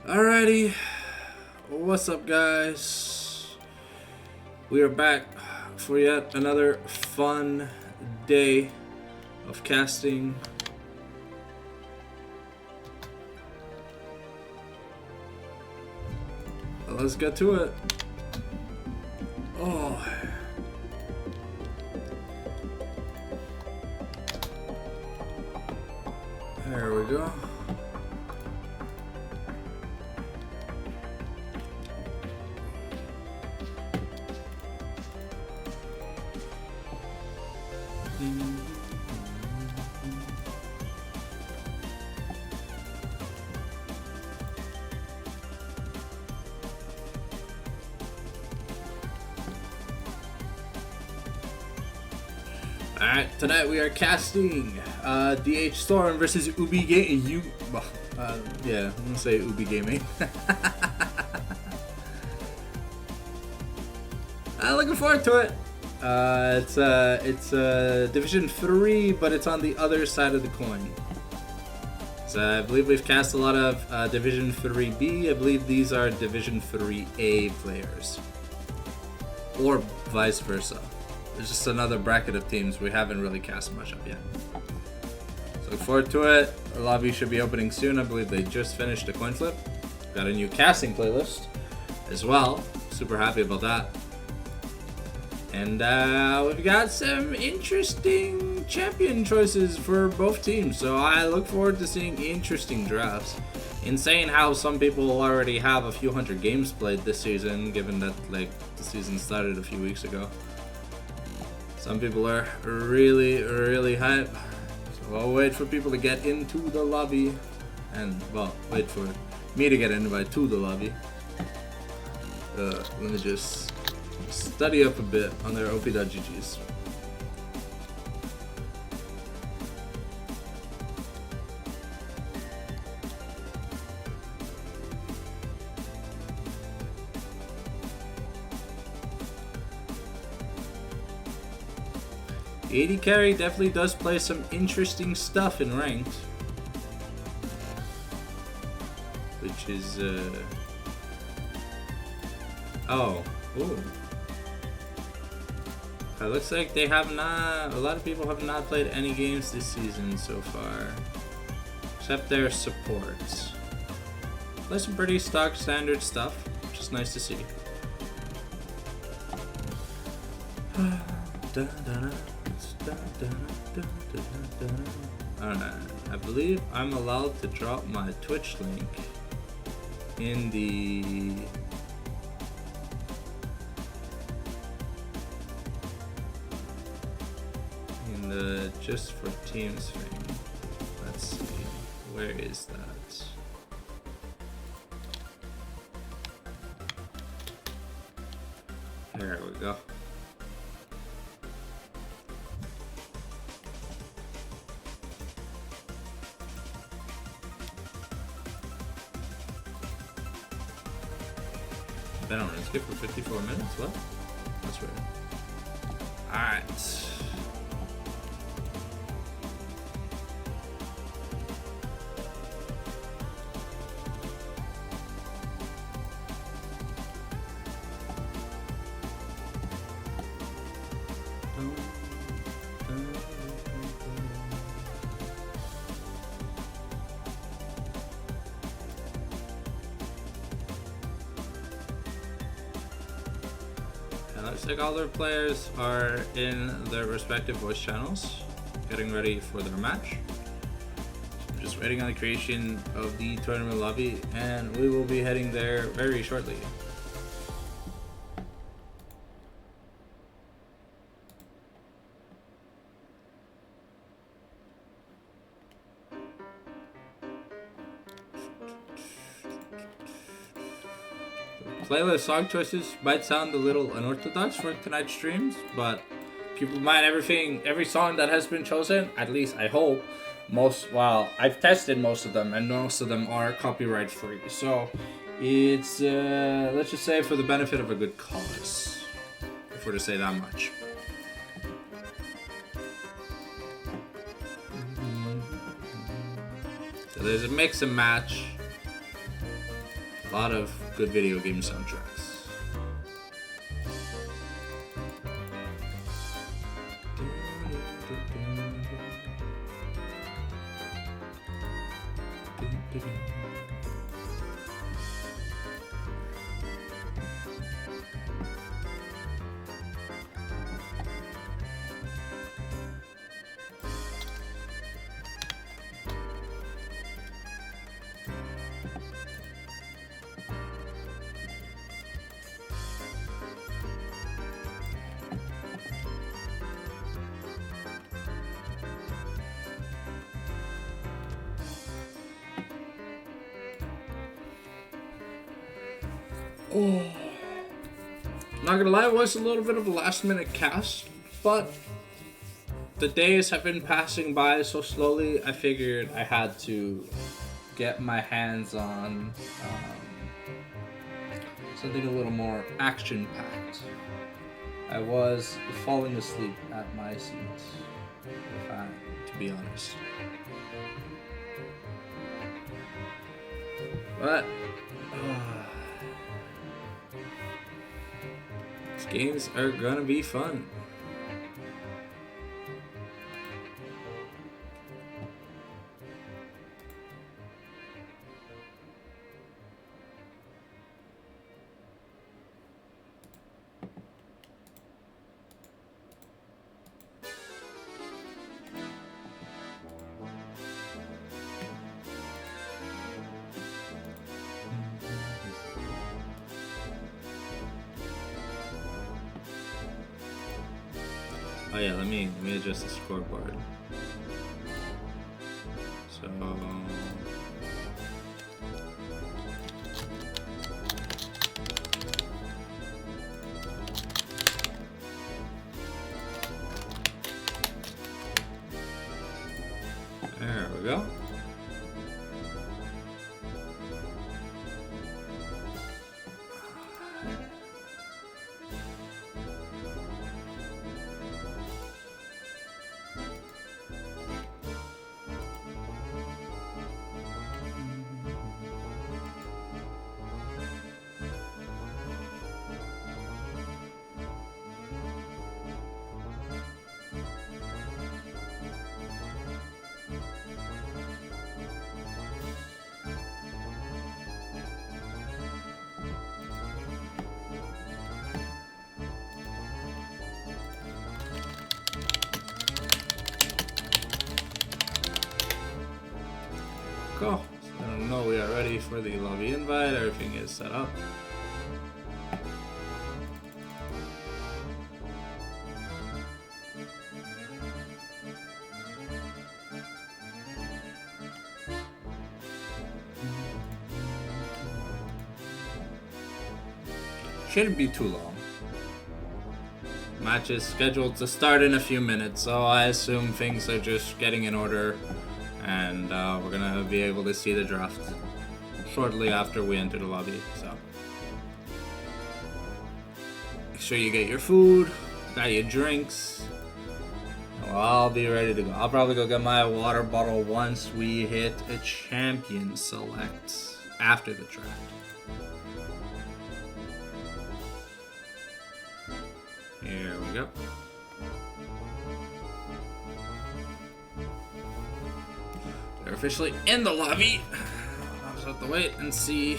Alrighty, what's up, guys? We are back for yet another fun day of casting. Let's get to it. Oh. There we go. Alright, tonight we are casting DH Storm versus Ubi Gaming. Yeah, I'm gonna say Ubi Gaming. Looking forward to it. It's Division 3, but it's on the other side of the coin. So I believe we've cast a lot of Division 3B. I believe these are Division 3A players. Or vice versa. There's just another bracket of teams we haven't really cast much of yet. So look forward to it. The lobby should be opening soon. I believe they just finished a coin flip. Got a new casting playlist as well. Super happy about that. And we've got some interesting champion choices for both teams. So I look forward to seeing interesting drafts. Insane how some people already have a few hundred games played this season, given that the season started a few weeks ago. Some people are really hype. So I'll wait for people to get into the lobby. And, well, wait for me to get invited to the lobby. Let me just study up a bit on their op.ggs. AD carry definitely does play some interesting stuff in ranked, which is ooh. It looks like they have not. A lot of people have not played any games this season so far, except their supports. Play some pretty stock standard stuff, which is nice to see. Alright, I believe I'm allowed to drop my Twitch link in the just for teams thing. Let's see, where is that? There we go. Been on RuneScape for 54 minutes? What? That's weird. Alright. Looks like all their players are in their respective voice channels, getting ready for their match. I'm just waiting on the creation of the tournament lobby, and we will be heading there very shortly. Playlist song choices might sound a little unorthodox for tonight's streams, but keep in mind every song that has been chosen, at least I hope, I've tested most of them, and most of them are copyright free. So it's, let's just say, for the benefit of a good cause, if we're to say that much. So there's a mix and match. A lot of good video game soundtracks. Oh, not gonna lie, it was a little bit of a last minute cast, but the days have been passing by so slowly, I figured I had to get my hands on something a little more action packed. I was falling asleep at my seat, to be honest. But these games are gonna be fun. Oh yeah, let me adjust the scoreboard. So there we go. Go. I don't know, we are ready for the lobby invite. Everything is set up. Shouldn't be too long. Match is scheduled to start in a few minutes, so I assume things are just getting in order. And we're gonna be able to see the draft shortly after we enter the lobby. So make sure you get your food, got your drinks, and we'll all be ready to go. I'll probably go get my water bottle once we hit a champion select after the draft. Here we go. They're officially in the lobby. I'll just have to wait and see.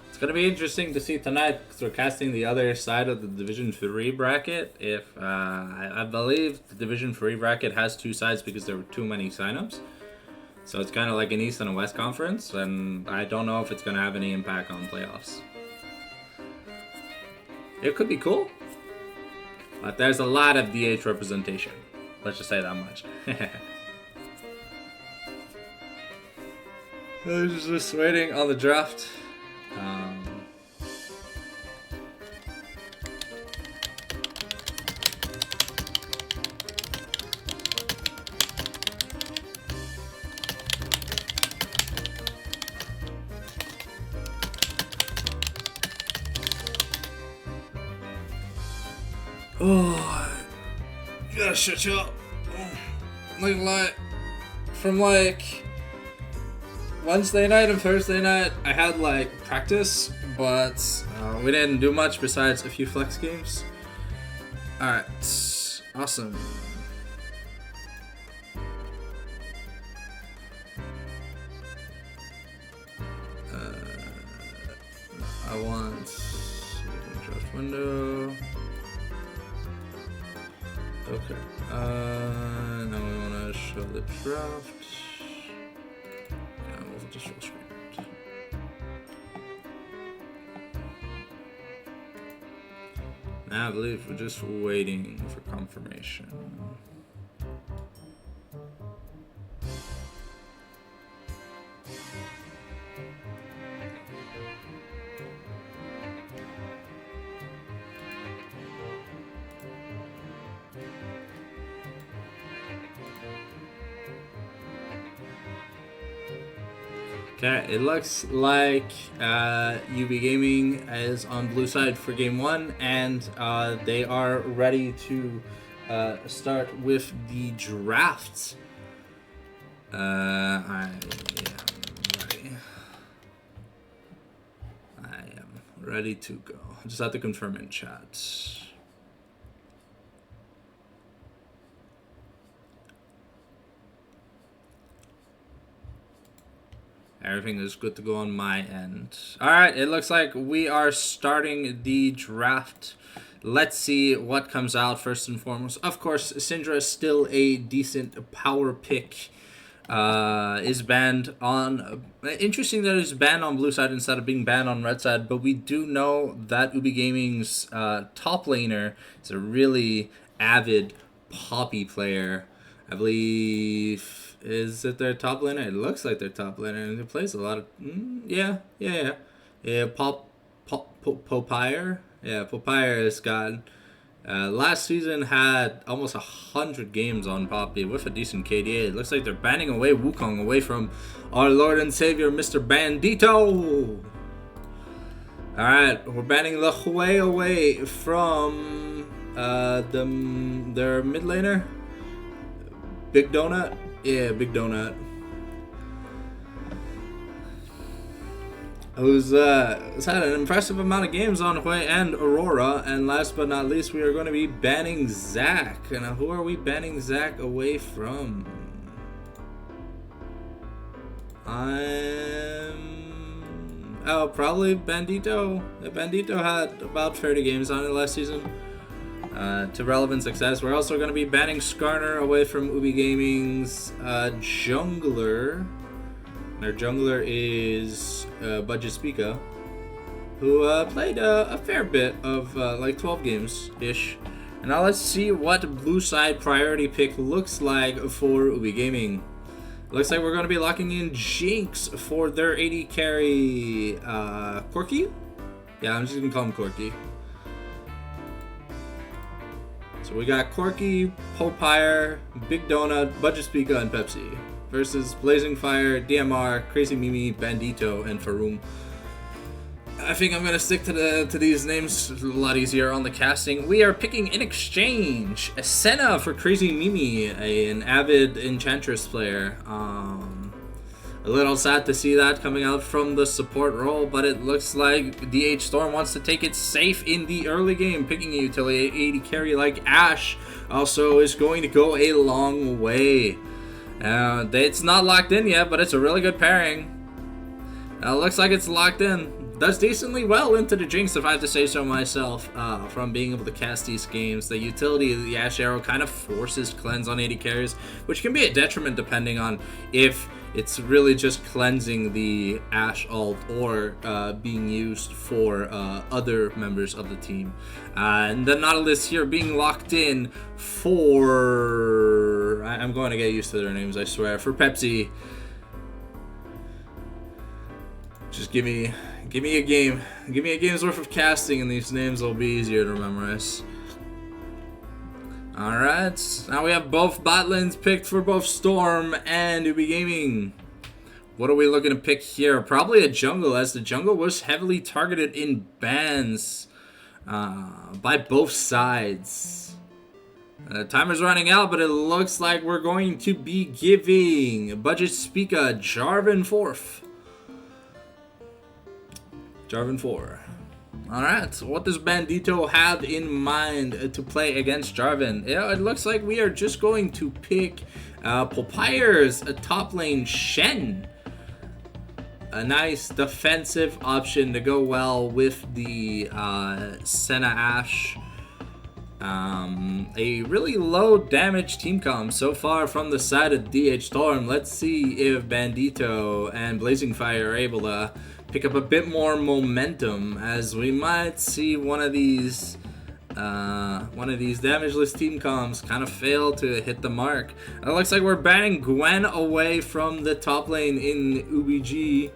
It's going to be interesting to see tonight because we're casting the other side of the Division 3 bracket. If I believe the Division 3 bracket has two sides because there were too many signups. So it's kind of like an East and a West conference, and I don't know if it's going to have any impact on playoffs. It could be cool. But there's a lot of DH representation. Let's just say that much. I was just waiting on the draft. Oh, yeah, shit, y'all. Like, from like Wednesday night and Thursday night, I had like practice, but we didn't do much besides a few flex games. Alright, awesome. I want draft window. Okay. Now we want to show the draft. Yeah, we'll just full screen it. Now I believe we're just waiting for confirmation. Okay, it looks like UB Gaming is on blue side for game 1, and they are ready to start with the draft. I am ready. I am ready to go. I just have to confirm in chat. Everything is good to go on my end. Alright, it looks like we are starting the draft. Let's see what comes out first and foremost. Of course, Syndra is still a decent power pick. Is banned on... interesting that it's banned on blue side instead of being banned on red side. But we do know that Ubi Gaming's top laner is a really avid Poppy player. I believe... Is it their top laner? It looks like their top laner, and it plays a lot of... Yeah. Popire? Yeah, Popire has got... last season had almost 100 games on Poppy with a decent KDA. It looks like they're banning away Wukong away from our Lord and Savior, Mr. Bandito! Alright, we're banning the Hui away from their mid laner. Big Donut? Yeah, Big Donut. Who's had an impressive amount of games on Hui and Aurora. And last but not least, we are going to be banning Zac. And who are we banning Zac away from? Oh, probably Bandito. Bandito had about 30 games on it last season. To relevant success. We're also going to be banning Skarner away from Ubi Gaming's jungler. Their jungler is Budget Speaker, who played a fair bit of like 12 games-ish. And now let's see what blue side priority pick looks like for Ubi Gaming. Looks like we're going to be locking in Jinx for their AD carry Corki? Yeah, I'm just going to call him Corki. So we got Corki, Popire, Big Donut, Budget Speaker, and Pepsi versus Blazing Fire, DMR, Crazy Mimi, Bandito, and Faroum. I think I'm gonna stick to these names. It's a lot easier on the casting. We are picking in exchange a Senna for Crazy Mimi, an avid Enchantress player. A little sad to see that coming out from the support role, but it looks like DH Storm wants to take it safe in the early game. Picking a utility AD carry like Ashe also is going to go a long way. It's not locked in yet, but it's a really good pairing. It looks like it's locked in. Does decently well into the Jinx, if I have to say so myself, from being able to cast these games. The utility of the Ashe Arrow kind of forces cleanse on AD carries, which can be a detriment depending on if It's really just cleansing the Ashe alt or being used for other members of the team. And the Nautilus here being locked in for... I'm going to get used to their names, I swear. For Pepsi. Just give me a game. Give me a game's worth of casting and these names will be easier to memorize. Alright, now we have both bot lanes picked for both Storm and Ubi Gaming. What are we looking to pick here? Probably a jungle, as the jungle was heavily targeted in bans by both sides. Timer's running out, but it looks like we're going to be giving Budget Speaker Jarvan 4th. Jarvan 4. Alright, so what does Bandito have in mind to play against Jarvan? Yeah, it looks like we are just going to pick Popire's top lane Shen. A nice defensive option to go well with the Senna Ashe. A really low damage team comp so far from the side of DH Storm. Let's see if Bandito and Blazing Fire are able to pick up a bit more momentum, as we might see one of these damageless team comps kind of fail to hit the mark. It looks like we're banning Gwen away from the top lane in UBG.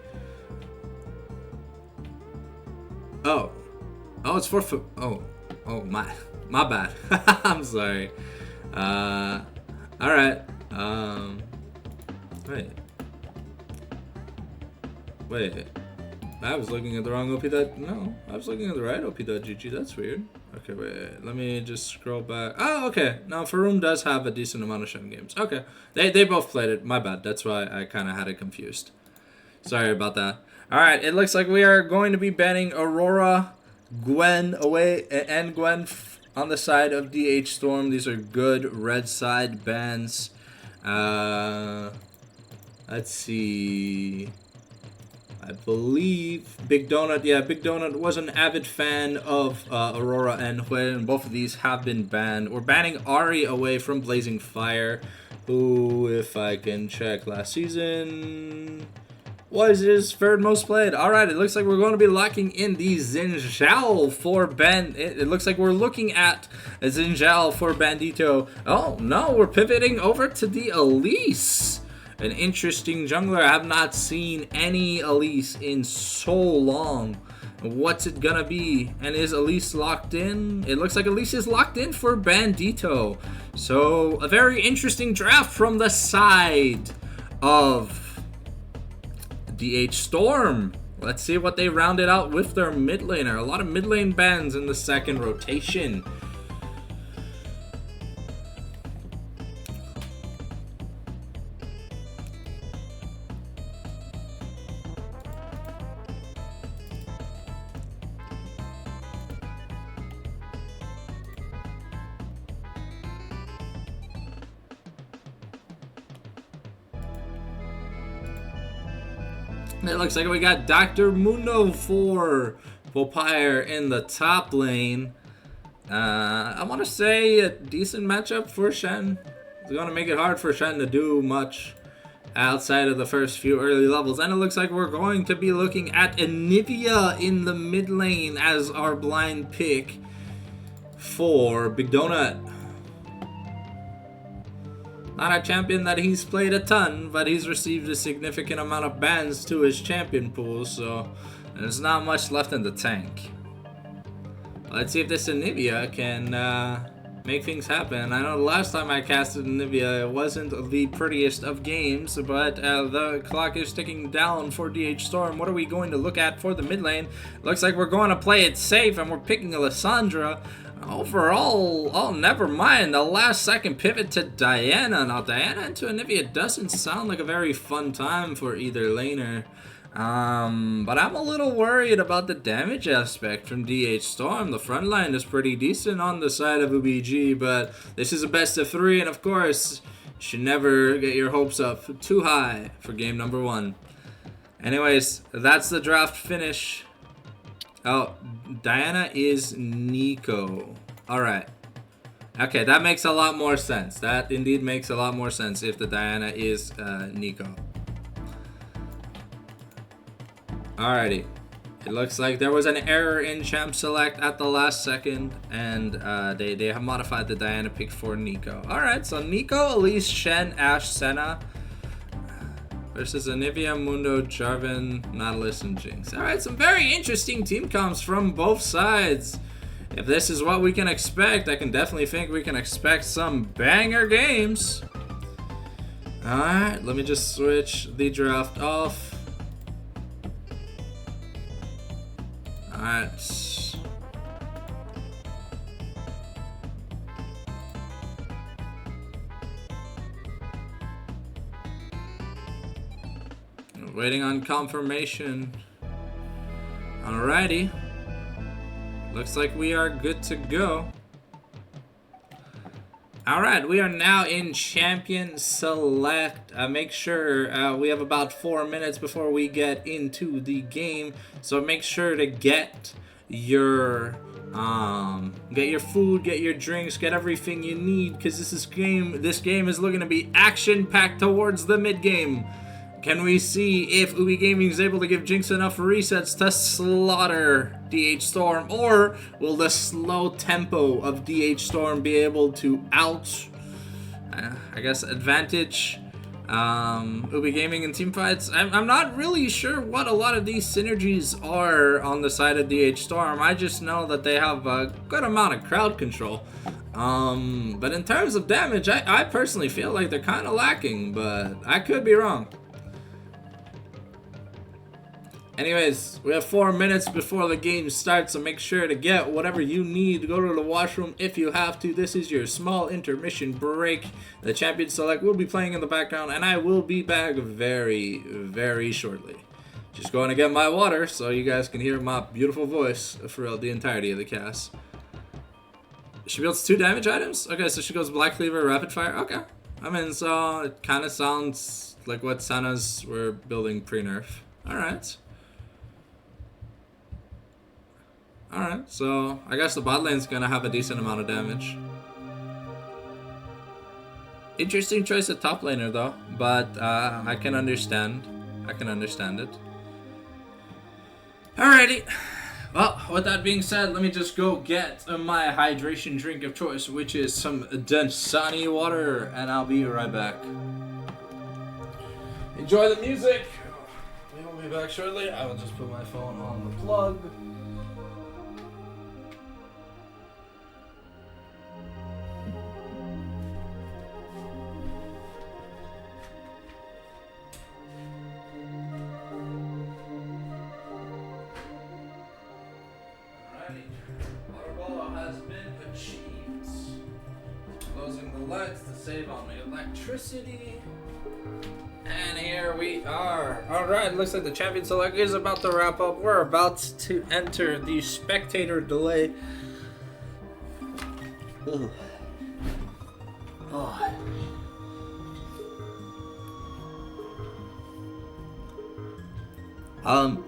Oh, it's for my bad. I'm sorry. All right. Wait. I was looking at the wrong OP. No, I was looking at the right OP.gg. That's weird. Okay, wait. Let me just scroll back. Oh, okay. Now, Faroum does have a decent amount of Shen games. Okay. They both played it. My bad. That's why I kind of had it confused. Sorry about that. All right. It looks like we are going to be banning Aurora, Gwen away, and Gwen on the side of DH Storm. These are good red side bans. Let's see. I believe Big Donut, Big Donut was an avid fan of Aurora and Huen, and both of these have been banned. We're banning Ari away from Blazing Fire, who, if I can check last season, was his third most played. Alright, it looks like we're going to be locking in the Xin Zhao for It looks like we're looking at a Xin Zhao for Bandito. Oh, no, we're pivoting over to the Elise. An interesting jungler. I have not seen any Elise in so long. What's it gonna be? And is Elise locked in? It looks like Elise is locked in for Bandito. So a very interesting draft from the side of DH Storm. Let's see what they rounded out with their mid laner. A lot of mid lane bans in the second rotation. It looks like we got Dr. Mundo for Popire in the top lane. I want to say a decent matchup for Shen. It's going to make it hard for Shen to do much outside of the first few early levels. And it looks like we're going to be looking at Anivia in the mid lane as our blind pick for Big Donut. Not a champion that he's played a ton, but he's received a significant amount of bans to his champion pool, so there's not much left in the tank. Let's see if this Anivia can make things happen. I know the last time I casted Anivia, it wasn't the prettiest of games, but the clock is ticking down for DH Storm. What are we going to look at for the mid lane? Looks like we're going to play it safe, and we're picking Alessandra. Overall, oh, never mind. The last second pivot to Diana. Now, Diana into Anivia doesn't sound like a very fun time for either laner. But I'm a little worried about the damage aspect from DH Storm. The front line is pretty decent on the side of UBG, but this is a best of 3, and of course, you should never get your hopes up too high for game number 1. Anyways, that's the draft finish. Oh, Diana is Nico. Alright. Okay, that makes a lot more sense. That indeed makes a lot more sense if the Diana is Nico. Alrighty. It looks like there was an error in champ select at the last second, and they have modified the Diana pick for Nico. Alright, so Nico, Elise, Shen, Ashe, Senna versus Anivia, Mundo, Jarvan, Nautilus, and Jinx. Alright, some very interesting team comps from both sides. If this is what we can expect, I can definitely think we can expect some banger games. Alright, let me just switch the draft off. Alright. Waiting on confirmation. Alrighty. Looks like we are good to go. Alright, we are now in Champion Select. Make sure we have about 4 minutes before we get into the game. So make sure to get your food, get your drinks, get everything you need, because this game is looking to be action-packed towards the mid-game. Can we see if Ubi Gaming is able to give Jinx enough resets to slaughter DH Storm, or will the slow tempo of DH Storm be able to advantage Ubi Gaming in team fights? I'm not really sure what a lot of these synergies are on the side of DH Storm. I just know that they have a good amount of crowd control. But in terms of damage, I personally feel like they're kind of lacking, but I could be wrong. Anyways, we have 4 minutes before the game starts, so make sure to get whatever you need. Go to the washroom if you have to. This is your small intermission break. The Champion Select will be playing in the background, and I will be back very, very shortly. Just going to get my water so you guys can hear my beautiful voice throughout the entirety of the cast. She builds 2 damage items? Okay, so she goes Black Cleaver, Rapid Fire. Okay. I mean, so it kind of sounds like what Senna's were building pre-nerf. Alright. Alright, so I guess the bot lane's gonna have a decent amount of damage. Interesting choice at top laner though, but I can understand. I can understand it. Alrighty. Well, with that being said, let me just go get my hydration drink of choice, which is some Dasani water, and I'll be right back. Enjoy the music. We will be back shortly. I will just put my phone on the plug. To save on my electricity. And here we are. Alright, looks like the Champion Select is about to wrap up. We're about to enter the spectator delay. Ugh. Oh.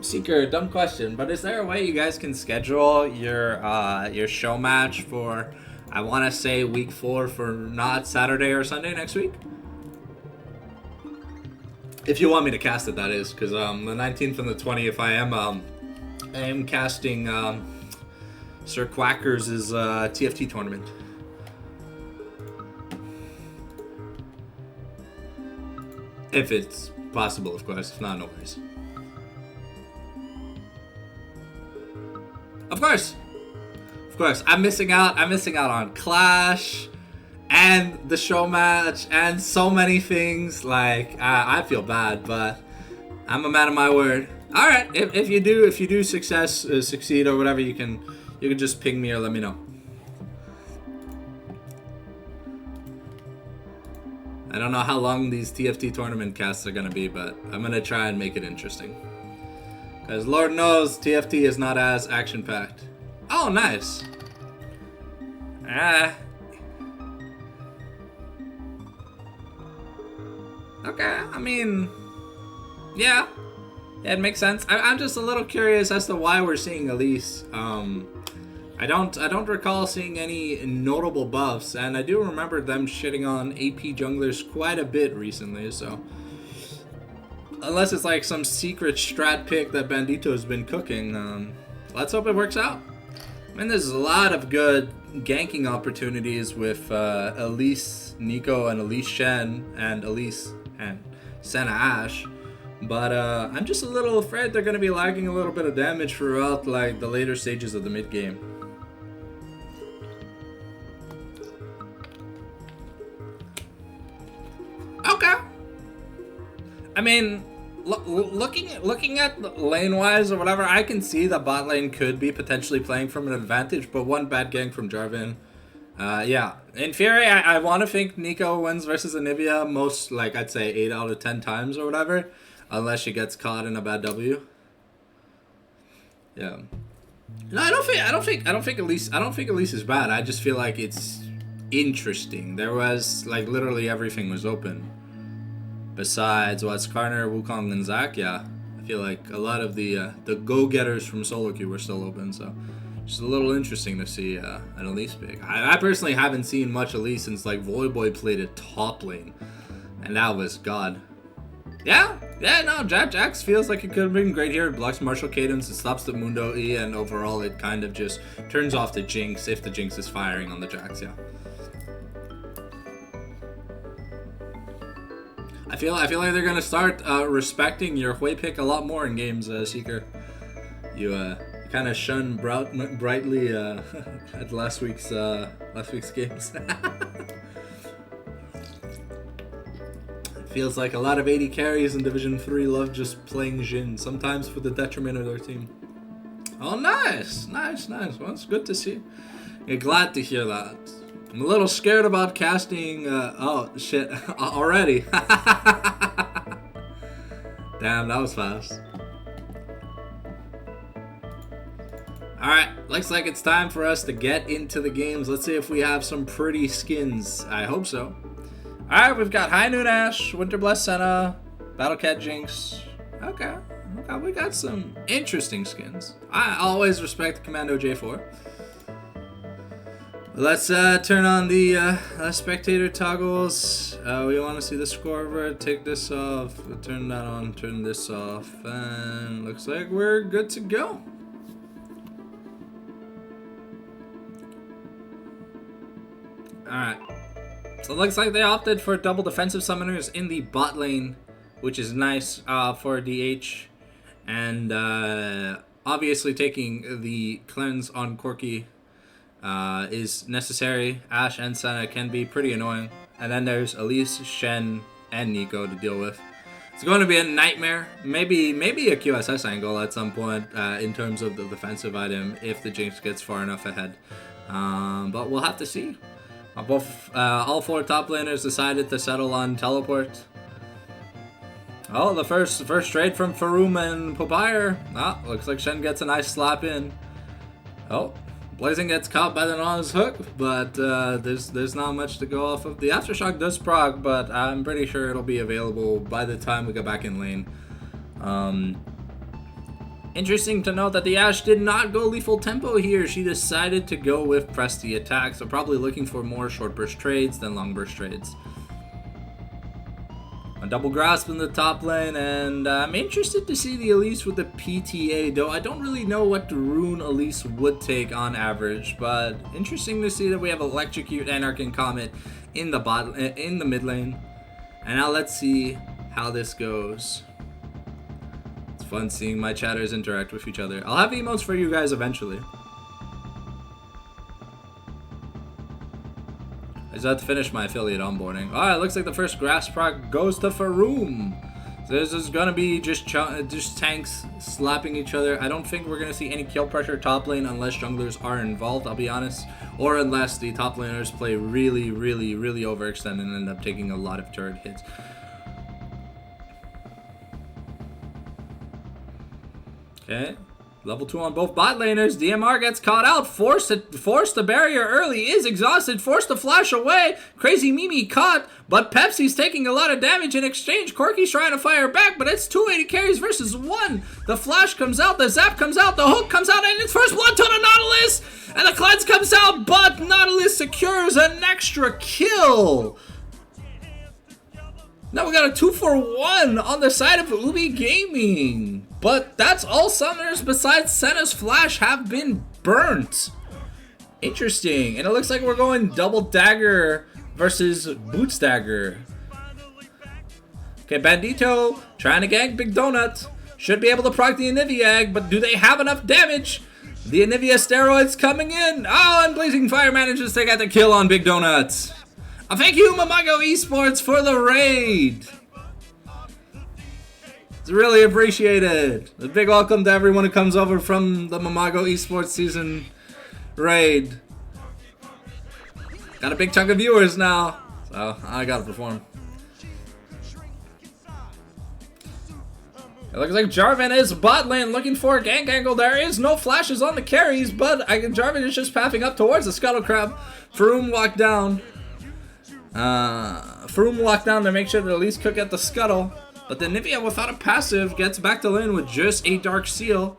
Seeker, dumb question, but is there a way you guys can schedule your show match for, I want to say, week 4 for not Saturday or Sunday next week? If you want me to cast it, that is, because the 19th and the 20th, I am casting Sir Quacker's TFT tournament. If it's possible, of course. If not, no worries. Of course. Of course, I'm missing out on Clash and the show match and so many things. Like, I feel bad, but I'm a man of my word. All right, if you do succeed or whatever, you can just ping me or let me know. I don't know how long these TFT tournament casts are gonna be, but I'm gonna try and make it interesting. Because Lord knows TFT is not as action-packed. Oh, nice. Okay, I mean, yeah, it makes sense. I'm just a little curious as to why we're seeing Elise. I don't recall seeing any notable buffs, and I do remember them shitting on AP junglers quite a bit recently. So unless it's like some secret strat pick that Bandito's been cooking. Let's hope it works out. I mean, there's a lot of good ganking opportunities with Elise, Nico, and Elise Shen, and Elise and Senna Ash. But I'm just a little afraid they're going to be lagging a little bit of damage throughout like the later stages of the mid game. Okay. I mean, looking at lane wise or whatever, I can see that bot lane could be potentially playing from an advantage, but one bad gank from Jarvan. Yeah, in theory, I want to think Nico wins versus Anivia most, like, I'd say 8 out of 10 times or whatever, unless she gets caught in a bad W. Yeah. No, I don't think Elise is bad. I just feel like it's interesting. There was like literally everything was open. Besides what's Karner, Wukong, and Zac, yeah. I feel like a lot of the go-getters from solo queue were still open, so just a little interesting to see an Elise pick. I personally haven't seen much Elise since like Voyboy played a top lane, and that was god. Yeah, no, Jax feels like it could have been great here. It blocks Martial Cadence, it stops the Mundo E, and overall it kind of just turns off the Jinx if the Jinx is firing on the Jax, yeah. I feel like they're gonna start respecting your Hui pick a lot more in games, Seeker. You kind of shone brightly at last week's games. Feels like a lot of 80 carries in Division 3 love just playing Jhin, sometimes for the detriment of their team. Oh, nice. Well, it's good to see. You're glad to hear that. I'm a little scared about casting, oh, shit, already. Damn, that was fast. Alright, looks like it's time for us to get into the games. Let's see if we have some pretty skins. I hope so. Alright, we've got High Noon Ash, Winterblessed Senna, Battlecat Jinx. Okay, we got some interesting skins. I always respect Commando J4. Let's turn on the spectator toggles. We want to see the scoreboard. Take this off. Turn that on. Turn this off. And looks like we're good to go. Alright. So it looks like they opted for double defensive summoners in the bot lane, which is nice for DH. And obviously taking the cleanse on Corki is necessary. Ashe and Senna can be pretty annoying. And then there's Elise, Shen, and Nico to deal with. It's going to be a nightmare. Maybe a QSS angle at some point in terms of the defensive item if the Jinx gets far enough ahead. But we'll have to see. All 4 top laners decided to settle on teleport. Oh, the first trade from Faroum and Popire. Ah, looks like Shen gets a nice slap in. Oh. Blazing gets caught by the Nautilus hook, but there's not much to go off of. The Aftershock does proc, but I'm pretty sure it'll be available by the time we get back in lane. Interesting to note that the Ashe did not go lethal tempo here. She decided to go with press the attack, so probably looking for more short burst trades than long burst trades. A double grasp in the top lane, and I'm interested to see the Elise with the PTA, though I don't really know what rune Elise would take on average, but interesting to see that we have Electrocute, Anarch, and Comet in the mid lane. And now let's see how this goes. It's fun seeing my chatters interact with each other. I'll have emotes for you guys eventually. I just have to finish my affiliate onboarding. Alright, looks like the first grass proc goes to Faroum. So this is gonna be just tanks slapping each other. I don't think we're gonna see any kill pressure top lane unless junglers are involved, I'll be honest. Or unless the top laners play really overextended and end up taking a lot of turret hits. Okay. Level 2 on both bot laners. DMR gets caught out. Forced the barrier early. Is exhausted. Forced to flash away. Crazy Mimi caught. But Pepsi's taking a lot of damage in exchange. Corki's trying to fire back. But it's 280 carries versus 1. The flash comes out. The zap comes out. The hook comes out. And it's first blood to the Nautilus. And the cleanse comes out. But Nautilus secures an extra kill. Now we got a 2-for-1 on the side of Ubi Gaming. But that's all summoners besides Senna's Flash have been burnt. Interesting. And it looks like we're going double dagger versus Boots Dagger. Okay, Bandito trying to gank Big Donut. Should be able to proc the Anivia, but do they have enough damage? The Anivia steroids coming in. Oh, and Blazing Fire manages to get the kill on Big Donut. Thank you, Mamago Esports, for the raid. It's really appreciated. A big welcome to everyone who comes over from the Mamago Esports Season raid. Got a big chunk of viewers now, so I gotta perform. It looks like Jarvan is bot lane looking for a gank angle. There is no flashes on the carries, but Jarvan is just pathing up towards the Scuttle Crab. Faroum walked down. Faroum walked down to make sure to at least cook at the Scuttle. But the Nivea without a passive gets back to lane with just a Dark Seal.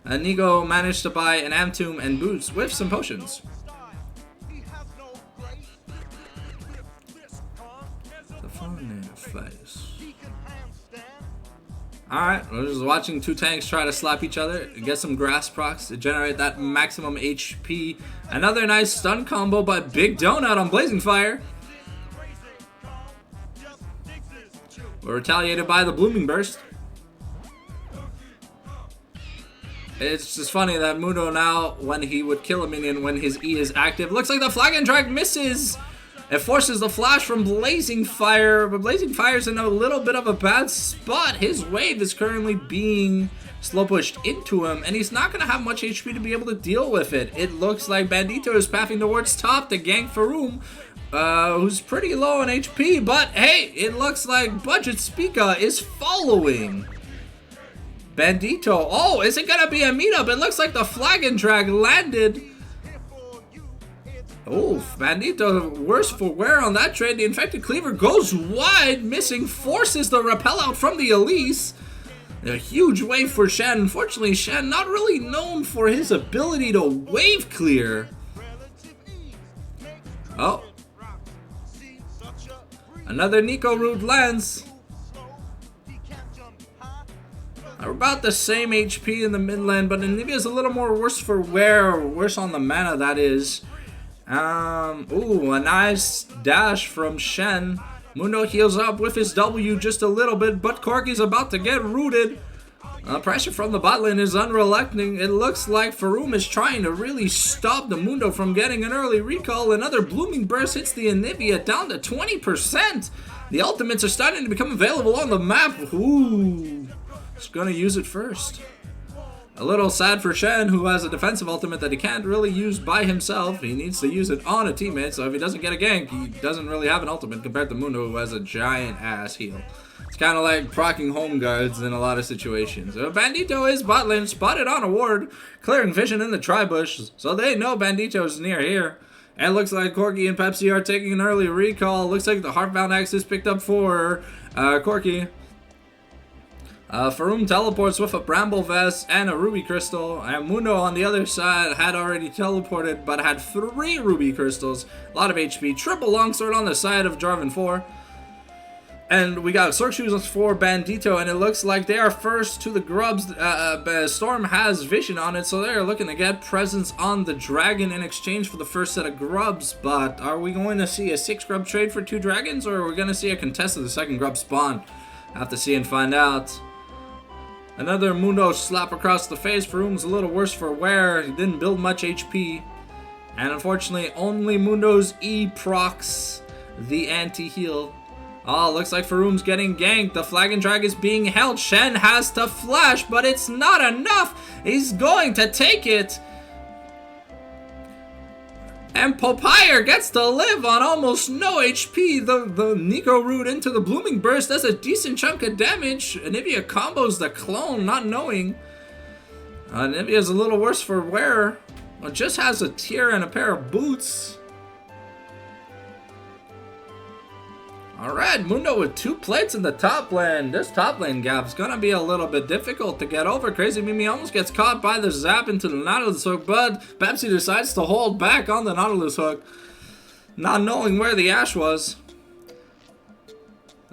And Nigo managed to buy an Amtomb and boots with some potions. The fun face. Alright, we're just watching two tanks try to slap each other, get some grass procs to generate that maximum HP. Another nice stun combo by Big Donut on Blazing Fire. We're retaliated by the Blooming Burst. It's just funny that Mundo now, when he would kill a minion when his E is active, looks like the Flag and Drag misses. It forces the flash from Blazing Fire, but Blazing Fire's in a little bit of a bad spot. His wave is currently being slow pushed into him, and he's not going to have much HP to be able to deal with it. It looks like Bandito is pathing towards top to gank Faroum, who's pretty low on HP, but hey, it looks like Budget Spica is following Bandito. Oh, is it going to be a meetup? It looks like the Flag and Drag landed. Oh, Bandito worse for wear on that trade. The Infected Cleaver goes wide, missing, forces the repel out from the Elise. A huge wave for Shen. Unfortunately, Shen not really known for his ability to wave clear. Oh. Another Nico root lands. Are about the same HP in the mid lane, but Anivia's a little more worse for wear, worse on the mana, that is. Ooh, a nice dash from Shen. Mundo heals up with his W just a little bit, but Corky's about to get rooted. Pressure from the bot lane is unrelenting. It looks like Faroum is trying to really stop the Mundo from getting an early recall. Another Blooming Burst hits the Anivia down to 20%. The ultimates are starting to become available on the map. Ooh, just gonna use it first. A little sad for Shen, who has a defensive ultimate that he can't really use by himself. He needs to use it on a teammate, so if he doesn't get a gank, he doesn't really have an ultimate compared to Mundo, who has a giant ass heal. It's kind of like proccing home guards in a lot of situations. Bandito is bot lane, spotted on a ward, clearing vision in the tri-bush, so they know Bandito's near here. And it looks like Corky and Pepsi are taking an early recall. Looks like the Heartbound Axe is picked up for Corky. Faroum teleports with a Bramble Vest and a Ruby Crystal, and Mundo on the other side had already teleported but had 3 Ruby Crystals, a lot of HP, triple longsword on the side of Jarvan 4. And we got Sork Shoes for Bandito, and it looks like they are first to the Grubs. Storm has vision on it, so they're looking to get presence on the Dragon in exchange for the first set of Grubs. But are we going to see a 6 Grub trade for 2 Dragons, or are we going to see a contest of the second Grub spawn? Have to see and find out. Another Mundo slap across the face. Faroum's a little worse for wear. He didn't build much HP. And unfortunately, only Mundo's E procs the anti-heal. Oh, looks like Faroum's getting ganked. The Flag and Drag is being held. Shen has to flash, but it's not enough. He's going to take it. And Popire gets to live on almost no HP. The Nico root into the Blooming Burst does a decent chunk of damage. Anivia combos the clone, not knowing. Anivia's a little worse for wear. It just has a tier and a pair of boots. Alright, Mundo with 2 plates in the top lane. This top lane gap's gonna be a little bit difficult to get over. Crazy Mimi almost gets caught by the zap into the Nautilus hook, but Pepsi decides to hold back on the Nautilus hook, not knowing where the Ashe was.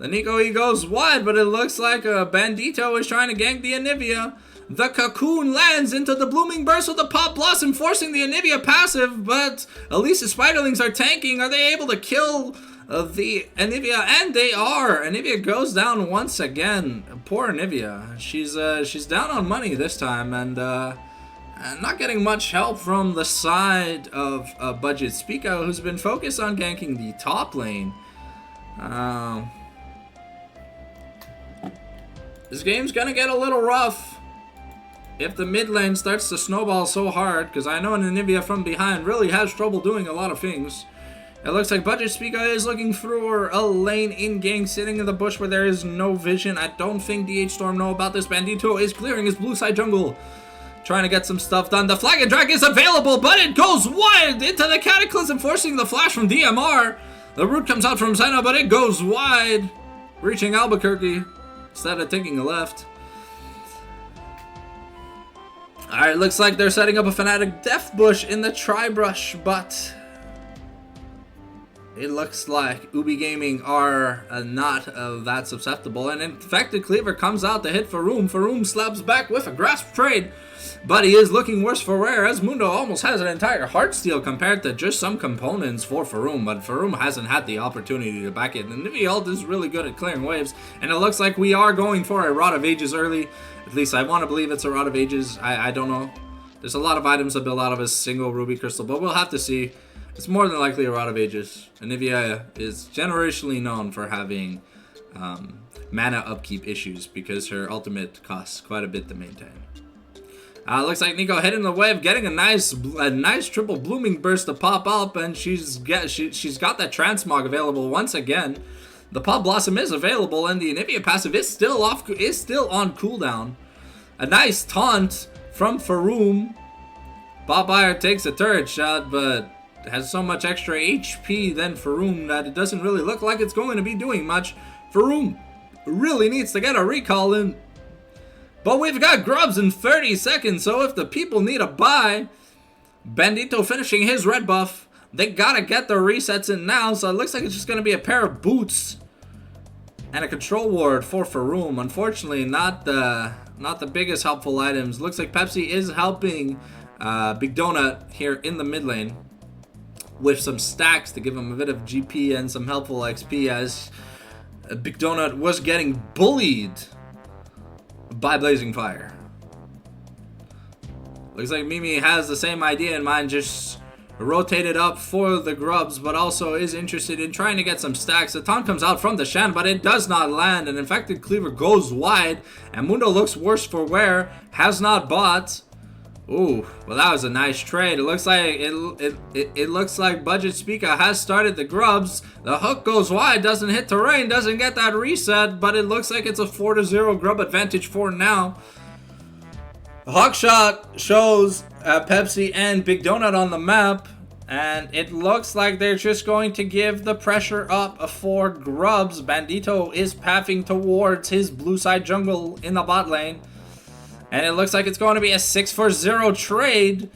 The Nico E goes wide, but it looks like Bandito is trying to gank the Anivia. The Cocoon lands into the Blooming Burst with the Pop Blossom, forcing the Anivia passive, but at least the Spiderlings are tanking. Are they able to kill the Anivia? And they are. Anivia goes down once again. Poor Anivia. She's down on money this time, and not getting much help from the side of Budget Speako, who's been focused on ganking the top lane. This game's gonna get a little rough if the mid lane starts to snowball so hard, because I know an Anivia from behind really has trouble doing a lot of things. It looks like Budget Speako is looking for a lane in gang, sitting in the bush where there is no vision. I don't think DH Storm know about this. Bandito is clearing his blue side jungle, trying to get some stuff done. The Flag and Drag is available, but it goes wide into the Cataclysm, forcing the flash from DMR. The root comes out from Senna, but it goes wide, reaching Albuquerque instead of taking a left. Alright, looks like they're setting up a Fnatic Death Bush in the Tri-Brush, but it looks like Ubi Gaming are not that susceptible. And Infected Cleaver comes out to hit Faroum. Faroum slaps back with a Grasp Trade, but he is looking worse for wear, as Mundo almost has an entire Heartsteel compared to just some components for Faroum, but Faroum hasn't had the opportunity to back it. And Nivi ult is really good at clearing waves, and it looks like we are going for a Rod of Ages early. At least I want to believe it's a Rod of Ages. I don't know. There's a lot of items that build out of a single Ruby Crystal, but we'll have to see. It's more than likely a Rod of Ages. Anivia is generationally known for having mana upkeep issues because her ultimate costs quite a bit to maintain. Looks like Nico hitting the wave, getting a nice triple Blooming Burst to pop up, and she's got that Transmog available once again. The Pop Blossom is available, and the Anivia passive is still on cooldown. A nice taunt from Faroum. Bob Iyer takes a turret shot, but has so much extra HP than Faroum that it doesn't really look like it's going to be doing much. Faroum really needs to get a recall in. But we've got Grubs in 30 seconds, so if the people need a buy, Bandito finishing his red buff, they gotta get the resets in now, so it looks like it's just gonna be a pair of boots and a control ward for Faroum. Unfortunately, not the biggest helpful items. Looks like Pepsi is helping Big Donut here in the mid lane with some stacks to give him a bit of GP and some helpful XP, as Big Donut was getting bullied by Blazing Fire. Looks like Mimi has the same idea in mind, just rotated up for the Grubs, but also is interested in trying to get some stacks. The taunt comes out from the Shen, but it does not land. An Infected Cleaver goes wide, and Mundo looks worse for wear, has not bought. Ooh, well, that was a nice trade. It looks like it looks like Budget Speako has started the Grubs. The hook goes wide, doesn't hit terrain, doesn't get that reset, but it looks like it's a 4-0 Grub advantage for now. Hawkshot shows Pepsi and Big Donut on the map, and it looks like they're just going to give the pressure up for Grubs. Bandito is pathing towards his blue side jungle in the bot lane. And it looks like it's going to be a 6-for-0 trade.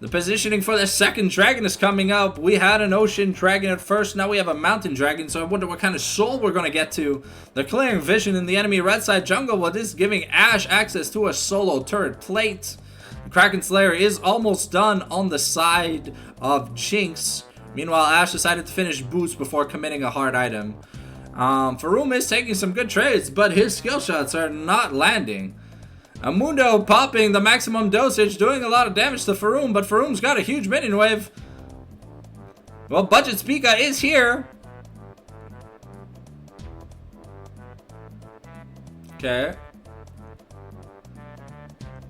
The positioning for the second dragon is coming up. We had an ocean dragon at first. Now we have a mountain dragon. So I wonder what kind of soul we're going to get to. They're clearing vision in the enemy red side jungle, while this is giving Ashe access to a solo turret plate. The Kraken Slayer is almost done on the side of Jinx. Meanwhile, Ashe decided to finish boost before committing a hard item. Faroum is taking some good trades, but his skill shots are not landing. Mundo popping the maximum dosage, doing a lot of damage to Faroum, but Faroum's got a huge minion wave. Well, Budget Speako is here. Okay.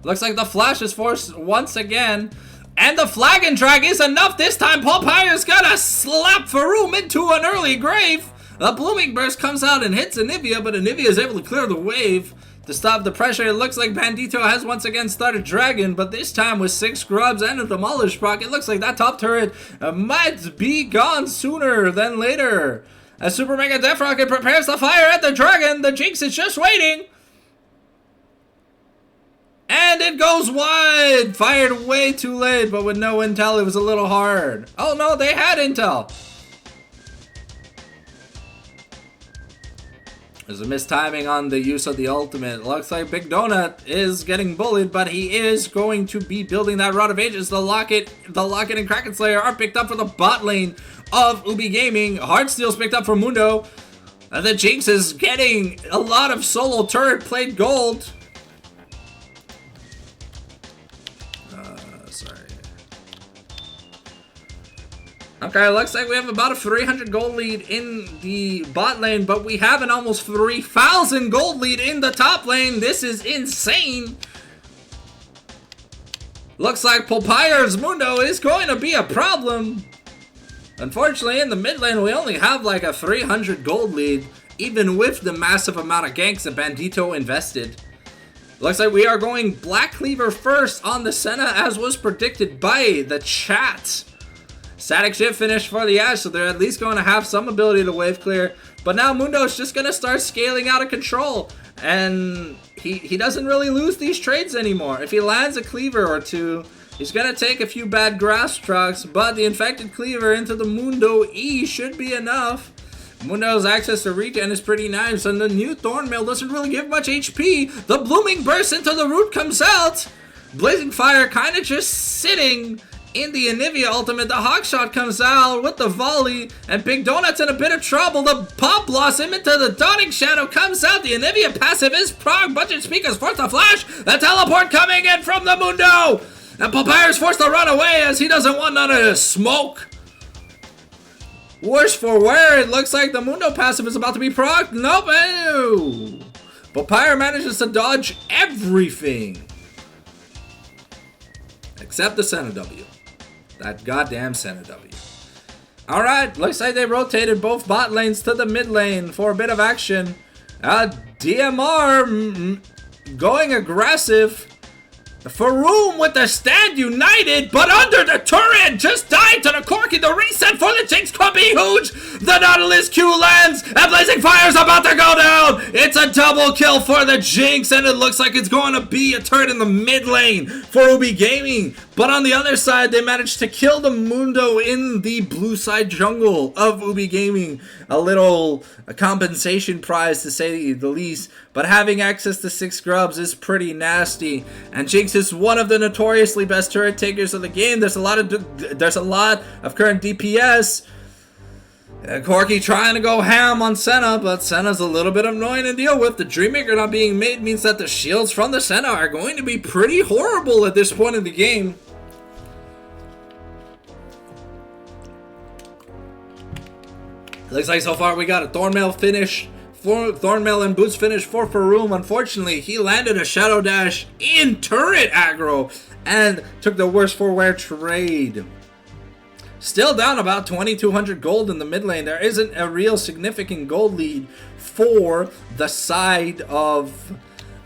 Looks like the flash is forced once again. And the Flag and Drag is enough this time. Paul Pyre's gonna slap Faroum into an early grave. The Blooming Burst comes out and hits Anivia, but Anivia is able to clear the wave to stop the pressure. It looks like Bandito has once again started Dragon, but this time with 6 Grubs and a Demolish proc. It looks like that top turret might be gone sooner than later. As Super Mega Death Rocket prepares to fire at the Dragon, the Jinx is just waiting. And it goes wide! Fired way too late, but with no intel, it was a little hard. Oh no, they had intel. There's a mistiming on the use of the ultimate. Looks like Big Donut is getting bullied, but he is going to be building that Rod of Ages. The Locket and Kraken Slayer are picked up for the bot lane of Ubi Gaming. Heartsteel's picked up for Mundo. The Jinx is getting a lot of solo turret played gold. Okay, looks like we have about a 300 gold lead in the bot lane, but we have an almost 3,000 gold lead in the top lane. This is insane. Looks like Popeyer's Mundo is going to be a problem. Unfortunately, in the mid lane, we only have like a 300 gold lead, even with the massive amount of ganks that Bandito invested. Looks like we are going Black Cleaver first on the Senna, as was predicted by the chat. Static shift finish for the Ashe, so they're at least going to have some ability to wave clear. But now Mundo's just going to start scaling out of control. And he doesn't really lose these trades anymore. If he lands a cleaver or two, he's going to take a few bad grass trucks. But the infected cleaver into the Mundo E should be enough. Mundo's access to regen is pretty nice. And the new Thornmail doesn't really give much HP. The Blooming Burst into the root comes out. Blazing Fire kind of just sitting in the Anivia ultimate. The Hawkshot comes out with the volley, and Big Donut's in a bit of trouble. The Pop Blossom into the Dawning Shadow comes out. The Anivia passive is prog. Budget Speakers forced to flash. The teleport coming in from the Mundo, and Papyrus forced to run away as he doesn't want none of this smoke. Worse for wear, it looks like the Mundo passive is about to be prog. Nope. Oh. Papyrus manages to dodge everything except the Senna W. That goddamn Senna W. Alright, looks like they rotated both bot lanes to the mid lane for a bit of action. DMR going aggressive. Faroum with the stand united, but under the turret, just died to the Corki. The reset for the Jinx could be huge. The Nautilus Q lands, and Blazing Fire's about to go down. It's a double kill for the Jinx, and it looks like it's going to be a turret in the mid lane for Ubi Gaming. But on the other side, they managed to kill the Mundo in the blue side jungle of Ubi Gaming. A little compensation prize, to say the least. But having access to 6 grubs is pretty nasty. And Jinx is one of the notoriously best turret takers of the game. There's a lot of current DPS. Corki trying to go ham on Senna, but Senna's a little bit annoying to deal with. The Dreammaker not being made means that the shields from the Senna are going to be pretty horrible at this point in the game. Looks like so far we got a Thornmail finish. Thornmail and Boots finish for Faroum. Unfortunately, he landed a Shadow Dash in turret aggro and took the worst for wear trade. Still down about 2,200 gold in the mid lane. There isn't a real significant gold lead for the side of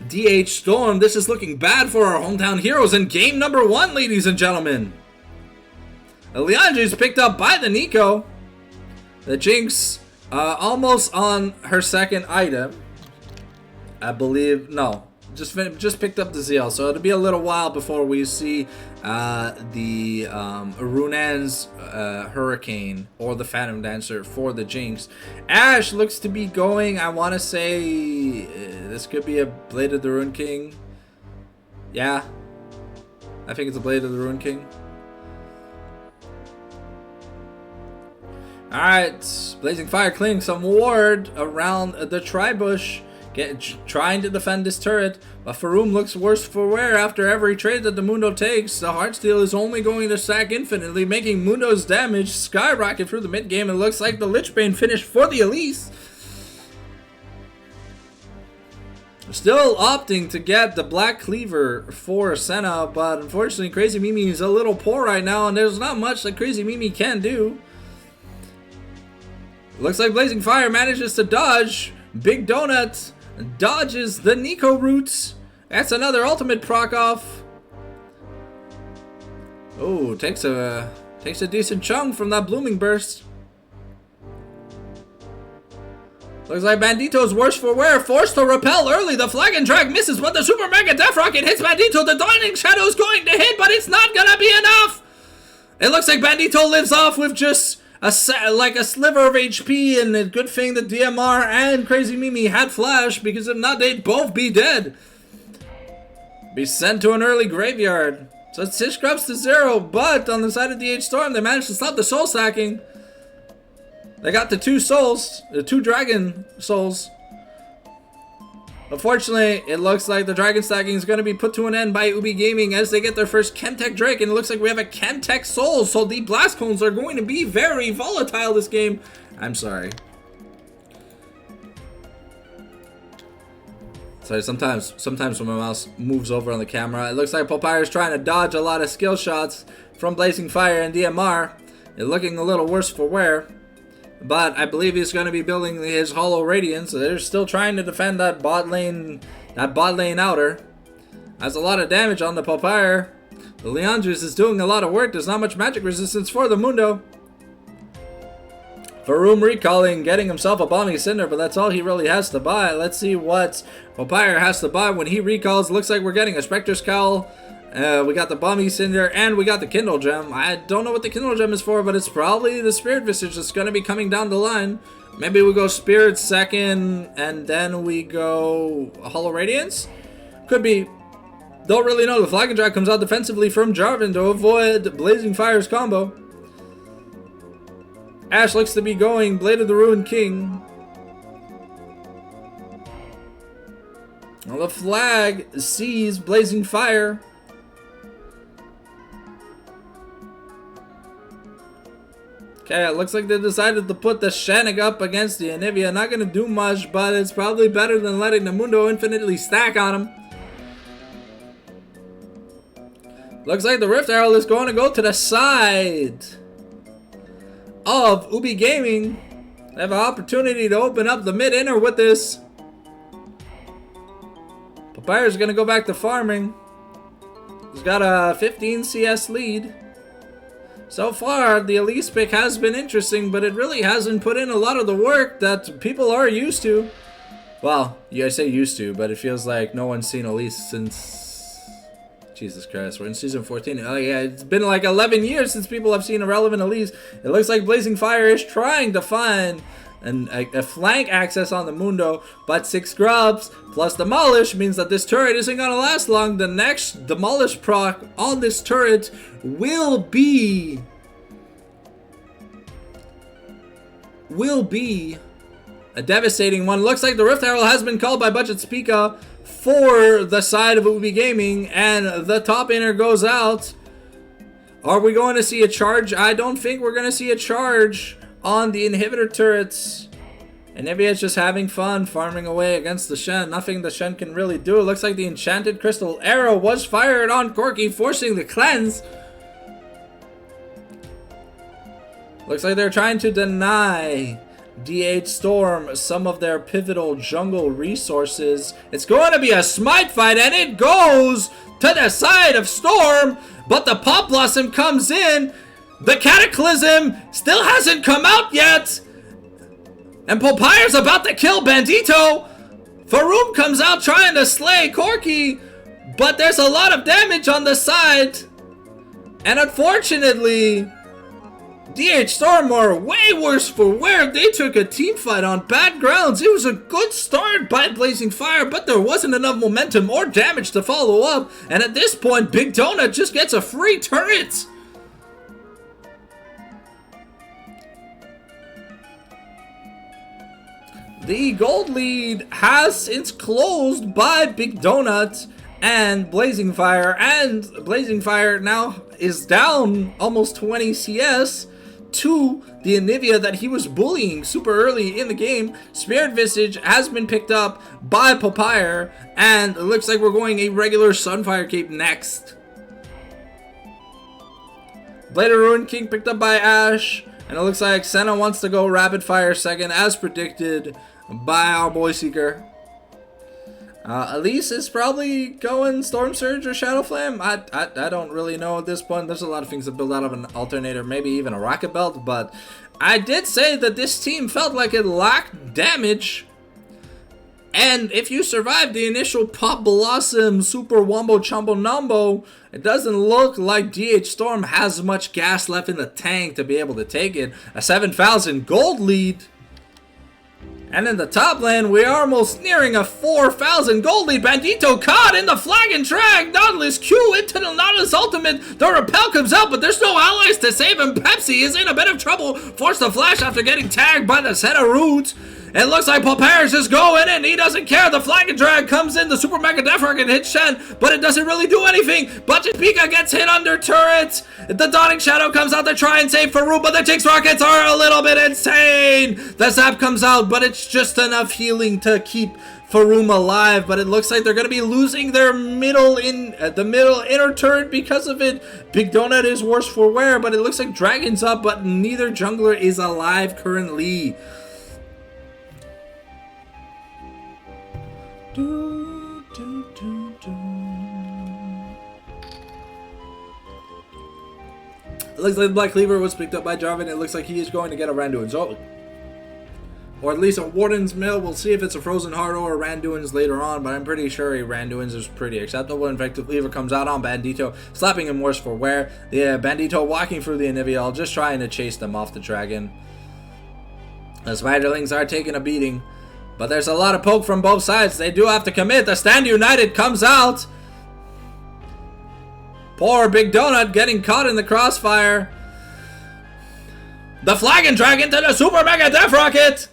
DH Storm. This is looking bad for our hometown heroes in game number 1, ladies and gentlemen. Leandri's picked up by the Nico. The Jinx almost on her second item, I believe. No, just picked up the ZL, so it'll be a little while before we see the Runan's Hurricane or the Phantom Dancer for the Jinx. Ashe looks to be going, I want to say, this could be a Blade of the Rune King. Yeah, I think it's a Blade of the Rune King. Alright, Blazing Fire clearing some ward around the Tribush, trying to defend this turret, but Faroum looks worse for wear after every trade that the Mundo takes. The Heartsteel is only going to stack infinitely, making Mundo's damage skyrocket through the mid game. It looks like the Lichbane finished for the Elise. Still opting to get the Black Cleaver for Senna, but unfortunately Crazy Mimi is a little poor right now, and there's not much that Crazy Mimi can do. Looks like Blazing Fire manages to dodge. Big Donut dodges the Nico roots. That's another ultimate proc off. Oh, takes a decent chunk from that Blooming Burst. Looks like Bandito's worse for wear, forced to repel early. The Flag and Drag misses, but the Super Mega Death Rocket hits Bandito. The Dawning Shadow's going to hit, but it's not gonna be enough. It looks like Bandito lives off with just like a sliver of HP, and a good thing that DMR and Crazy Mimi had Flash, because if not, they'd both be dead. Be sent to an early graveyard. So it's 6 scrubs to 0, but on the side of DH Storm, they managed to stop the soul stacking. They got the 2 souls, the 2 dragon souls. Unfortunately, it looks like the dragon stacking is going to be put to an end by Ubi Gaming as they get their first Chemtech Drake, and it looks like we have a Chemtech Soul, so the Blast Cones are going to be very volatile this game. I'm sorry. Sorry, sometimes when my mouse moves over on the camera, it looks like Popire is trying to dodge a lot of skill shots from Blazing Fire and DMR. It's looking a little worse for wear. But I believe he's going to be building his Hollow Radiance. So they're still trying to defend that bot lane outer. That's a lot of damage on the Popire. The Leandris is doing a lot of work. There's not much magic resistance for the Mundo. Faroum recalling, getting himself a Bombing Cinder, but that's all he really has to buy. Let's see what Popire has to buy when he recalls. Looks like we're getting a Spectre's Cowl. We got the Bombing Cinder, and we got the Kindle Gem. I don't know what the Kindle Gem is for, but it's probably the Spirit Visage that's going to be coming down the line. Maybe we go Spirit second, and then we go Hollow Radiance? Could be. Don't really know. The Flag and Drag comes out defensively from Jarvan to avoid Blazing Fire's combo. Ash looks to be going Blade of the Ruined King. Well, the Flag sees Blazing Fire. Okay, it looks like they decided to put the Shannick up against the Anivia. Not going to do much, but it's probably better than letting the Mundo infinitely stack on him. Looks like the Rift Arrow is going to go to the side of Ubi Gaming. They have an opportunity to open up the mid-inner with this. Papire's going to go back to farming. He's got a 15 CS lead. So far, the Elise pick has been interesting, but it really hasn't put in a lot of the work that people are used to. Well, I say used to, but it feels like no one's seen Elise since... Jesus Christ, we're in Season 14. Oh yeah, it's been like 11 years since people have seen a relevant Elise. It looks like Blazing Fire is trying to find a flank access on the Mundo, but 6 scrubs plus Demolish means that this turret isn't going to last long. The next Demolish proc on this turret will be a devastating one. Looks like the Rift Herald has been called by Budget Spica for the side of Ubi Gaming, and the top inner goes out. Are we going to see a charge? I don't think we're going to see a charge on the inhibitor turrets. And Nivea's just having fun farming away against the Shen. Nothing the Shen can really do. It looks like the Enchanted Crystal Arrow was fired on Corki, forcing the cleanse. Looks like they're trying to deny DH Storm some of their pivotal jungle resources. It's going to be a smite fight, and it goes to the side of Storm, but the Pop Blossom comes in. The Cataclysm still hasn't come out yet, and Popire's about to kill Bandito. Faroum comes out trying to slay Corki, but there's a lot of damage on the side, and unfortunately DH Storm are way worse for wear. They took a team fight on bad grounds. It was a good start by Blazing Fire, but there wasn't enough momentum or damage to follow up. And at this point, Big Donut just gets a free turret. The gold lead has since closed by Big Donut and Blazing Fire. And Blazing Fire now is down almost 20 CS. To the Anivia that he was bullying super early in the game. Spirit Visage has been picked up by Popire, and it looks like we're going a regular Sunfire Cape next. Blade of Ruin King picked up by Ash, and it looks like Senna wants to go Rapid Fire second as predicted by our boy Seeker. Elise is probably going Storm Surge or Shadow Flame. I don't really know at this point. There's a lot of things that build out of an alternator, maybe even a Rocket Belt, but I did say that this team felt like it lacked damage. And if you survive the initial Pop Blossom Super Wombo Chumbo Numbo, it doesn't look like DH Storm has much gas left in the tank to be able to take it. A 7,000 gold lead. And in the top lane, we are almost nearing a 4,000 gold lead. Bandito caught in the flag and drag. Nautilus Q into the Nautilus ultimate. The repel comes out, but there's no allies to save him. Pepsi is in a bit of trouble. Forced to flash after getting tagged by the Senna Roots. It looks like Popeye is just going in. He doesn't care. The flag and drag comes in. The Super Mega Death Rocket hits Shen, but it doesn't really do anything. Budget Pika gets hit under turrets. The Dawning Shadow comes out to try and save Faru, but the Jinx Rockets are a little bit insane. The Zap comes out, but it's just enough healing to keep Faroum alive. But it looks like they're going to be losing their middle inner turret because of it. Big Donut is worse for wear, but it looks like Dragon's up, but neither jungler is alive currently. It looks like the Black Cleaver was picked up by Jarvan. It looks like he is going to get a Randuin's ult. Or at least a Warden's Mill. We'll see if it's a Frozen Heart or a Randuin's later on, but I'm pretty sure a Randuin's is pretty acceptable. Infected Cleaver comes out on Bandito, slapping him worse for wear. Yeah, Bandito walking through the Anivia, just trying to chase them off the dragon. The Spiderlings are taking a beating. But there's a lot of poke from both sides. They do have to commit. The Stand United comes out. Poor Big Donut getting caught in the crossfire. The Flag and Drag into the Super Mega Death Rocket.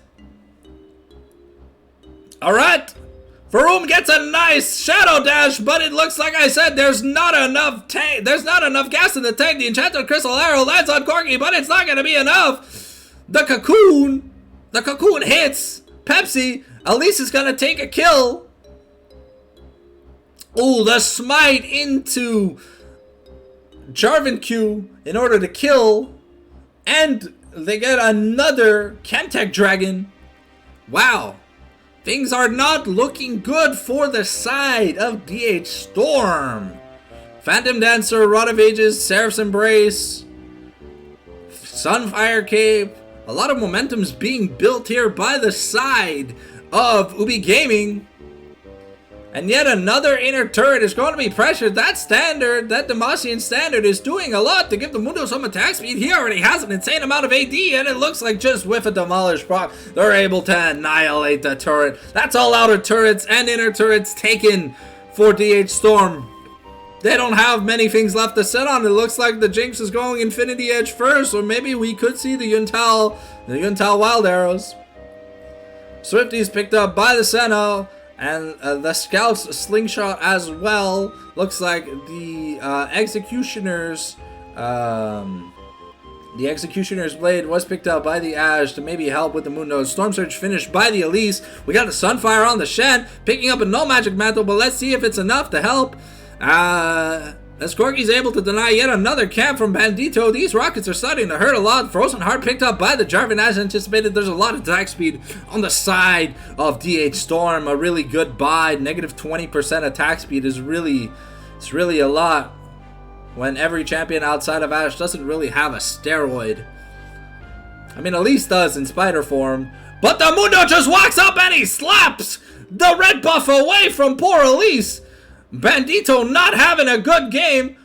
Alright. Faroum gets a nice Shadow Dash, but it looks like I said there's not enough gas in the tank. The Enchanted Crystal Arrow lands on Corki, but it's not going to be enough. The Cocoon hits Pepsi. Elise is gonna take a kill. Oh, the smite into Jarvan Q in order to kill. And they get another Chemtech Dragon. Wow. Things are not looking good for the side of DH Storm. Phantom Dancer, Rod of Ages, Seraph's Embrace, Sunfire Cape. A lot of momentum's being built here by the side of Ubi Gaming. And yet another inner turret is going to be pressured. That Demacian standard is doing a lot to give the Mundo some attack speed. He already has an insane amount of AD, and it looks like just with a Demolish proc, they're able to annihilate the turret. That's all outer turrets and inner turrets taken for DH Storm. They don't have many things left to sit on. It looks like the Jinx is going Infinity Edge first, or maybe we could see the Yuntal Wild Arrows. Swifty's picked up by the Senna, and the Scout's Slingshot as well. Looks like the Executioner's Blade was picked up by the Ashe to maybe help with the Mundo. Storm Surge finished by the Elise. We got the Sunfire on the Shen, picking up a No Magic Mantle, but let's see if it's enough to help. As Corki's able to deny yet another camp from Bandito, these rockets are starting to hurt a lot. Frozen Heart picked up by the Jarvan as anticipated. There's a lot of attack speed on the side of DH Storm. A really good buy. Negative 20% attack speed is really a lot when every champion outside of Ashe doesn't really have a steroid. I mean, Elise does in spider form, but the Mundo just walks up and he slaps the red buff away from poor Elise. Bandito not having a good game.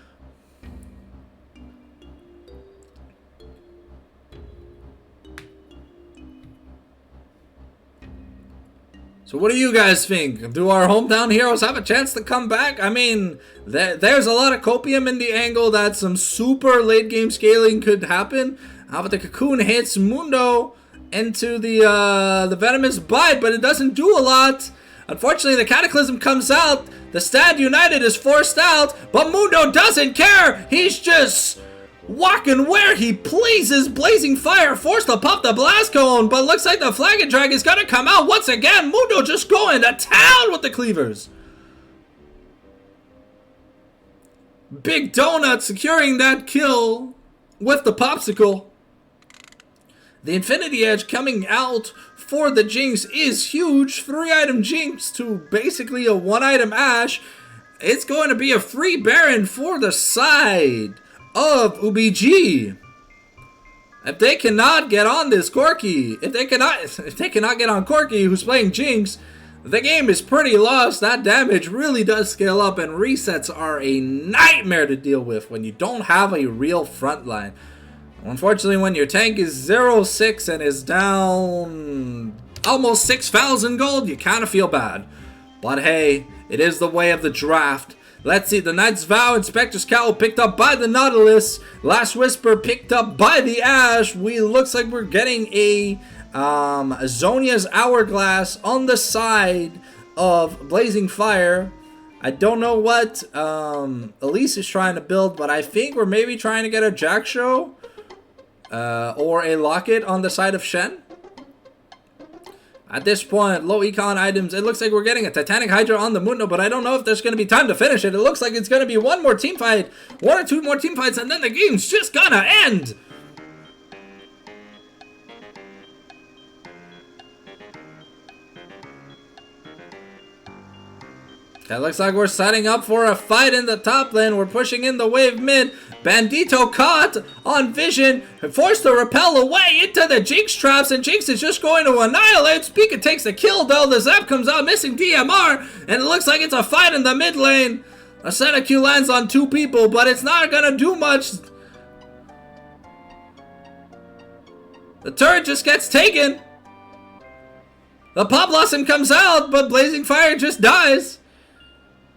So what do you guys think? Do our hometown heroes have a chance to come back? I mean, there's a lot of copium in the angle that some super late game scaling could happen. But the Cocoon hits Mundo into the Venomous Bite, but it doesn't do a lot. Unfortunately, the Cataclysm comes out. The Stand United is forced out, but Mundo doesn't care. He's just walking where he pleases. Blazing Fire forced to pop the Blast Cone, but looks like the Flag and Drag is going to come out once again. Mundo just going to town with the Cleavers. Big Donut securing that kill with the Popsicle. The Infinity Edge coming out for the Jinx is huge. 3-item Jinx to basically a 1-item Ashe. It's going to be a free Baron for the side of UBG. If they cannot get on this Corki, if they cannot get on Corki, who's playing Jinx, The game is pretty lost. That damage really does scale up, and resets are a nightmare to deal with when you don't have a real front line. Unfortunately, when your tank is 0-6 and is down almost 6,000 gold, you kind of feel bad. But hey, it is the way of the draft. Let's see, the Knight's Vow, Inspector's Cowl picked up by the Nautilus. Last Whisper picked up by the Ash. Looks like we're getting a Zonia's Hourglass on the side of Blazing Fire. I don't know what Elise is trying to build, but I think we're maybe trying to get a Jack Show or a Locket on the side of Shen. At this point, low econ items. It looks like we're getting a Titanic Hydra on the Mundo, but I don't know if there's going to be time to finish it. It looks like it's going to be one more team fight, one or two more team fights, and then the game's just gonna end. It looks like we're setting up for a fight in the top lane. We're pushing in the wave mid. Bandito caught on vision, forced to repel away into the Jinx traps, and Jinx is just going to annihilate. Spica takes the kill though. The Zap comes out missing DMR, and it looks like it's a fight in the mid lane. A Senecue lands on 2 people, but it's not gonna do much. The turret just gets taken. The Pop Blossom comes out, but Blazing Fire just dies.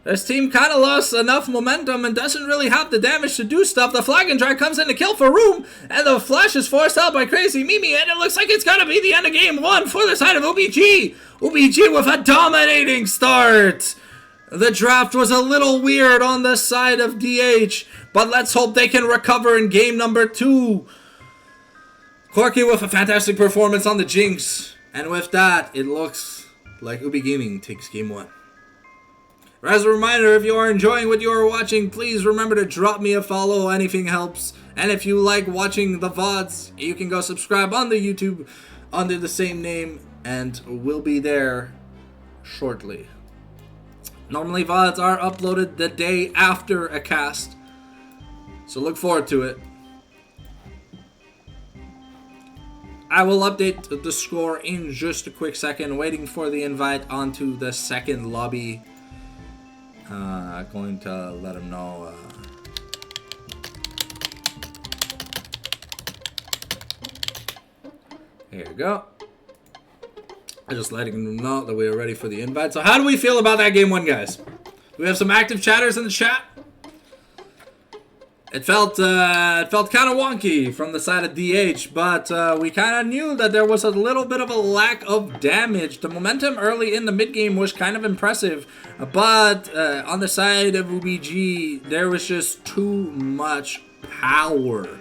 This team kind of lost enough momentum and doesn't really have the damage to do stuff. The Flagon Drag comes in to kill for room, and the Flash is forced out by Crazy Mimi, and it looks like it's going to be the end of game 1 for the side of OBG. OBG with a dominating start. The draft was a little weird on the side of DH, but let's hope they can recover in game number 2. Corky with a fantastic performance on the Jinx, and with that, it looks like Ubi Gaming takes game 1. As a reminder, if you are enjoying what you are watching, please remember to drop me a follow. Anything helps. And if you like watching the VODs, you can go subscribe on the YouTube under the same name, and we'll be there shortly. Normally, VODs are uploaded the day after a cast, so look forward to it. I will update the score in just a quick second, waiting for the invite onto the second lobby. Going to let him know. Here you go. I'm just letting them know that we are ready for the invite. So how do we feel about that game 1, guys? Do we have some active chatters in the chat? It felt kind of wonky from the side of DH, but we kind of knew that there was a little bit of a lack of damage. The momentum early in the mid game was kind of impressive, but on the side of UBG, there was just too much power.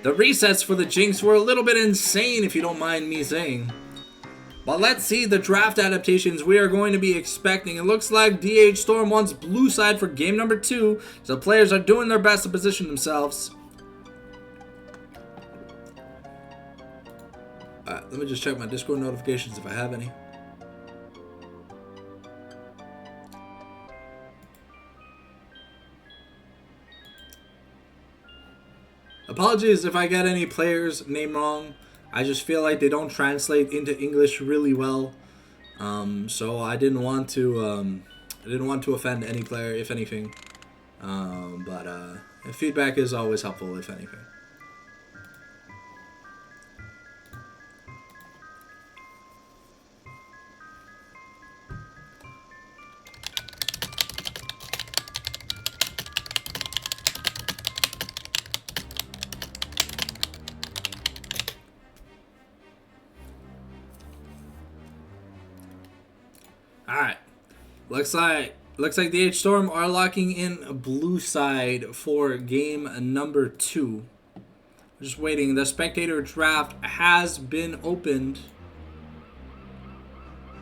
The resets for the Jinx were a little bit insane, if you don't mind me saying. But let's see the draft adaptations we are going to be expecting. It looks like DH Storm wants blue side for game number 2. So players are doing their best to position themselves. Alright, let me just check my Discord notifications if I have any. Apologies if I get any players' name wrong. I just feel like they don't translate into English really well, so I didn't want to offend any player, if anything. But feedback is always helpful, if anything. Alright, looks like the H Storm are locking in a blue side for game number 2. Just waiting. The spectator draft has been opened.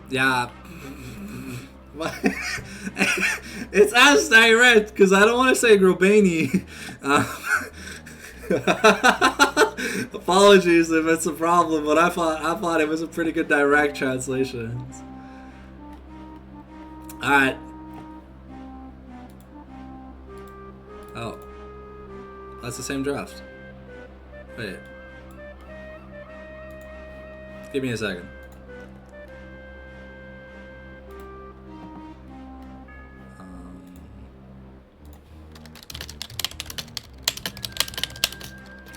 Yeah. It's as direct because I don't want to say Grobani. Apologies if it's a problem, but I thought it was a pretty good direct translation. Alright. Oh. That's the same draft. Wait. Give me a second.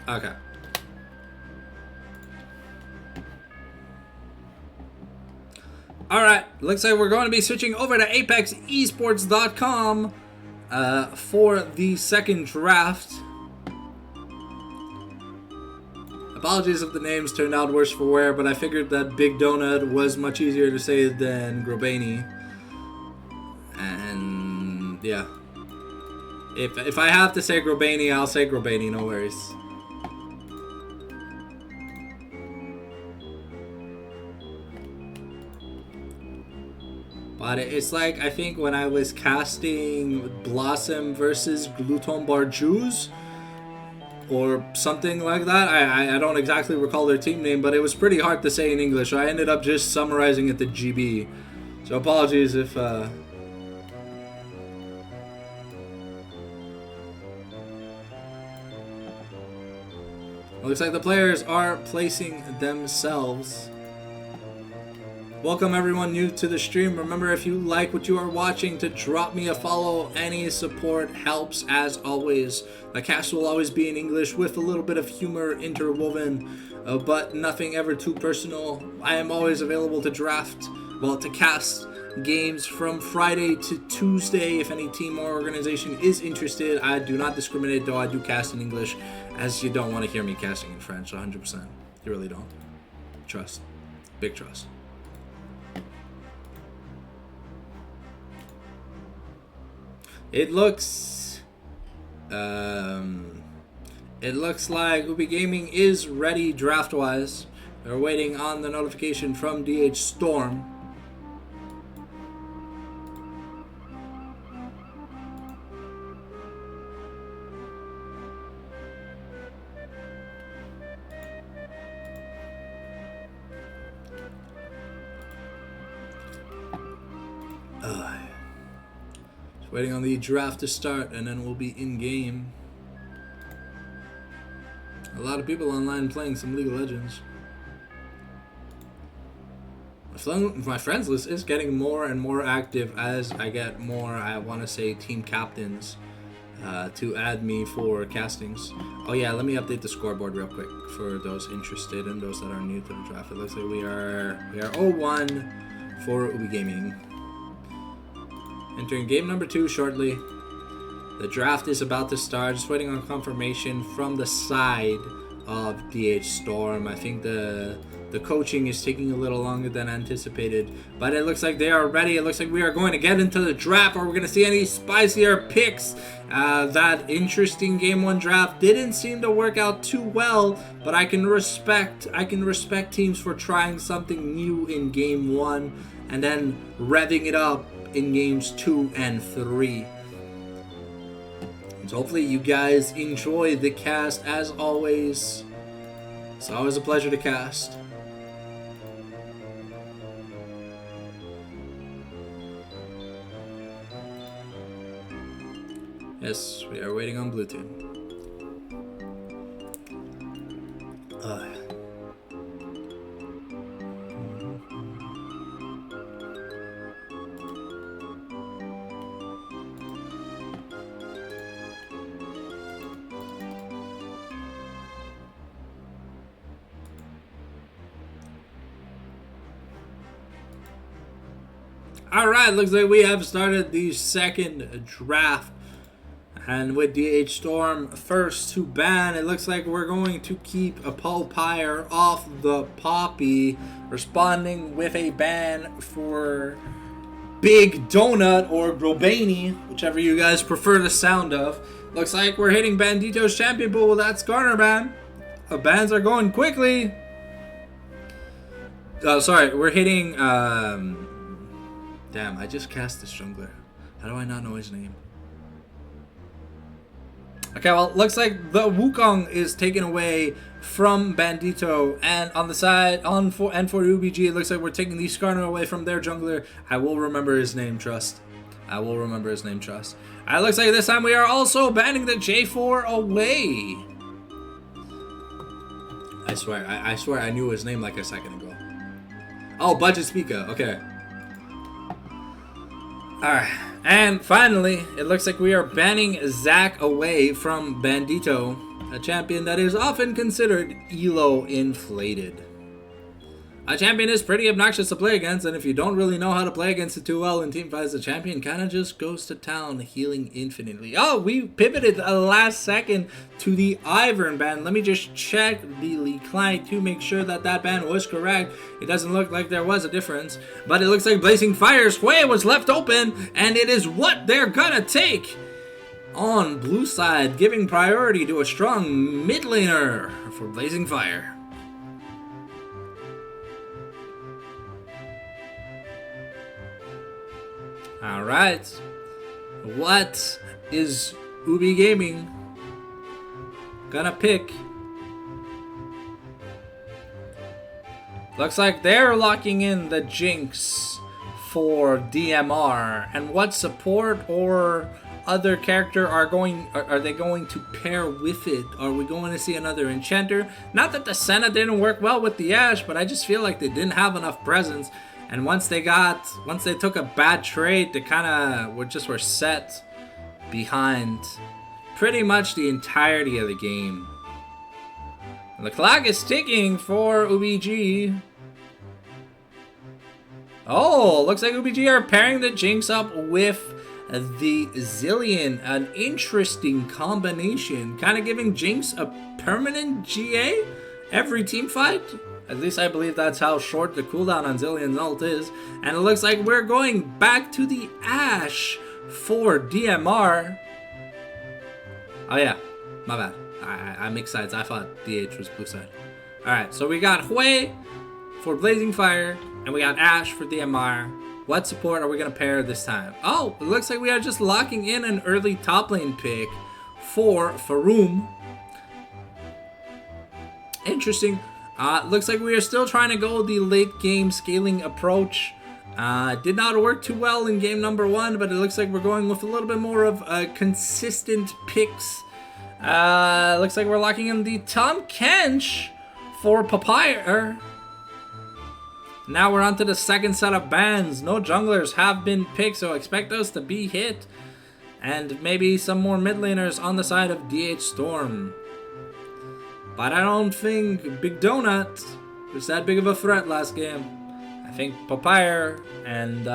Okay. Alright, looks like we're going to be switching over to ApexEsports.com for the second draft. Apologies if the names turned out worse for wear, but I figured that Big Donut was much easier to say than Grobany. And yeah. If I have to say Grobany, I'll say Grobany, no worries. But it's like, I think when I was casting Blossom versus Gluton Barjuz, or something like that. I don't exactly recall their team name, but it was pretty hard to say in English. I ended up just summarizing it to GB. So apologies if... Looks like the players are placing themselves. Welcome everyone new to the stream. Remember, if you like what you are watching, to drop me a follow. Any support helps, as always. The cast will always be in English with a little bit of humor interwoven, but nothing ever too personal. I am always available to to cast games from Friday to Tuesday if any team or organization is interested. I do not discriminate, though I do cast in English, as you don't want to hear me casting in French, 100%. You really don't. Trust. Big trust. It looks like Ubi Gaming is ready draft-wise. They're waiting on the notification from DH Storm. Waiting on the draft to start, and then we'll be in game. A lot of people online playing some League of Legends. My friends list is getting more and more active as I get more, I want to say, team captains to add me for castings. Oh yeah, let me update the scoreboard real quick for those interested and those that are new to the draft. It looks like we are 0-1 for Ubi Gaming. Entering game number 2 shortly. The draft is about to start. Just waiting on confirmation from the side of DH Storm. I think the coaching is taking a little longer than anticipated, but it looks like they are ready. It looks like we are going to get into the draft. Are we going to see any spicier picks? That interesting game 1 draft didn't seem to work out too well, but I can respect teams for trying something new in game 1 and then revving it up in games 2 and 3. So hopefully you guys enjoy the cast. As always, it's always a pleasure to cast. Yes, we are waiting on blue team. Alright, looks like we have started the second draft. And with DH Storm first to ban, it looks like we're going to keep a Paul Pyre off the Poppy, responding with a ban for Big Donut or Grobany, whichever you guys prefer the sound of. Looks like we're hitting Bandito's champion pool with that Skarner ban. The bans are going quickly. Oh, sorry, we're hitting... Damn, I just cast this jungler. How do I not know his name? Okay, well, looks like the Wukong is taken away from Bandito, and on the side, for UBG, it looks like we're taking the Skarner away from their jungler. I will remember his name, trust. I will remember his name, trust. It looks like this time we are also banning the J4 away. I swear I knew his name like a second ago. Oh, Budget Speaker, okay. Alright, and finally, it looks like we are banning Zac away from Bandito. a champion that is often considered elo inflated. A champion is pretty obnoxious to play against, and if you don't really know how to play against it too well in teamfights, the champion kind of just goes to town, healing infinitely. Oh, we pivoted last second to the Ivern ban. Let me just check the league client to make sure that that ban was correct. It doesn't look like there was a difference, but it looks like Blazing Fire's Hui was left open, and it is what they're gonna take on blue side, giving priority to a strong mid laner for Blazing Fire. Alright, what is Ubi Gaming gonna pick? Looks like they're locking in the Jinx for DMR. And what support or other character are they going to pair with it? Are we going to see another Enchanter? Not that the Senna didn't work well with the Ashe, but I just feel like they didn't have enough presence. And once they took a bad trade, they kind of were set behind pretty much the entirety of the game. And the clock is ticking for UBG. Oh, looks like UBG are pairing the Jinx up with the Zilean. An interesting combination. Kind of giving Jinx a permanent GA every team fight. At least I believe that's how short the cooldown on Zilean's ult is. And it looks like we're going back to the Ashe for DMR. Oh yeah, my bad. I mixed sides. I thought DH was blue side. Alright, so we got Hui for Blazing Fire, and we got Ashe for DMR. What support are we going to pair this time? Oh, it looks like we are just locking in an early top lane pick for Faroum. Interesting. Looks like we are still trying to go the late game scaling approach. Did not work too well in game number 1, but it looks like we're going with a little bit more of consistent picks. Looks like we're locking in the Tahm Kench for Papyr. Now we're on to the second set of bans. No junglers have been picked, so expect us to be hit. And maybe some more mid laners on the side of DH Storm. But I don't think Big Donut was that big of a threat last game. I think Papyr and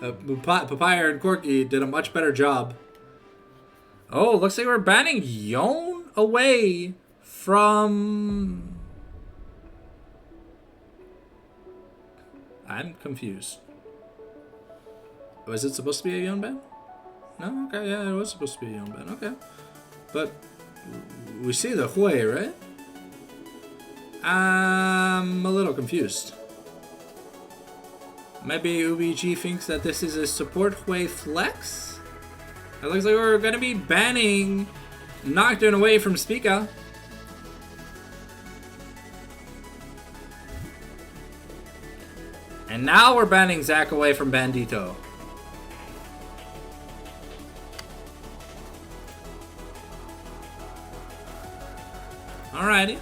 Papyr and Corky did a much better job. Oh, looks like we're banning Yone away from... I'm confused. Was it supposed to be a Yone ban? No? Okay, yeah, it was supposed to be a Yone ban. Okay. But we see the Hui, right? I'm a little confused. Maybe UBG thinks that this is a support Hui flex? It looks like we're going to be banning Nocturne away from Spica. And now we're banning Zac away from Bandito. Alrighty.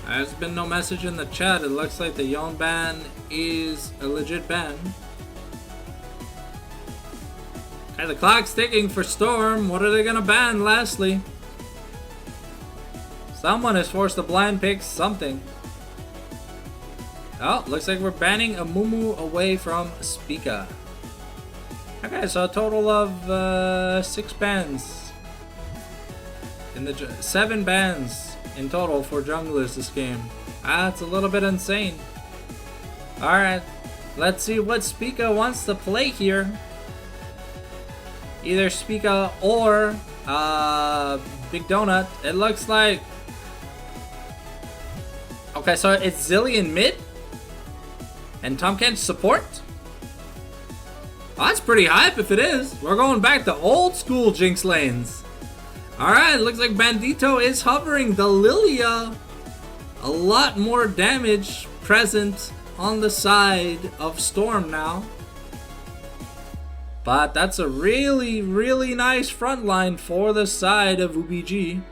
There's been no message in the chat. It looks like the Yone ban is a legit ban. Okay, the clock's ticking for Storm. What are they gonna ban lastly? Someone is forced to blind pick something. Oh, looks like we're banning a Mumu away from Spica. Okay, so a total of 6 bans. In the 7 bans in total for junglers this game. That's a little bit insane. Alright, let's see what Spica wants to play here. Either Spica or Big Donut. It looks like... Okay, so it's Zilean mid? And Tahm Kench support? Oh, that's pretty hype if it is. We're going back to old school Jinx lanes. Alright, looks like Bandito is hovering the Lilia. A lot more damage present on the side of Storm now. But that's a really, really nice front line for the side of UBG.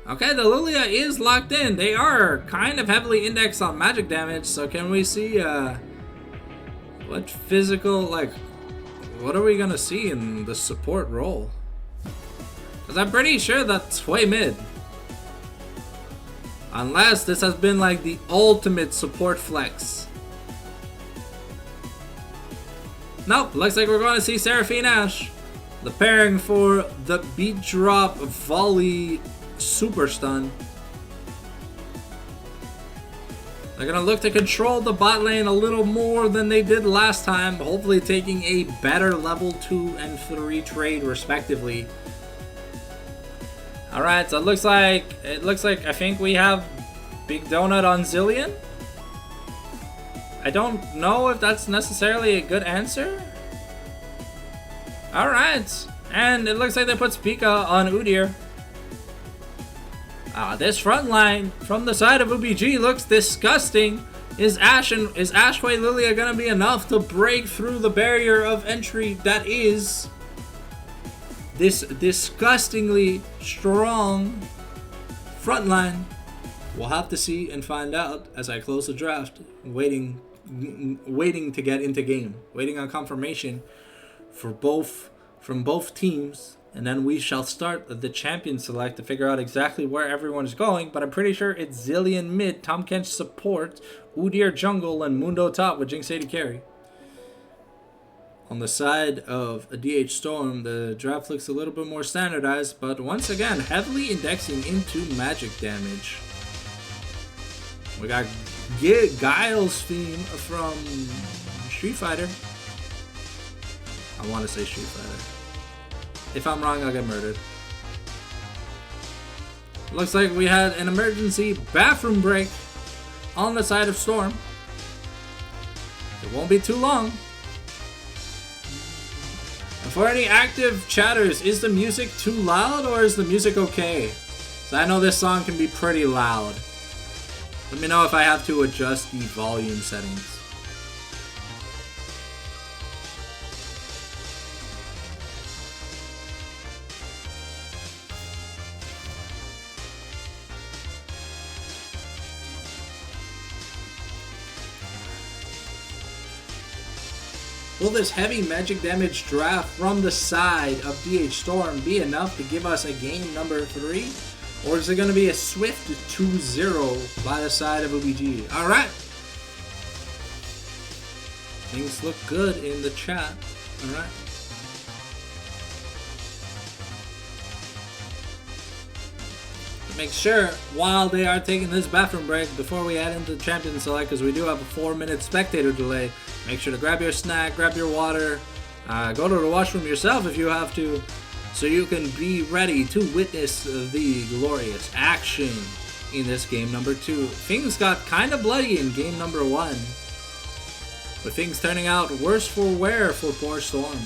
Okay, the Lilia is locked in. They are kind of heavily indexed on magic damage, so can we see what physical, like, what are we gonna see in the support role? Because I'm pretty sure that's way mid. Unless this has been like the ultimate support flex. Nope, looks like we're going to see Seraphine Ash. The pairing for the beat drop volley super stun. They're going to look to control the bot lane a little more than they did last time. Hopefully taking a better level 2 and 3 trade respectively. Alright, so it looks like I think we have Big Donut on Zilean. I don't know if that's necessarily a good answer. Alright, and it looks like they put Spica on Udyr. This front line from the side of UBG looks disgusting. Is Ashway Lilia gonna be enough to break through the barrier of entry that is this disgustingly strong front line? We'll have to see and find out as I close the draft, waiting to get into game, waiting on confirmation from both teams, and then we shall start the champion select to figure out exactly where everyone is going. But I'm pretty sure it's Zilean mid, Tahm Kench support, Udyr jungle, and Mundo top with Jinx AD carry. On the side of a DH Storm, the draft looks a little bit more standardized, but once again, heavily indexing into magic damage. We got Guile's theme from Street Fighter. I want to say Street Fighter. If I'm wrong, I'll get murdered. Looks like we had an emergency bathroom break on the side of Storm. It won't be too long. And for any active chatters, is the music too loud or is the music okay? So I know this song can be pretty loud. Let me know if I have to adjust the volume settings. Will this heavy magic damage draft from the side of DH Storm be enough to give us a game number 3? Or is it going to be a swift 2-0 by the side of OBG? Alright. Things look good in the chat. Alright. Make sure while they are taking this bathroom break, before we head into the champion select, because we do have a 4-minute spectator delay, make sure to grab your snack, grab your water, go to the washroom yourself if you have to, so you can be ready to witness the glorious action in this game number 2. Things got kind of bloody in game number 1, with things turning out worse for wear for poor Storm.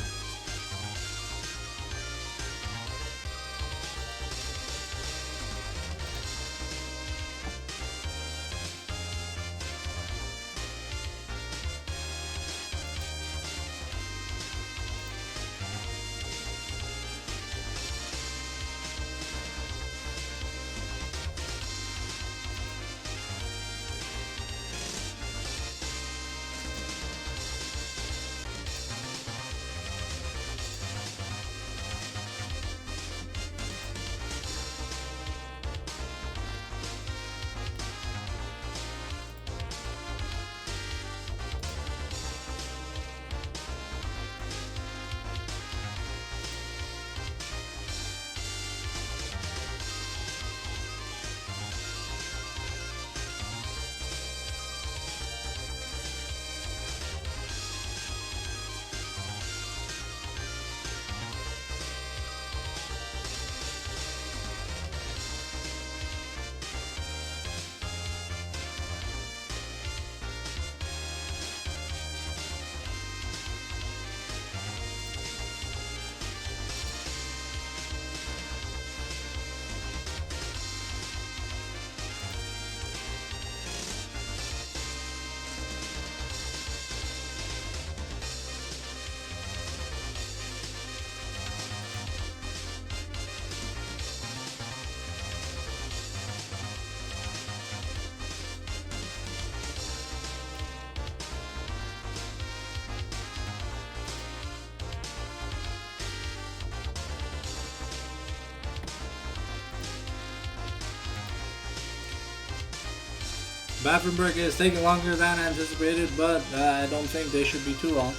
Baffenberg is taking longer than anticipated, but I don't think they should be too long.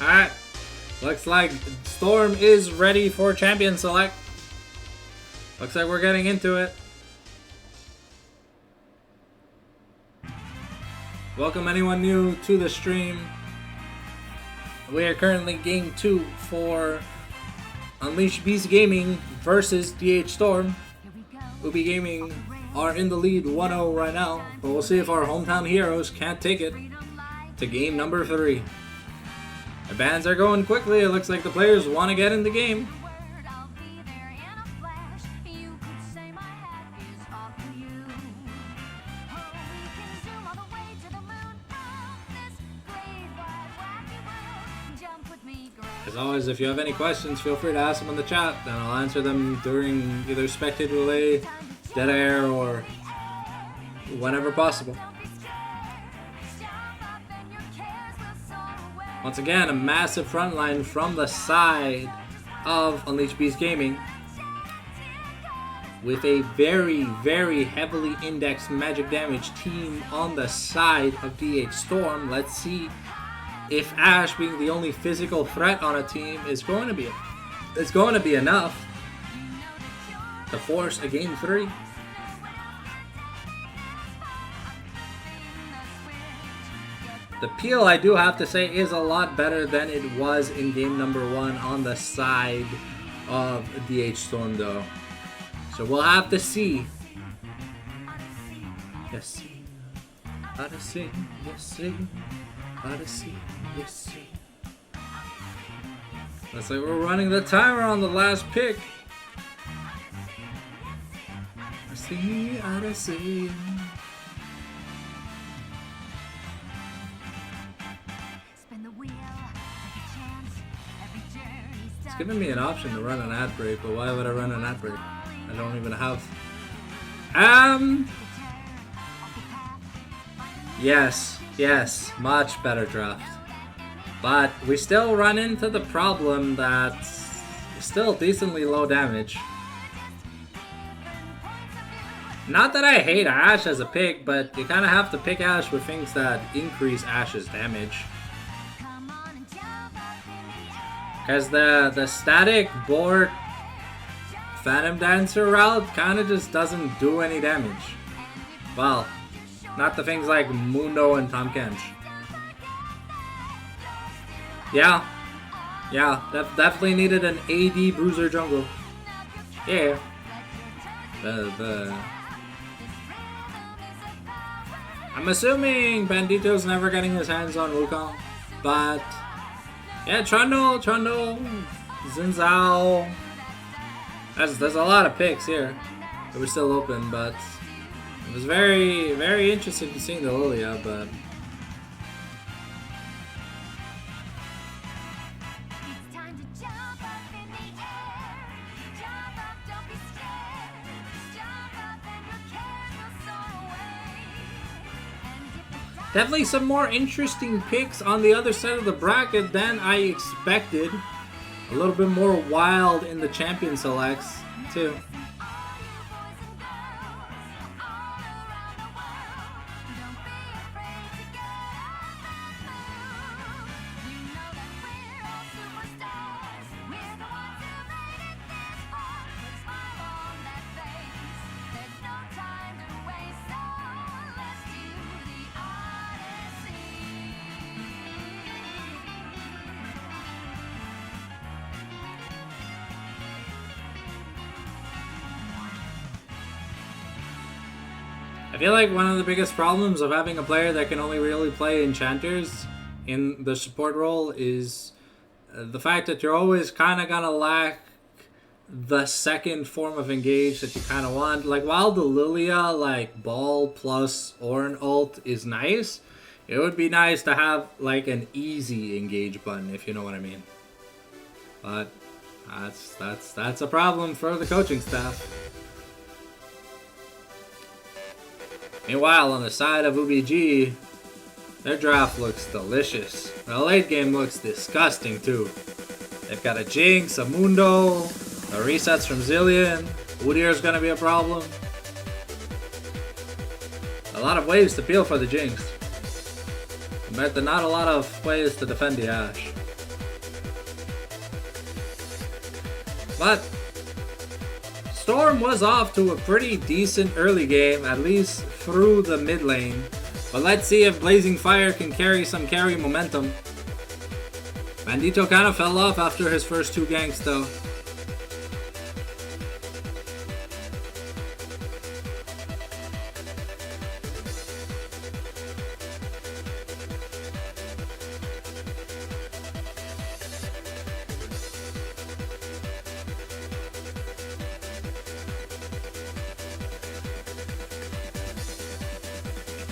Alright, looks like Storm is ready for Champion Select. Looks like we're getting into it. Welcome anyone new to the stream. We are currently game 2 for Unleashed Beast Gaming versus DH Storm. Ubi Gaming are in the lead 1-0 right now, but we'll see if our hometown heroes can't take it to game number 3. The bands are going quickly. It looks like the players want to get in the game. As always, if you have any questions, feel free to ask them in the chat, and I'll answer them during either Spectator Relay, Dead Air, or whenever possible. Once again, a massive front line from the side of Unleashed Beast Gaming, with a very, very heavily indexed magic damage team on the side of DH Storm. Let's see if Ash, being the only physical threat on a team, is going to be enough to force a game 3. The peel, I do have to say, is a lot better than it was in game number 1 on the side of DH Storm, though. So we'll have to see. Yes, see. Gotta see. Yes, see. Gotta see. Yes, see. Looks like we're running the timer on the last pick. I see. I see. It's giving me an option to run an ad break, but why would I run an ad break? I don't even have... Yes, much better draft. But we still run into the problem that it's still decently low damage. Not that I hate Ash as a pick, but you kind of have to pick Ash with things that increase Ash's damage. Because the static board Phantom Dancer route kind of just doesn't do any damage. Well, not the things like Mundo and Tom Kench. Yeah, definitely needed an AD Bruiser jungle. Yeah. I'm assuming Bandito's never getting his hands on Wukong, but yeah, Trundle, Xin Zhao. There's a lot of picks here that were still open, but it was very, very interesting to see the Lilia, but definitely some more interesting picks on the other side of the bracket than I expected. A little bit more wild in the champion selects, too. I feel like one of the biggest problems of having a player that can only really play enchanters in the support role is the fact that you're always kind of gonna lack the second form of engage that you kind of want. Like, while the Lilia, like, ball plus Ornn ult is nice, it would be nice to have, like, an easy engage button, if you know what I mean. But that's a problem for the coaching staff. Meanwhile, on the side of UBG, their draft looks delicious. The late game looks disgusting too. They've got a Jinx, a Mundo, the resets from Zillion. Udyr's gonna be a problem. A lot of waves to peel for the Jinx. But not a lot of ways to defend the Ashe. But Storm was off to a pretty decent early game, at least through the mid lane. But let's see if Blazing Fire can carry some carry momentum. Bandito kind of fell off after his first 2 ganks though.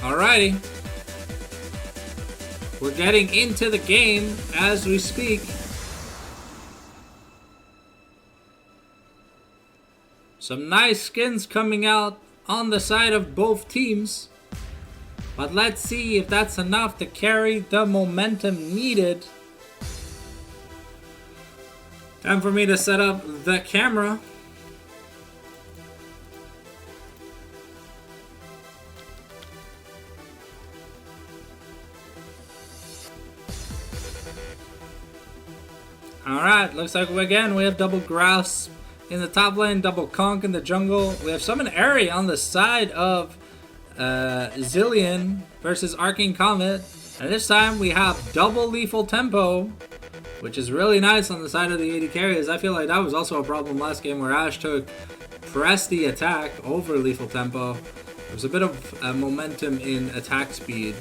Alrighty. We're getting into the game as we speak. Some nice skins coming out on the side of both teams. But let's see if that's enough to carry the momentum needed. Time for me to set up the camera. Alright, looks like again we have double Grasp in the top lane, double Conk in the jungle. We have Summon Airy on the side of Zillion versus Arcane Comet. And this time we have double Lethal Tempo, which is really nice on the side of the AD carries. I feel like that was also a problem last game where Ashe took press the attack over Lethal Tempo. There was a bit of momentum in attack speed.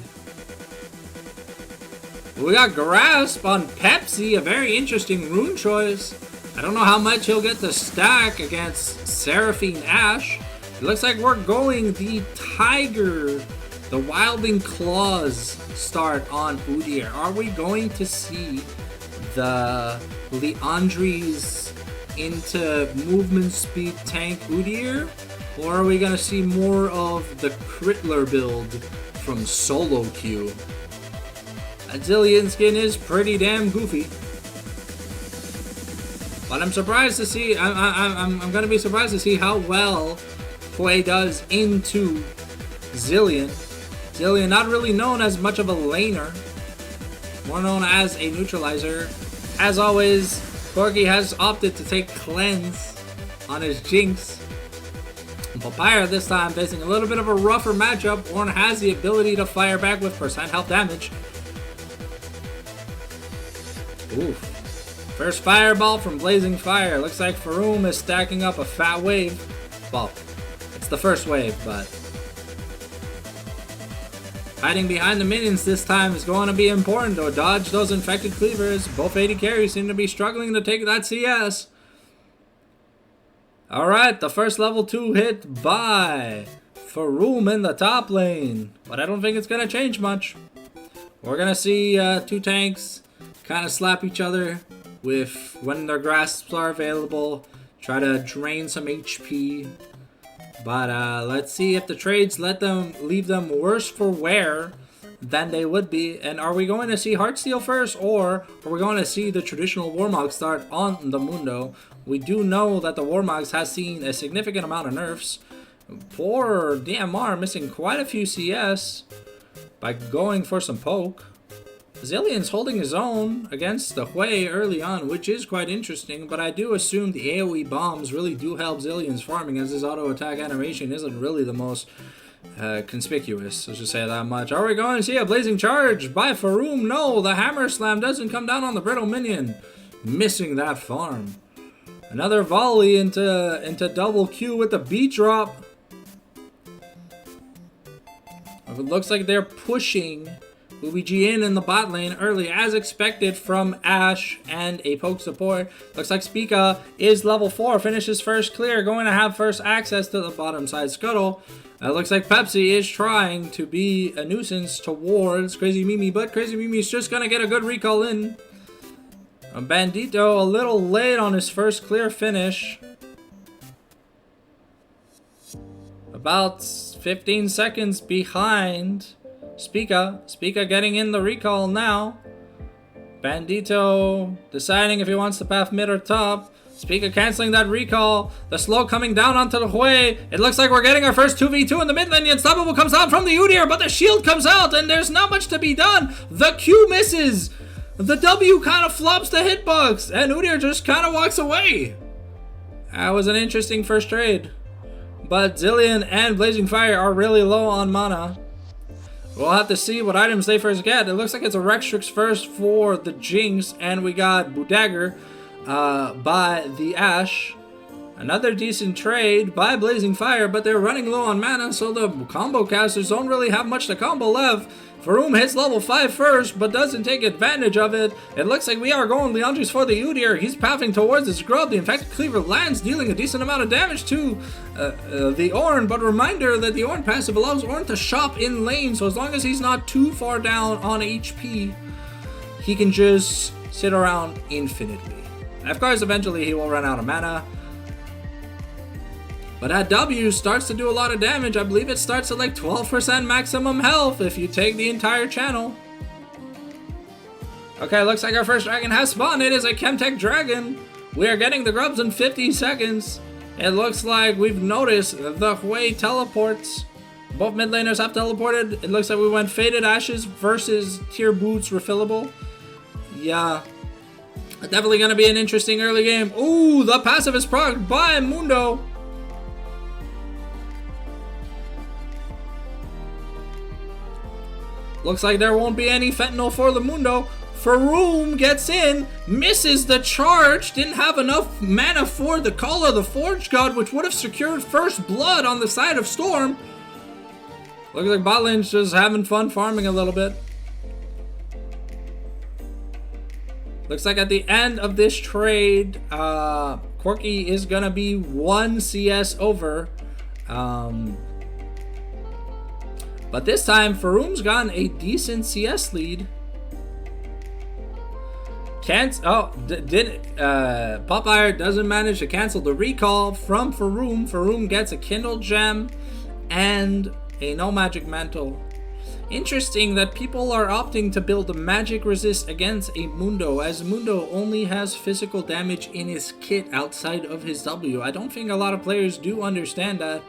We got Grasp on Pepsi, a very interesting rune choice. I don't know how much he'll get to stack against Seraphine Ashe. It looks like we're going the Tiger, the Wilding Claws start on Udyr. Are we going to see the Leandries into movement speed tank Udyr? Or are we going to see more of the Crittler build from solo queue? A Zillion skin is pretty damn goofy, but I'm surprised to see. I'm gonna be surprised to see how well Hui does into Zillion. Zillion not really known as much of a laner, more known as a neutralizer. As always, Corgi has opted to take cleanse on his Jinx. Papyrus this time facing a little bit of a rougher matchup. Ornn has the ability to fire back with percent health damage. Oof. First fireball from Blazing Fire. Looks like Faroum is stacking up a fat wave. Well, it's the first wave, but hiding behind the minions this time is going to be important to dodge those infected cleavers. Both AD carries seem to be struggling to take that CS. Alright, the first level 2 hit by Faroum in the top lane. But I don't think it's going to change much. We're going to see 2 tanks kind of slap each other with when their grasps are available, try to drain some HP. But let's see if the trades leave them worse for wear than they would be. And are we going to see Heartsteel first, or are we going to see the traditional Warmog start on the Mundo? We do know that the Warmogs has seen a significant amount of nerfs. Poor DMR missing quite a few CS by going for some poke. Zillion's holding his own against the Hui early on, which is quite interesting, but I do assume the AoE bombs really do help Zillion's farming, as his auto attack animation isn't really the most conspicuous, let's just say that much. Are we going to see a blazing charge by Faroum? No, the hammer slam doesn't come down on the brittle minion, missing that farm. Another volley into double Q with the beat drop. It looks like they're pushing UBG in the bot lane early, as expected from Ashe and a poke support. Looks like Spica is level 4, finishes first clear, going to have first access to the bottom side scuttle. Looks like Pepsi is trying to be a nuisance towards Crazy Mimi, but Crazy Mimi is just going to get a good recall in. Bandito a little late on his first clear finish. About 15 seconds behind Spica. Spica getting in the recall now. Bandito deciding if he wants to path mid or top. Spica canceling that recall. The slow coming down onto the Hui. It looks like we're getting our first 2v2 in the mid lane. The Unstoppable comes out from the Udyr, but the shield comes out and there's not much to be done. The Q misses. The W kind of flops the hitbox and Udyr just kind of walks away. That was an interesting first trade. But Zilean and Blazing Fire are really low on mana. We'll have to see what items they first get. It looks like it's a Rextrix first for the Jinx, and we got Budagger by the Ashe. Another decent trade by Blazing Fire, but they're running low on mana, so the combo casters don't really have much to combo left. Faroum hits level 5 first, but doesn't take advantage of it. It looks like we are going Leandris for the Udyr. He's pathing towards his grub. The Infected Cleaver lands, dealing a decent amount of damage to the Ornn. But reminder that the Ornn passive allows Ornn to shop in lane, so as long as he's not too far down on HP, he can just sit around infinitely. Of course, eventually he will run out of mana. But that W starts to do a lot of damage. I believe it starts at like 12% maximum health if you take the entire channel. Okay, looks like our first dragon has spawned. It is a Chemtech dragon. We are getting the grubs in 50 seconds. It looks like we've noticed the Hui teleports. Both mid laners have teleported. It looks like we went Faded Ashes versus Tier Boots refillable. Yeah. Definitely going to be an interesting early game. Ooh, the passive is procced by Mundo. Looks like there won't be any fentanyl for the Mundo. Faroum gets in, misses the charge, didn't have enough mana for the Call of the Forge God, which would have secured first blood on the side of Storm. Looks like bot lane's just having fun farming a little bit. Looks like at the end of this trade, Corki is gonna be 1 CS over. But this time, Faroum's gotten a decent CS lead. Popeye doesn't manage to cancel the recall from Faroum. Faroum gets a Kindle Gem and a No Magic Mantle. Interesting that people are opting to build a magic resist against a Mundo, as Mundo only has physical damage in his kit outside of his W. I don't think a lot of players do understand that.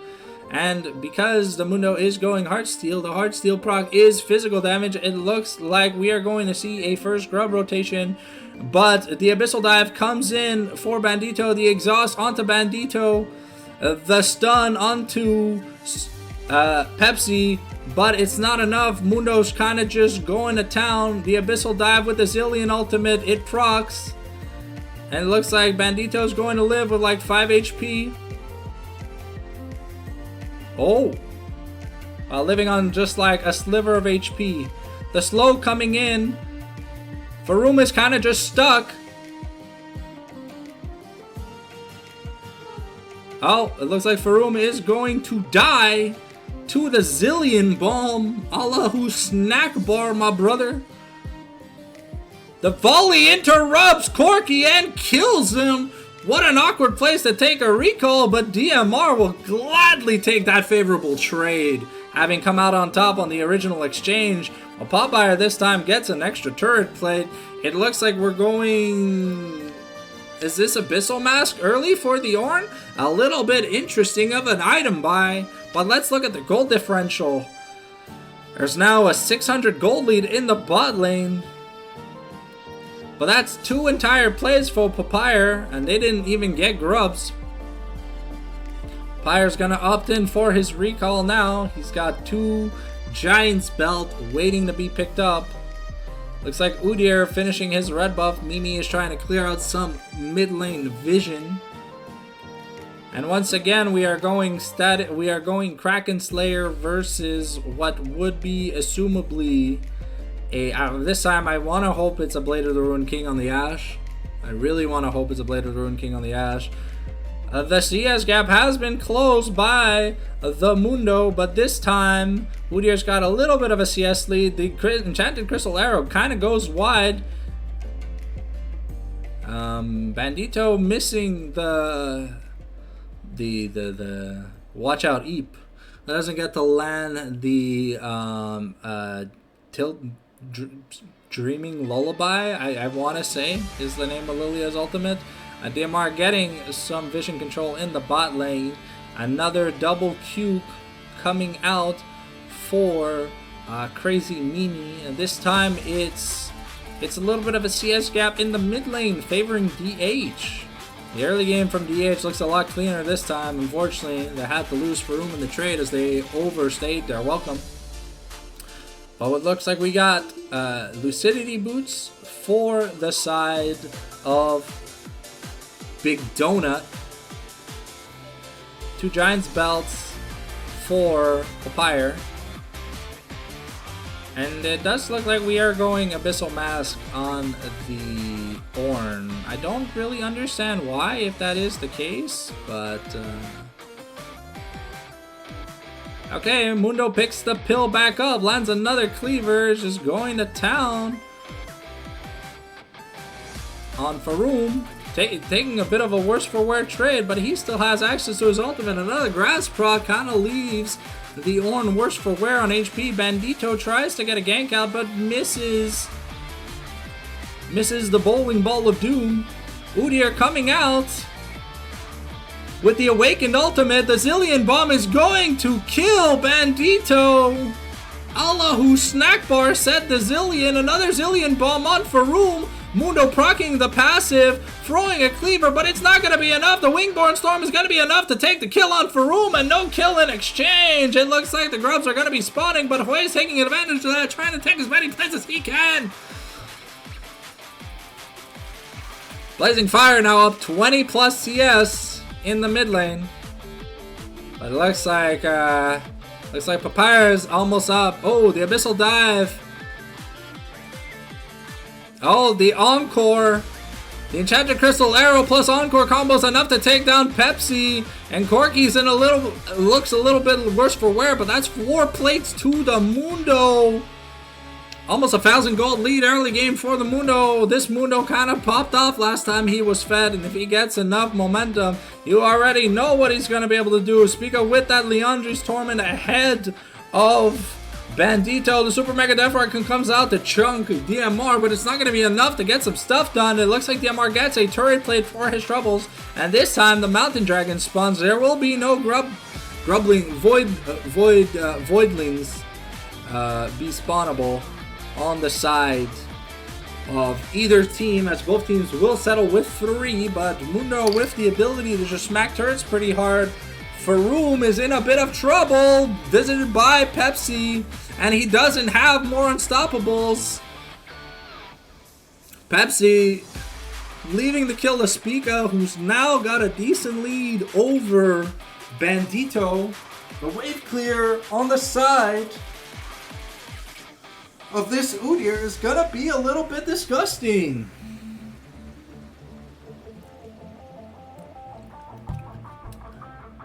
And because the Mundo is going Heartsteel, the Heartsteel proc is physical damage. It looks like we are going to see a first grub rotation. But the Abyssal Dive comes in for Bandito. The exhaust onto Bandito. The stun onto Pepsi. But it's not enough. Mundo's kind of just going to town. The Abyssal Dive with the Zilean ultimate. It procs. And it looks like Bandito's going to live with like 5 HP. Oh, living on just like a sliver of HP. The slow coming in. Faroum is kind of just stuck. Oh, it looks like Faroum is going to die to the Zilean bomb. Allahu snack bar, my brother. The volley interrupts Corki and kills him. What an awkward place to take a recall, but DMR will gladly take that favorable trade, having come out on top on the original exchange. Well, Popeye this time gets an extra turret plate. It looks like we're going... Is this Abyssal Mask early for the Ornn? A little bit interesting of an item buy, but let's look at the gold differential. There's now a 600 gold lead in the bot lane. But that's 2 entire plays for Papyre, and they didn't even get grubs. Papyre's gonna opt in for his recall now. He's got 2 Giant's Belt waiting to be picked up. Looks like Udyr finishing his red buff. Mimi is trying to clear out some mid lane vision. And once again, we are going Kraken Slayer versus what would be assumably this time I want to hope it's a Blade of the Ruined King on the Ashe. I really want to hope it's a Blade of the Ruined King on the Ashe. The CS gap has been closed by the Mundo, but this time Udyr's got a little bit of a CS lead. The Enchanted Crystal Arrow kind of goes wide. Bandito missing the Watch Out Eep. doesn't get to land the Dreaming Lullaby, I want to say, is the name of Lilia's ultimate. DMR getting some vision control in the bot lane. Another double Q coming out for Crazy Mimi. And this time it's a little bit of a CS gap in the mid lane favoring DH. The early game from DH looks a lot cleaner this time. Unfortunately, they had to lose for room in the trade as they overstayed their welcome. But it looks like we got Lucidity boots for the side of Big Donut. 2 Giants belts for Papyr. And it does look like we are going Abyssal Mask on the Ornn. I don't really understand why, if that is the case, but... Okay, Mundo picks the pill back up, lands another cleaver, just going to town on Faroum. Taking a bit of a worse for wear trade, but he still has access to his ultimate. Another grass proc kind of leaves the Ornn worse for wear on HP. Bandito tries to get a gank out, but misses the bowling ball of doom. Udyr coming out with the awakened ultimate. The Zillion bomb is going to kill Bandito. Allahu snack bar set the Zillion. Another Zillion bomb on Faroum. Mundo proccing the passive, throwing a cleaver, but it's not going to be enough. The Wingborn Storm is going to be enough to take the kill on Faroum, and no kill in exchange. It looks like the grubs are going to be spawning, but Hui is taking advantage of that, trying to take as many plays as he can. Blazing Fire now up 20 plus CS in the mid lane. But it looks like Papyr is almost up. Oh, the Abyssal Dive. Oh, the Encore. The Enchanted Crystal Arrow plus Encore combo is enough to take down Pepsi. And Corky's in looks a little bit worse for wear, but that's 4 plates to the Mundo. Almost 1,000 gold lead early game for the Mundo. This Mundo kind of popped off last time he was fed, and if he gets enough momentum, you already know what he's going to be able to do. Speak of with that Leandri's Torment ahead of Bandito. The Super Mega Death Rock comes out to chunk DMR, but it's not going to be enough to get some stuff done. It looks like DMR gets a turret plate for his troubles, and this time the Mountain Dragon spawns. There will be no voidlings be spawnable on the side of either team, as both teams will settle with 3, but Mundo with the ability to just smack turrets pretty hard. Faroum is in a bit of trouble, visited by Pepsi, and he doesn't have more unstoppables. Pepsi leaving the kill to Spica, who's now got a decent lead over Bandito. The wave clear on the side of this Udyr is gonna be a little bit disgusting.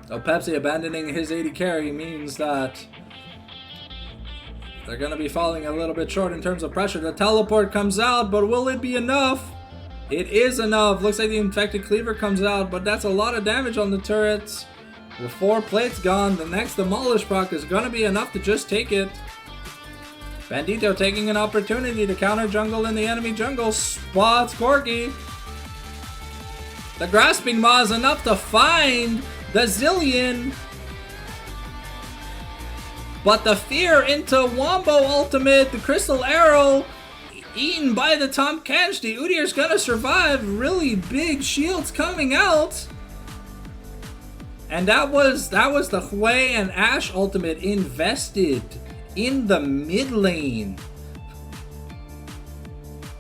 So Pepsi abandoning his 80 carry means that they're going to be falling a little bit short in terms of pressure. The teleport comes out, but will it be enough? It is enough. Looks like the infected cleaver comes out, but that's a lot of damage on the turrets. With 4 plates gone, the next demolish proc is going to be enough to just take it. Bandito taking an opportunity to counter jungle in the enemy jungle. Spots Corky. The Grasping Maw is enough to find the Zillion, but the fear into Wombo ultimate, the Crystal Arrow, eaten by the Tom Kench. The Udyr's gonna survive. Really big shields coming out, and that was the Hui and Ashe ultimate invested in the mid lane.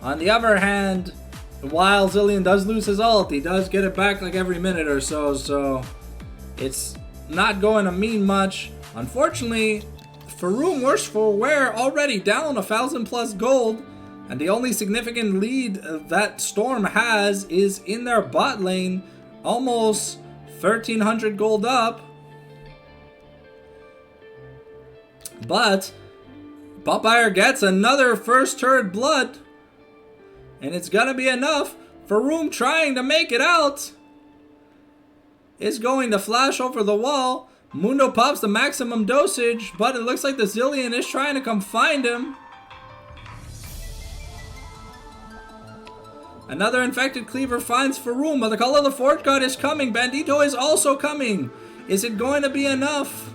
On the other hand, while Zillion does lose his ult, he does get it back like every minute or so, so it's not going to mean much. Unfortunately, Faroum worse for wear, already down 1,000 plus gold, and the only significant lead that Storm has is in their bot lane, almost 1,300 gold up. But Papyr gets another first turret blood, and it's gonna be enough. Faroum trying to make it out is going to flash over the wall, Mundo pops the maximum dosage, but it looks like the Zillion is trying to come find him. Another infected cleaver finds Faroum, but the Call of the Forge God is coming. Bandito is also coming. Is it going to be enough?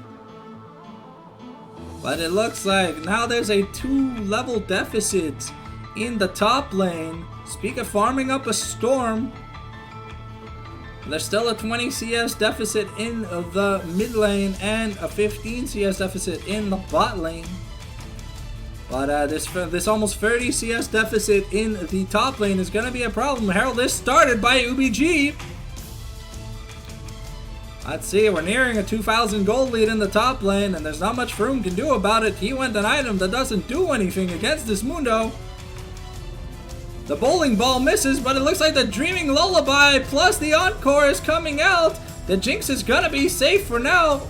But it looks like now there's a 2-level deficit in the top lane. Speak of farming up a Storm. There's still a 20 CS deficit in the mid lane and a 15 CS deficit in the bot lane. But this almost 30 CS deficit in the top lane is going to be a problem. Herald is started by UBG. Let's see, we're nearing a 2,000 gold lead in the top lane, and there's not much Faroum can do about it. He went an item that doesn't do anything against this Mundo. The bowling ball misses, but it looks like the Dreaming Lullaby plus the Encore is coming out. The Jinx is going to be safe for now.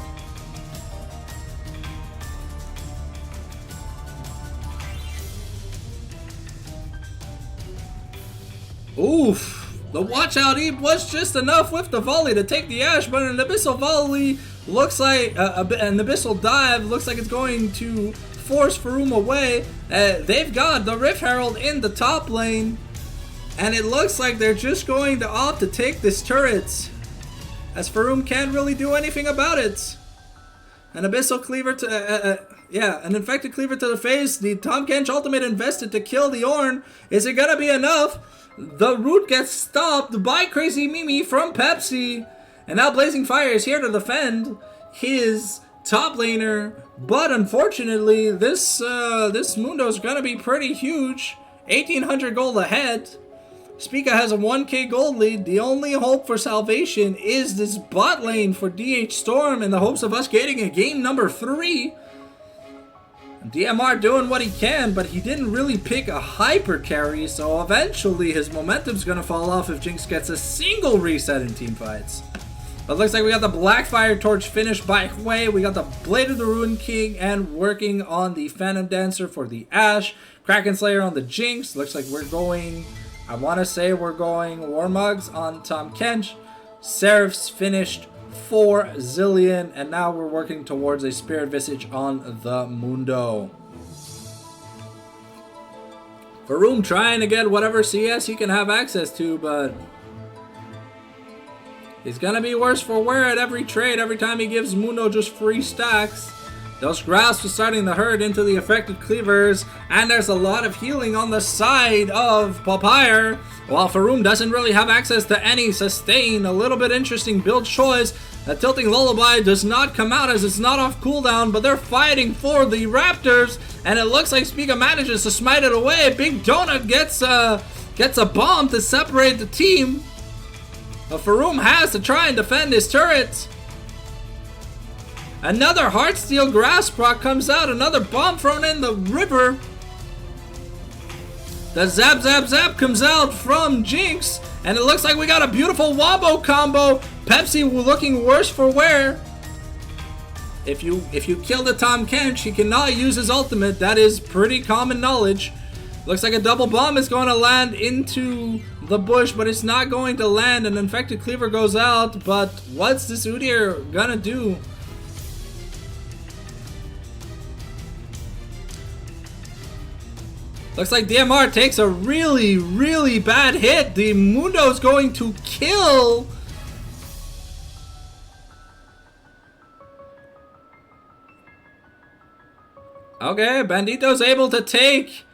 Oof, the watch out Eve was just enough with the volley to take the Ashe, but an Abyssal Volley looks like, an Abyssal Dive looks like it's going to force Faroum away. They've got the Rift Herald in the top lane, and it looks like they're just going to opt to take this turret, as Faroum can't really do anything about it. An Abyssal Cleaver to, an Infected Cleaver to the face, the Tahm Kench ultimate invested to kill the Ornn. Is it gonna be enough? The root gets stopped by Crazy Mimi from Pepsi. And now Blazing Fire is here to defend his top laner. But unfortunately, this Mundo is going to be pretty huge. 1,800 gold ahead. Spica has a 1k gold lead. The only hope for salvation is this bot lane for DH Storm in the hopes of us getting a game number 3. DMR doing what he can, but he didn't really pick a hyper carry, so eventually his momentum's gonna fall off if Jinx gets a single reset in team fights. But looks like we got the Blackfire Torch finished by Hui, we got the Blade of the Ruin King, and working on the Phantom Dancer for the Ashe, Kraken Slayer on the Jinx. Looks like we're going, I wanna say we're going Warmugs on Tahm Kench. Seraph's finished for Zillion, and now we're working towards a Spirit Visage on the Mundo. Faroum trying to get whatever CS he can have access to, but he's gonna be worse for wear at every trade. Every time he gives Mundo just free stacks. Those grasps are starting to hurt into the affected cleavers, and there's a lot of healing on the side of Papyr, while Faroum doesn't really have access to any sustain. A little bit interesting build choice. The Tilting Lullaby does not come out as it's not off cooldown, but they're fighting for the Raptors, and it looks like Spica manages to smite it away. Big Donut gets a bomb to separate the team. But Faroum has to try and defend his turret. Another Heartsteel Grasp proc comes out, another bomb thrown in the river. The Zap Zap Zap comes out from Jinx, and it looks like we got a beautiful Wombo combo. Pepsi looking worse for wear. If you kill the Tahm Kench, he cannot use his ultimate. That is pretty common knowledge. Looks like a double bomb is going to land into the bush, but it's not going to land. An Infected Cleaver goes out, but what's this Udyr gonna do? Looks like DMR takes a really, really bad hit. The Mundo's going to kill. Okay, Bandito's able to take.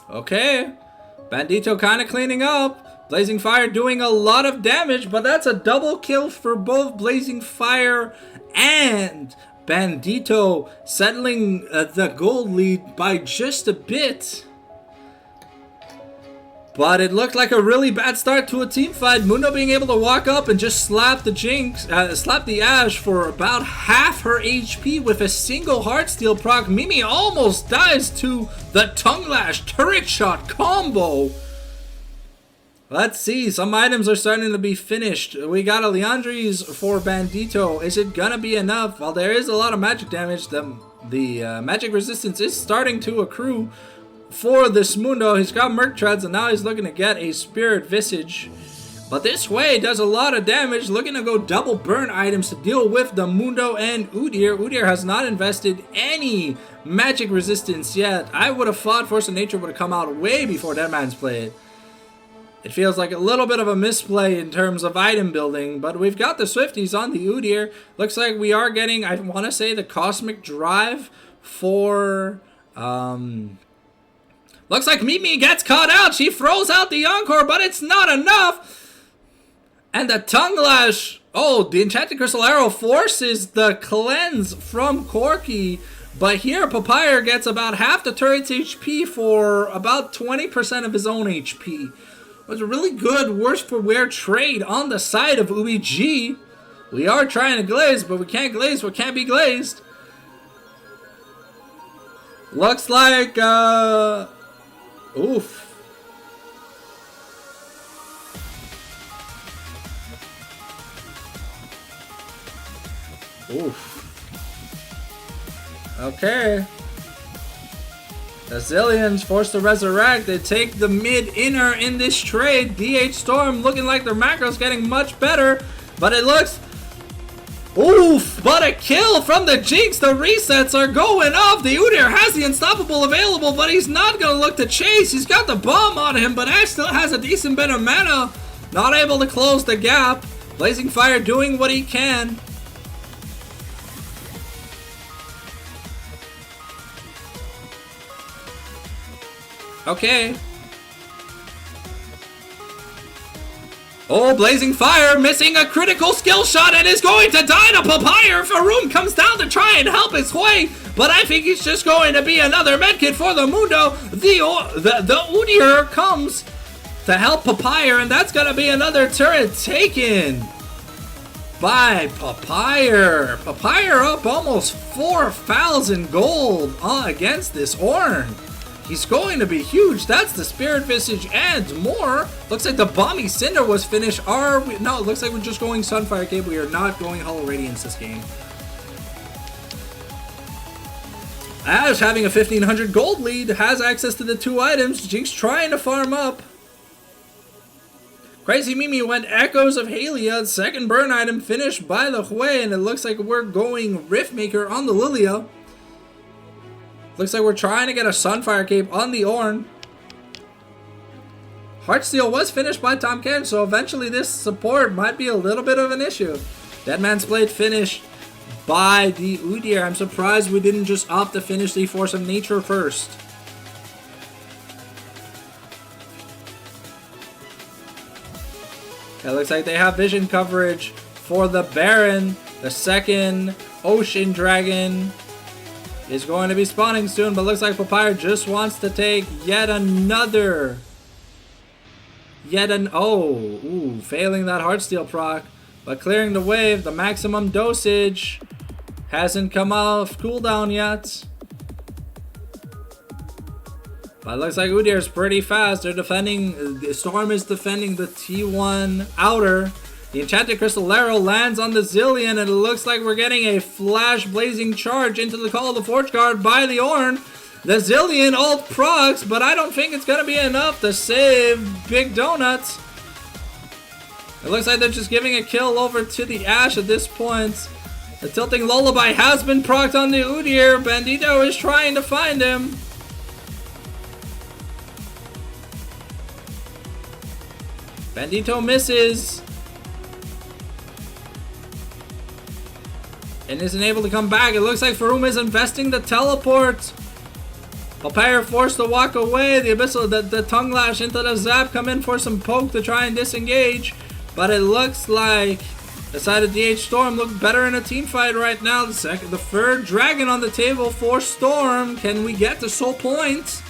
Okay, Bandito kind of cleaning up. Blazing Fire doing a lot of damage, but that's a double kill for both Blazing Fire and Bandito, settling the gold lead by just a bit. But it looked like a really bad start to a team fight. Mundo being able to walk up and just slap the Jinx, slap the Ashe for about half her HP with a single Heartsteel proc. Mimi almost dies to the Tongue Lash Turret Shot combo. Let's see, some items are starting to be finished. We got a Liandry's for Bandito. Is it gonna be enough? While there is a lot of magic damage, the magic resistance is starting to accrue. for this Mundo. He's got Merc Treads, and now he's looking to get a Spirit Visage. But this way does a lot of damage, looking to go double burn items to deal with the Mundo and Udyr. Udyr has not invested any magic resistance yet. I would have thought Force of Nature would have come out way before Deadman's played. It feels like a little bit of a misplay in terms of item building, but we've got the Swifties on the Udyr. Looks like we are getting, I want to say, the Cosmic Drive for... Looks like Mimi gets caught out. She throws out the Encore, but it's not enough. And the Tongue Lash, oh, the Enchanted Crystal Arrow forces the cleanse from Corki. But here, Papyr gets about half the turret's HP for about 20% of his own HP. It was a really good worse for wear trade on the side of UBG. We are trying to glaze, but we can't glaze what can't be glazed. Looks like, oof. Oof. Okay. The Zillions forced to resurrect. They take the mid-inner in this trade. DH Storm looking like their macro's getting much better. But it looks... Oof! But a kill from the Jinx. The resets are going off. The Udyr has the Unstoppable available, but he's not going to look to chase. He's got the bomb on him, but Ash still has a decent bit of mana. Not able to close the gap. Blazing Fire doing what he can. Okay. Oh, Blazing Fire missing a critical skill shot and is going to die to Papyr. Faroum comes down to try and help his way, but I think it's just going to be another medkit for the Mundo. The Udyr comes to help Papyr, and that's going to be another turret taken by Papyr. Papyr up almost 4,000 gold against this Ornn. He's going to be huge. That's the Spirit Visage and more. Looks like the Balmy Cinder was finished. No, it looks like we're just going Sunfire Cape. We are not going Hollow Radiance this game. Ash having a 1,500 gold lead, has access to the 2 items. Jinx trying to farm up. Crazy Mimi went Echoes of Halia. Second burn item finished by the Hui, and it looks like we're going Riftmaker on the Lilia. Looks like we're trying to get a Sunfire Cape on the Ornn. Heartsteel was finished by Tom Ken, so eventually this support might be a little bit of an issue. Deadman's Blade finished by the Udyr. I'm surprised we didn't just opt to finish the Force of Nature first. It looks like they have vision coverage for the Baron. The second Ocean Dragon is going to be spawning soon, but looks like Papyr just wants to take yet another. Failing that Heartsteel proc, but clearing the wave. The maximum dosage hasn't come off cooldown yet. But it looks like Udyr's pretty fast. They're defending, Storm is defending the T1 outer. The Enchanted Crystal Arrow lands on the Zillion, and it looks like we're getting a flash blazing charge into the Call of the Forge Guard by the Ornn. The Zillion ult procs, but I don't think it's going to be enough to save Big Donuts. It looks like they're just giving a kill over to the Ash at this point. The Tilting Lullaby has been procced on the Udyr. Bandito is trying to find him. Bandito misses. And isn't able to come back. It looks like Faroum is investing the teleport. Papyr forced to walk away. The Abyssal, the Tongue Lash into the Zap come in for some poke to try and disengage. But it looks like the side of DH Storm look better in a team fight right now. The third dragon on the table for Storm. Can we get to Soul Point?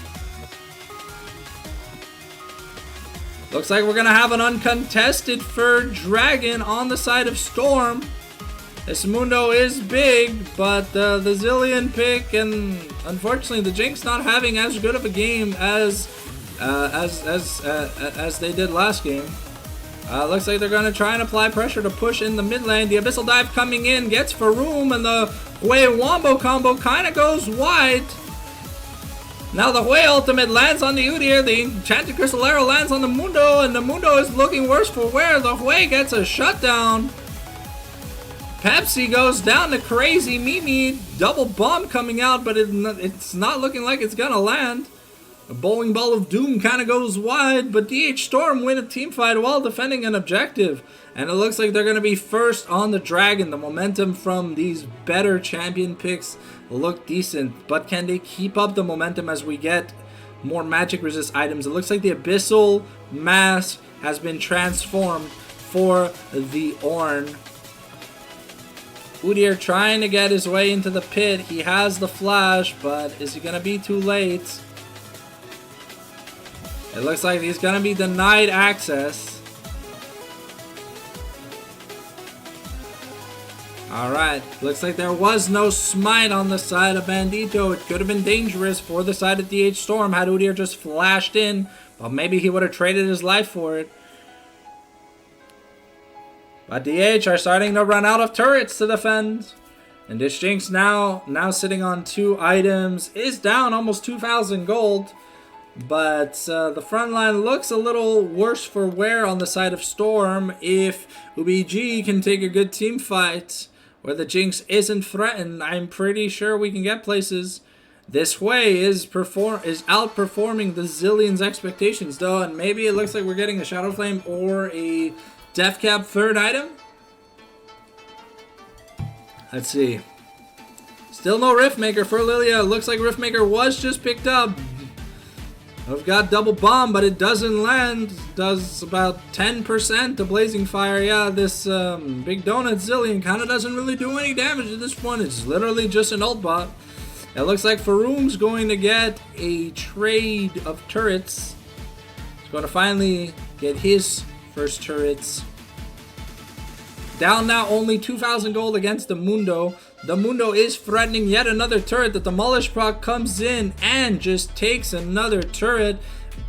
Looks like we're going to have an uncontested third dragon on the side of Storm. This Mundo is big, but the Zillion pick, and unfortunately the Jinx not having as good of a game as they did last game. Looks like they're going to try and apply pressure to push in the mid lane. The Abyssal Dive coming in, gets Faroum, and the Hui Wombo combo kind of goes wide. Now the Hue ultimate lands on the Udyr, the Enchanted Crystal Arrow lands on the Mundo, and the Mundo is looking worse for wear. The Hue gets a shutdown. Pepsi goes down to Crazy Mimi. Double bomb coming out, but it's not looking like it's gonna land. A bowling ball of doom kind of goes wide, but DH Storm win a team fight while defending an objective. And it looks like they're going to be first on the Dragon. The momentum from these better champion picks look decent, but can they keep up the momentum as we get more magic resist items? It looks like the Abyssal Mask has been transformed for the Ornn. Udyr trying to get his way into the pit. He has the flash, but is he going to be too late? It looks like he's going to be denied access. Alright, looks like there was no smite on the side of Bandito. It could have been dangerous for the side of DH Storm had Udyr just flashed in, but maybe he would have traded his life for it. But DH are starting to run out of turrets to defend. And this Jinx now sitting on 2 items is down almost 2,000 gold. But the front line looks a little worse for wear on the side of Storm. If UBG can take a good team fight where the Jinx isn't threatened, I'm pretty sure we can get places. This way is outperforming the Zillion's expectations though, and maybe it looks like we're getting a Shadow Flame or a Death Cap 3rd item. Let's see. Still no Riftmaker for Lilia. Looks like Riftmaker was just picked up. We've got double bomb, but it doesn't land. Does about 10% to Blazing Fire. Yeah, this Big Donut Zillion kind of doesn't really do any damage at this point. It's literally just an ult bot. It looks like Faroum's going to get a trade of turrets. He's going to finally get his first turrets. Down now only 2,000 gold against the Mundo. The Mundo is threatening yet another turret. The Demolish proc comes in and just takes another turret.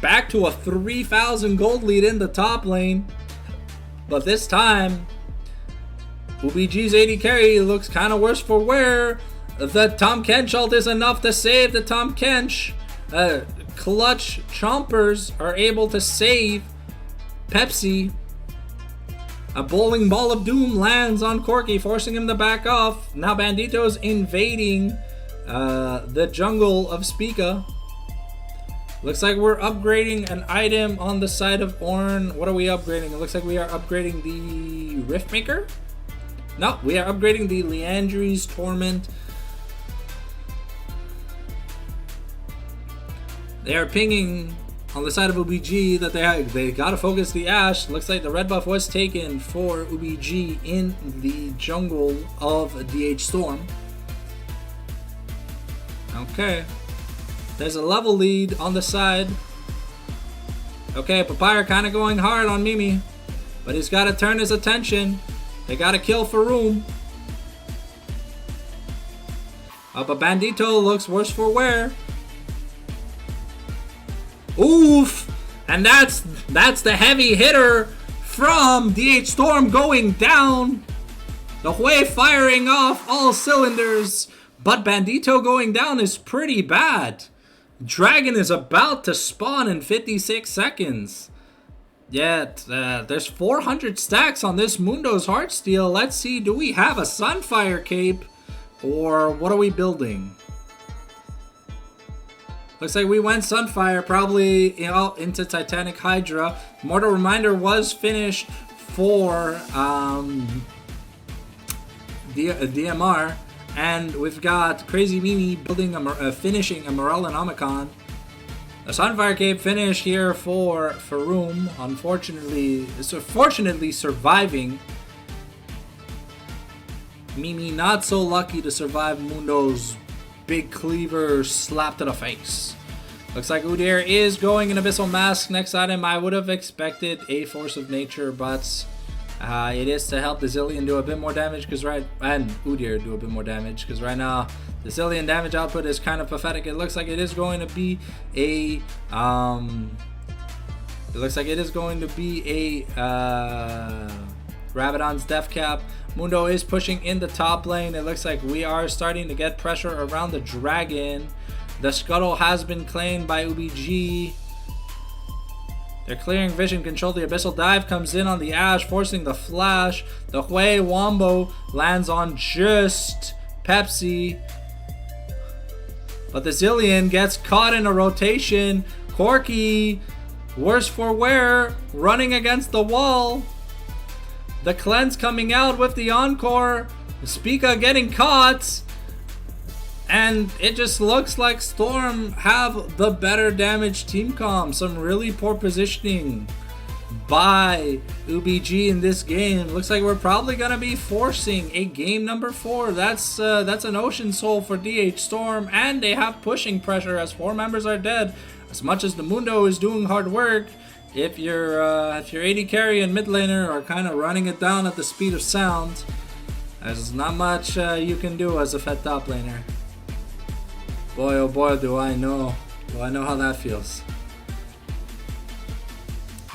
Back to a 3,000 gold lead in the top lane. But this time, UBG's 80 carry looks kind of worse for wear. The Tom Kench ult is enough to save the Tom Kench. Clutch Chompers are able to save Pepsi. A bowling ball of doom lands on Corki, forcing him to back off. Now Bandito's invading the jungle of Spica. Looks like we're upgrading an item on the side of Ornn. What are we upgrading? It looks like we are upgrading the Riftmaker? No, we are upgrading the Liandry's Torment. They are pinging on the side of UBG that they gotta focus the Ashe. Looks like the red buff was taken for UBG in the jungle of DH Storm. Okay. There's a level lead on the side. Okay, Papyrus kind of going hard on Mimi. But he's got to turn his attention. They got to kill Faroum. But Bandito looks worse for wear. Oof! And that's the heavy hitter from DH Storm going down. The Hue firing off all cylinders. But Bandito going down is pretty bad. Dragon is about to spawn in 56 seconds. Yet, there's 400 stacks on this Mundo's Heartsteel. Let's see, do we have a Sunfire Cape? Or what are we building? Looks like we went Sunfire, probably into Titanic Hydra. Mortal Reminder was finished for DMR. And we've got Crazy Mimi building finishing a Morellonomicon. A Sunfire Cape finish here for Faroum. Fortunately surviving. Mimi not so lucky to survive Mundo's big cleaver slap to the face. Looks like Udyr is going in Abyssal Mask. Next item, I would have expected a Force of Nature, but it is to help the Zillion do a bit more damage, and Udyr do a bit more damage, because right now the Zillion damage output is kind of pathetic. It looks like it is going to be a Rabadon's Death Cap. Mundo is pushing in the top lane. It looks like we are starting to get pressure around the Dragon. The scuttle has been claimed by UBG. They're clearing vision control. The abyssal dive comes in on the Ash, forcing the flash. The Hui Wombo lands on just Pepsi. But the Zilean gets caught in a rotation. Corki, worse for wear, running against the wall. The cleanse coming out with the encore. Spica getting caught. And it just looks like Storm have the better damage team comp. Some really poor positioning by UBG in this game. Looks like we're probably going to be forcing a game number 4. That's an Ocean Soul for DH Storm. And they have pushing pressure as 4 members are dead. As much as the Mundo is doing hard work, if your AD carry and mid laner are kind of running it down at the speed of sound, there's not much you can do as a fed top laner. Boy, oh boy, do I know how that feels.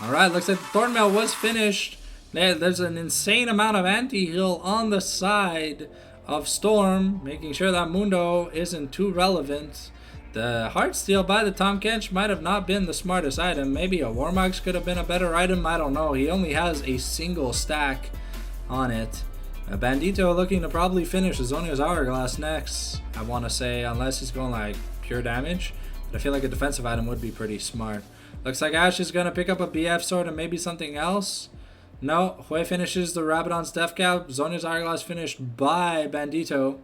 Alright, looks like the Thornmail was finished. There's an insane amount of anti-heal on the side of Storm, making sure that Mundo isn't too relevant. The Heartsteel by the Tahm Kench might have not been the smartest item. Maybe a Warmogs could have been a better item, I don't know. He only has a single stack on it. Bandito looking to probably finish Azonia's Hourglass next, I want to say, unless he's going like pure damage. But I feel like a defensive item would be pretty smart. Looks like Ash is going to pick up a BF sword and maybe something else. No, Hui finishes the Rabadon's Death Cap. Zonia's Hourglass finished by Bandito.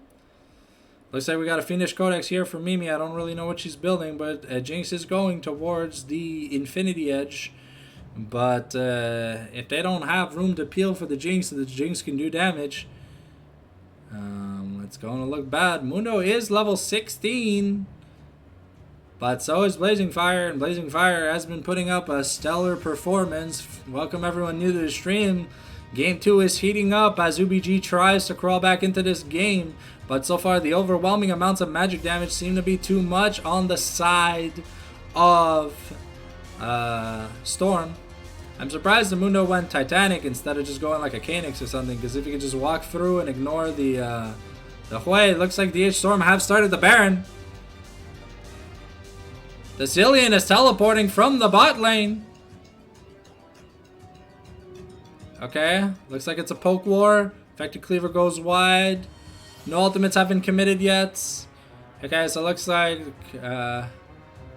Looks like we got a Fiendish Codex here for Mimi. I don't really know what she's building, but Jinx is going towards the Infinity Edge. But if they don't have room to peel for the Jinx, so the Jinx can do damage, it's going to look bad. Mundo is level 16, but so is Blazing Fire, and Blazing Fire has been putting up a stellar performance. Welcome everyone new to the stream. Game 2 is heating up as UBG tries to crawl back into this game, but so far the overwhelming amounts of magic damage seem to be too much on the side of Storm. I'm surprised the Mundo went Titanic instead of just going like a Calyx or something, because if you could just walk through and ignore the Hui, it looks like DH Storm have started the Baron. The Zilean is teleporting from the bot lane. Okay, looks like it's a poke war. Infected Cleaver goes wide. No ultimates have been committed yet. Okay, so it looks like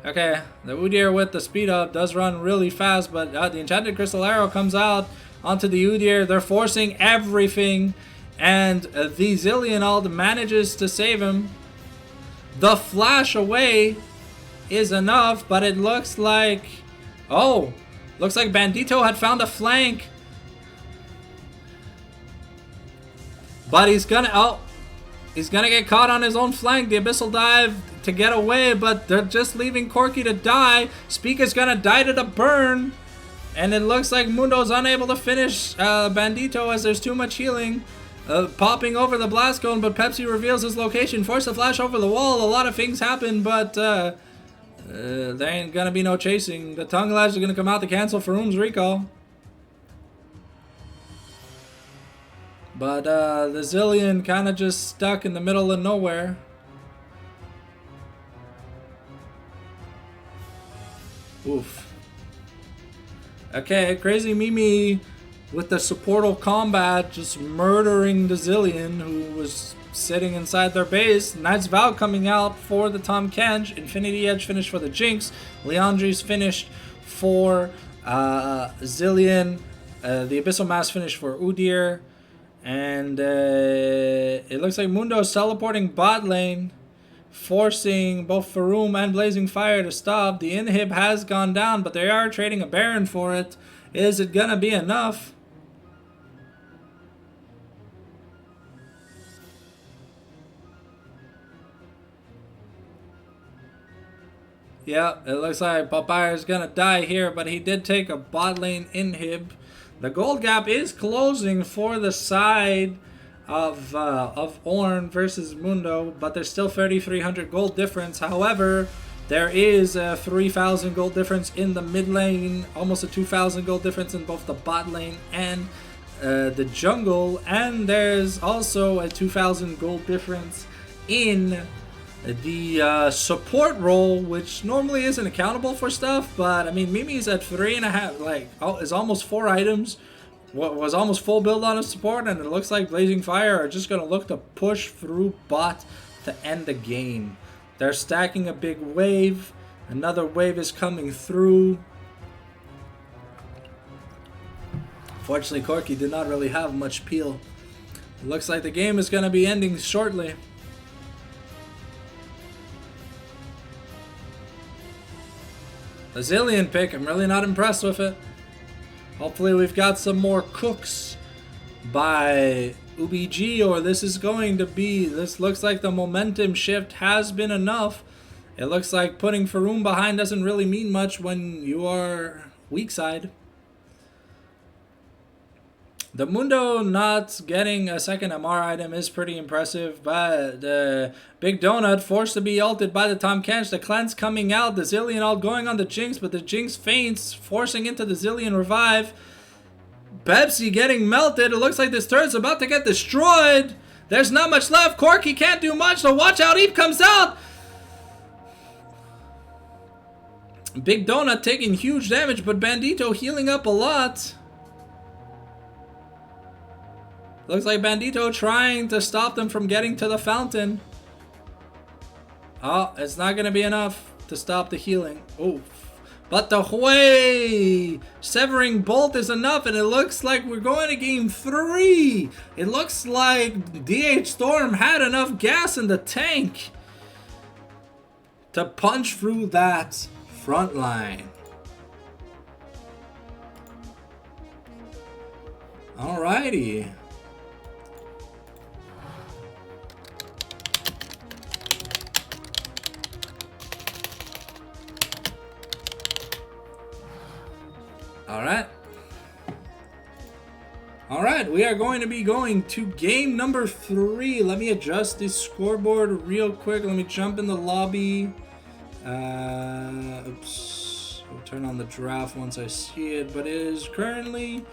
okay, the Udyr with the speed up does run really fast, but the Enchanted Crystal Arrow comes out onto the Udyr. They're forcing everything, and the Zilean ult manages to save him. The flash away is enough, but it looks like... Oh! Looks like Bandito had found a flank. But he's gonna... Oh! He's gonna get caught on his own flank. The Abyssal Dive to get away, but they're just leaving Corki to die. Spica's gonna die to the burn. And it looks like Mundo's unable to finish Bandito as there's too much healing. Popping over the Blast Cone, but Pepsi reveals his location. Force the flash over the wall. A lot of things happen, but there ain't gonna be no chasing. The Tongue Lash is gonna come out to cancel Faroum's recall. But the Zilean kind of just stuck in the middle of nowhere. Oof. Okay, Crazy Mimi with the supportal combat just murdering the Zilean who was sitting inside their base. Knight's Vow coming out for the Tahm Kench. Infinity Edge finished for the Jinx. Leandri's finished for Zilean. The Abyssal Mass finished for Udyr. And it looks like Mundo's teleporting bot lane, forcing both Faroum and Blazing Fire to stop. The inhib has gone down, but they are trading a Baron for it. Is it gonna be enough? Yeah, it looks like Papaya is gonna die here, but he did take a bot lane inhib. The gold gap is closing for the side of Ornn versus Mundo, but there's still 3,300 gold difference. However, there is a 3,000 gold difference in the mid lane, almost a 2,000 gold difference in both the bot lane and the jungle, and there's also a 2,000 gold difference in the support role, which normally isn't accountable for stuff, but I mean, Mimi's at 3.5, like, is almost 4 items. What was almost full build on his support, and it looks like Blazing Fire are just gonna look to push through bot to end the game. They're stacking a big wave. Another wave is coming through. Fortunately, Corky did not really have much peel. It looks like the game is gonna be ending shortly. The Zillion pick, I'm really not impressed with it. Hopefully we've got some more cooks by UBG, or this is going to be, this looks like the momentum shift has been enough. It looks like putting Faroum behind doesn't really mean much when you are weak side. The Mundo not getting a second MR item is pretty impressive, but Big Donut forced to be ulted by the Tom Kench. The cleanse coming out, the Zillion ult going on the Jinx, but the Jinx faints, forcing into the Zillion revive. Pepsi getting melted. It looks like this turret's about to get destroyed. There's not much left. Corky can't do much, so watch out. Eep comes out. Big Donut taking huge damage, but Bandito healing up a lot. Looks like Bandito trying to stop them from getting to the fountain. Oh, it's not going to be enough to stop the healing. Oh, but the Hui severing bolt is enough, and it looks like we're going to game 3. It looks like DH Storm had enough gas in the tank to punch through that front line. Alrighty. Alright, we are going to be going to game number 3. Let me adjust this scoreboard real quick. Let me jump in the lobby. Oops. I'll turn on the draft once I see it. But it is currently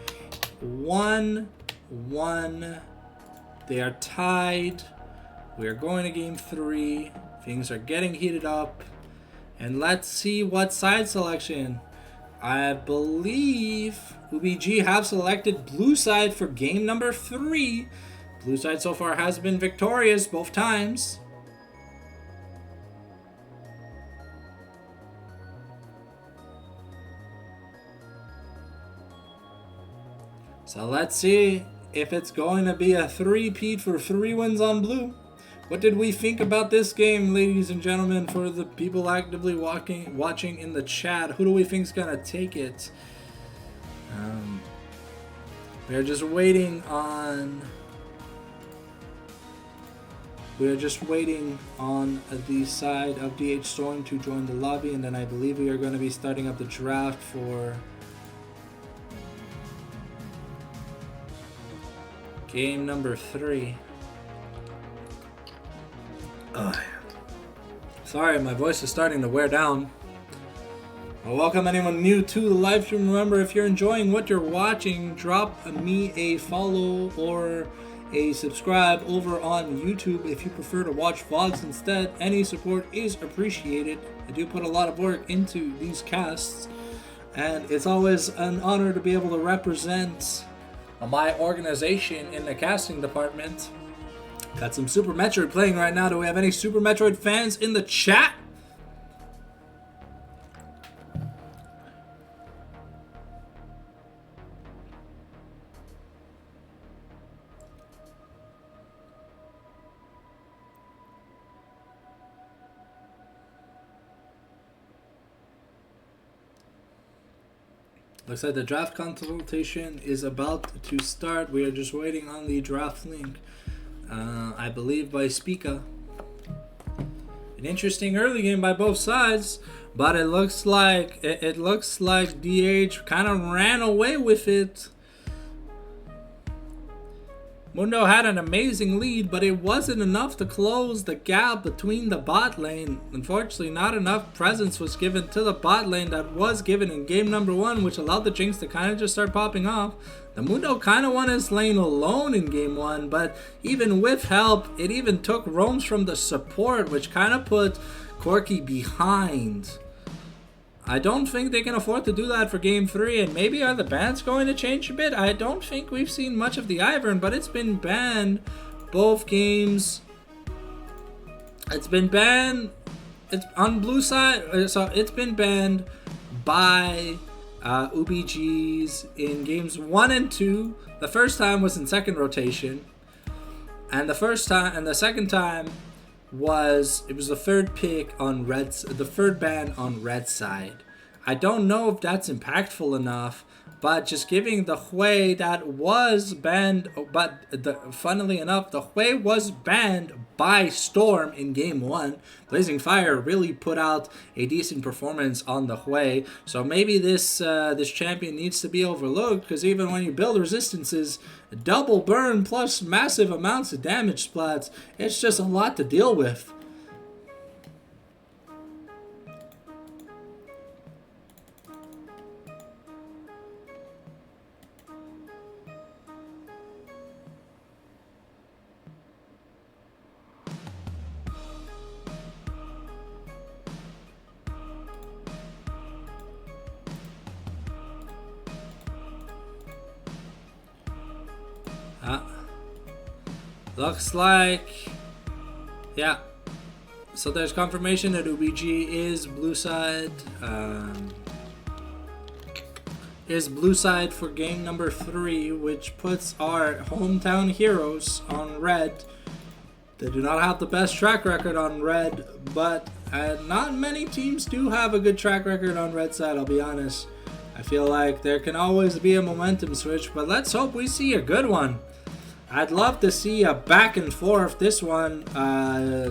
1-1. They are tied. We are going to game 3. Things are getting heated up. And let's see what side selection. I believe UBG have selected blue side for game number 3. Blue side so far has been victorious both times. So let's see if it's going to be a 3-peat for 3 wins on blue. What did we think about this game, ladies and gentlemen, for the people actively watching in the chat? Who do we think is going to take it? We're just waiting on... the side of DH Storm to join the lobby, and then I believe we are going to be starting up the draft for game number 3. Sorry, my voice is starting to wear down. Well, welcome anyone new to the live stream. Remember, if you're enjoying what you're watching, drop me a follow or a subscribe over on YouTube. If you prefer to watch vlogs instead, any support is appreciated. I do put a lot of work into these casts, and it's always an honor to be able to represent my organization in the casting department. Got some Super Metroid playing right now. Do we have any Super Metroid fans in the chat? Looks like the draft consultation is about to start. We are just waiting on the draft link. I believe by Spica. An interesting early game by both sides, but it looks like DH kind of ran away with it. Mundo had an amazing lead, but it wasn't enough to close the gap between the bot lane. Unfortunately, not enough presence was given to the bot lane that was given in game number 1, which allowed the Jinx to kind of just start popping off. The Mundo kind of won his lane alone in game 1, but even with help, it even took roams from the support, which kind of put Corki behind. I don't think they can afford to do that for game 3, and maybe are the bans going to change a bit? I don't think we've seen much of the Ivern, but it's been banned both games. It's been banned. It's on blue side, so it's been banned by UBGs in games 1 and 2. The first time was in second rotation, and the second time was the third pick on the third ban on red side. I don't know if that's impactful enough, but just giving the Hui that was banned, but funnily enough, the Hui was banned by Storm in game 1. Blazing Fire really put out a decent performance on the Hui, so maybe this champion needs to be overlooked, because even when you build resistances, double burn plus massive amounts of damage splats, it's just a lot to deal with. Looks like, yeah. So there's confirmation that UBG is blue side. Is blue side for game number 3, which puts our hometown heroes on red. They do not have the best track record on red, but not many teams do have a good track record on red side, I'll be honest. I feel like there can always be a momentum switch, but let's hope we see a good one. I'd love to see a back and forth. This one,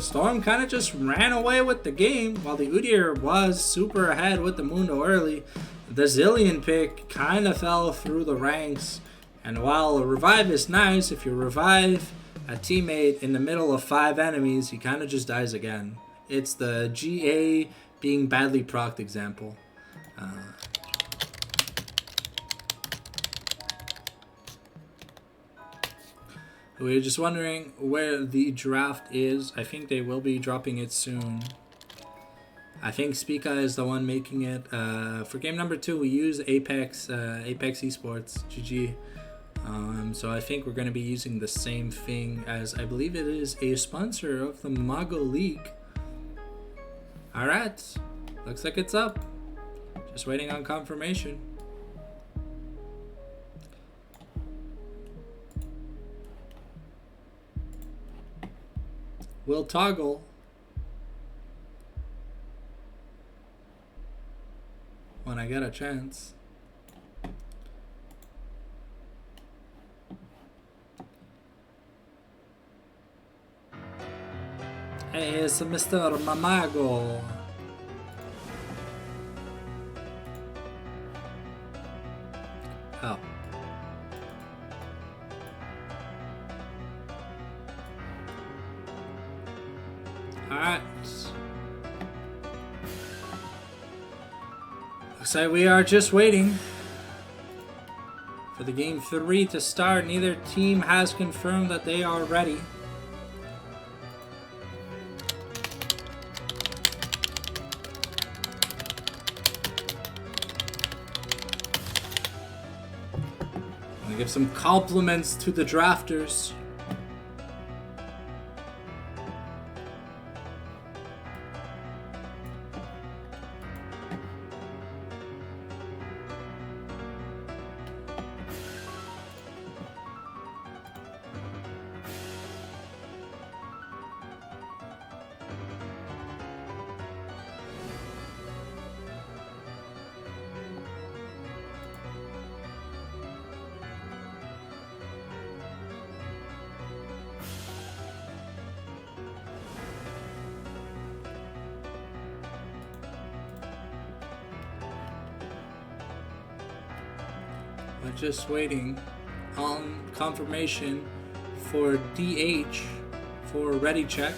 Storm kind of just ran away with the game, while the Udyr was super ahead with the Mundo early. The Zillion pick kind of fell through the ranks, and while a revive is nice, if you revive a teammate in the middle of 5 enemies, he kind of just dies again. It's the GA being badly procced example. We're just wondering where the draft is. I think they will be dropping it soon. I think Spica is the one making it. For game number 2, we use Apex Esports, GG. So I think we're going to be using the same thing, as I believe it is a sponsor of the Mamago League. Alright, looks like it's up. Just waiting on confirmation. We'll toggle when I get a chance. Hey, it's Mr. Mamago. Oh. Alright. Looks like we are just waiting for the game 3 to start. Neither team has confirmed that they are ready. I'm gonna give some compliments to the drafters. We're just waiting on confirmation for DH for ready check.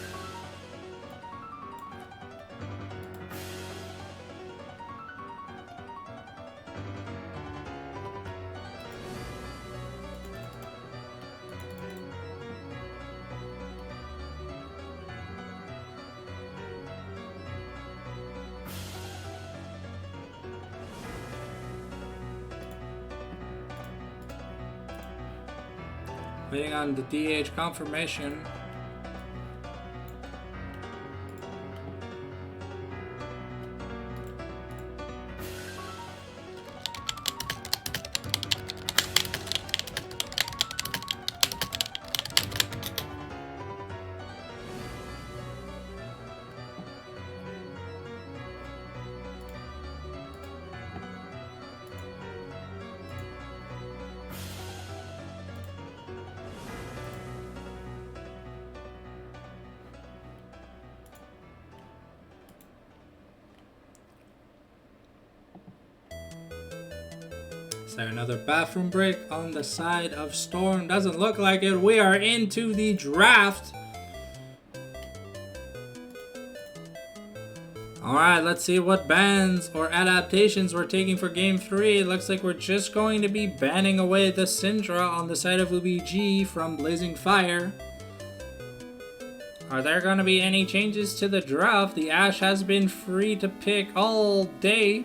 Waiting on the DH confirmation. Is there another bathroom break on the side of Storm? Doesn't look like it. We are into the draft. Alright, let's see what bans or adaptations we're taking for Game 3. It looks like we're just going to be banning away the Syndra on the side of UBG from Blazing Fire. Are there going to be any changes to the draft? The Ashe has been free to pick all day.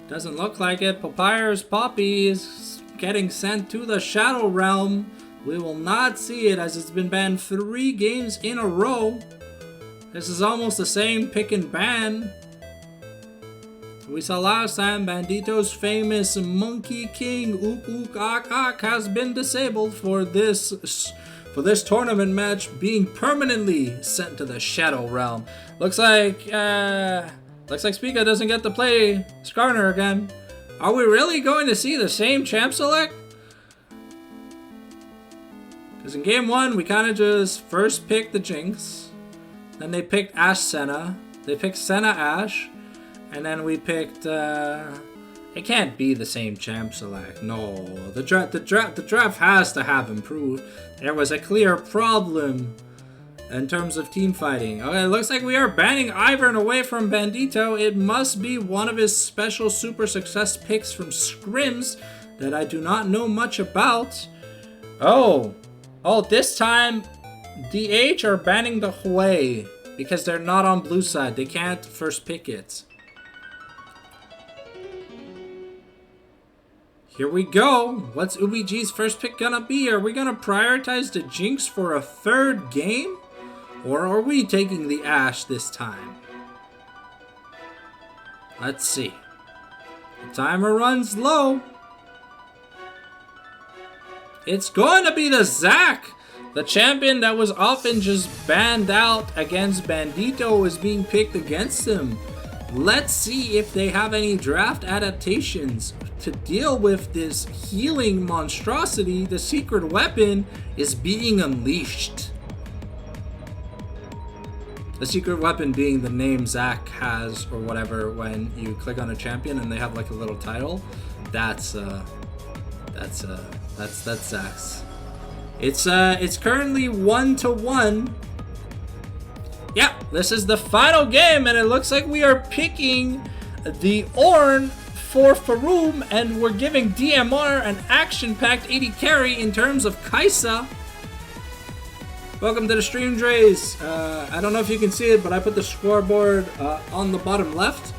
Doesn't look like it. Papyrus Poppy is getting sent to the Shadow Realm. We will not see it as it's been banned 3 games in a row. This is almost the same pick and ban we saw last time. Bandito's famous Monkey King Ook Ook Ak Ak has been disabled for this tournament match, being permanently sent to the Shadow Realm. Looks like Spica doesn't get to play Skarner again. Are we really going to see the same champ select? Because in game 1, we kind of just first picked the Jinx. Then they picked Ashe Senna. They picked Senna Ashe. And then we picked... it can't be the same champ select. No. The draft has to have improved. There was a clear problem in terms of team fighting. Okay, it looks like we are banning Ivern away from Bandito. It must be one of his special super success picks from Scrims that I do not know much about. Oh, this time DH are banning the Hui because they're not on blue side. They can't first pick it. Here we go. What's UBG's first pick gonna be? Are we gonna prioritize the Jinx for a 3rd game? Or are we taking the Ashe this time? Let's see. The timer runs low. It's going to be the Zac. The champion that was often just banned out against Bandito is being picked against him. Let's see if they have any draft adaptations to deal with this healing monstrosity. The secret weapon is being unleashed. The secret weapon being the name Zac has or whatever when you click on a champion and they have like a little title. That's Zac's. It's currently 1-1. Yeah, this is the final game, and it looks like we are picking the Ornn for Faroum, and we're giving DMR an action-packed 80 carry in terms of Kai'Sa. Welcome to the stream, Dreys. I don't know if you can see it, but I put the scoreboard on the bottom left.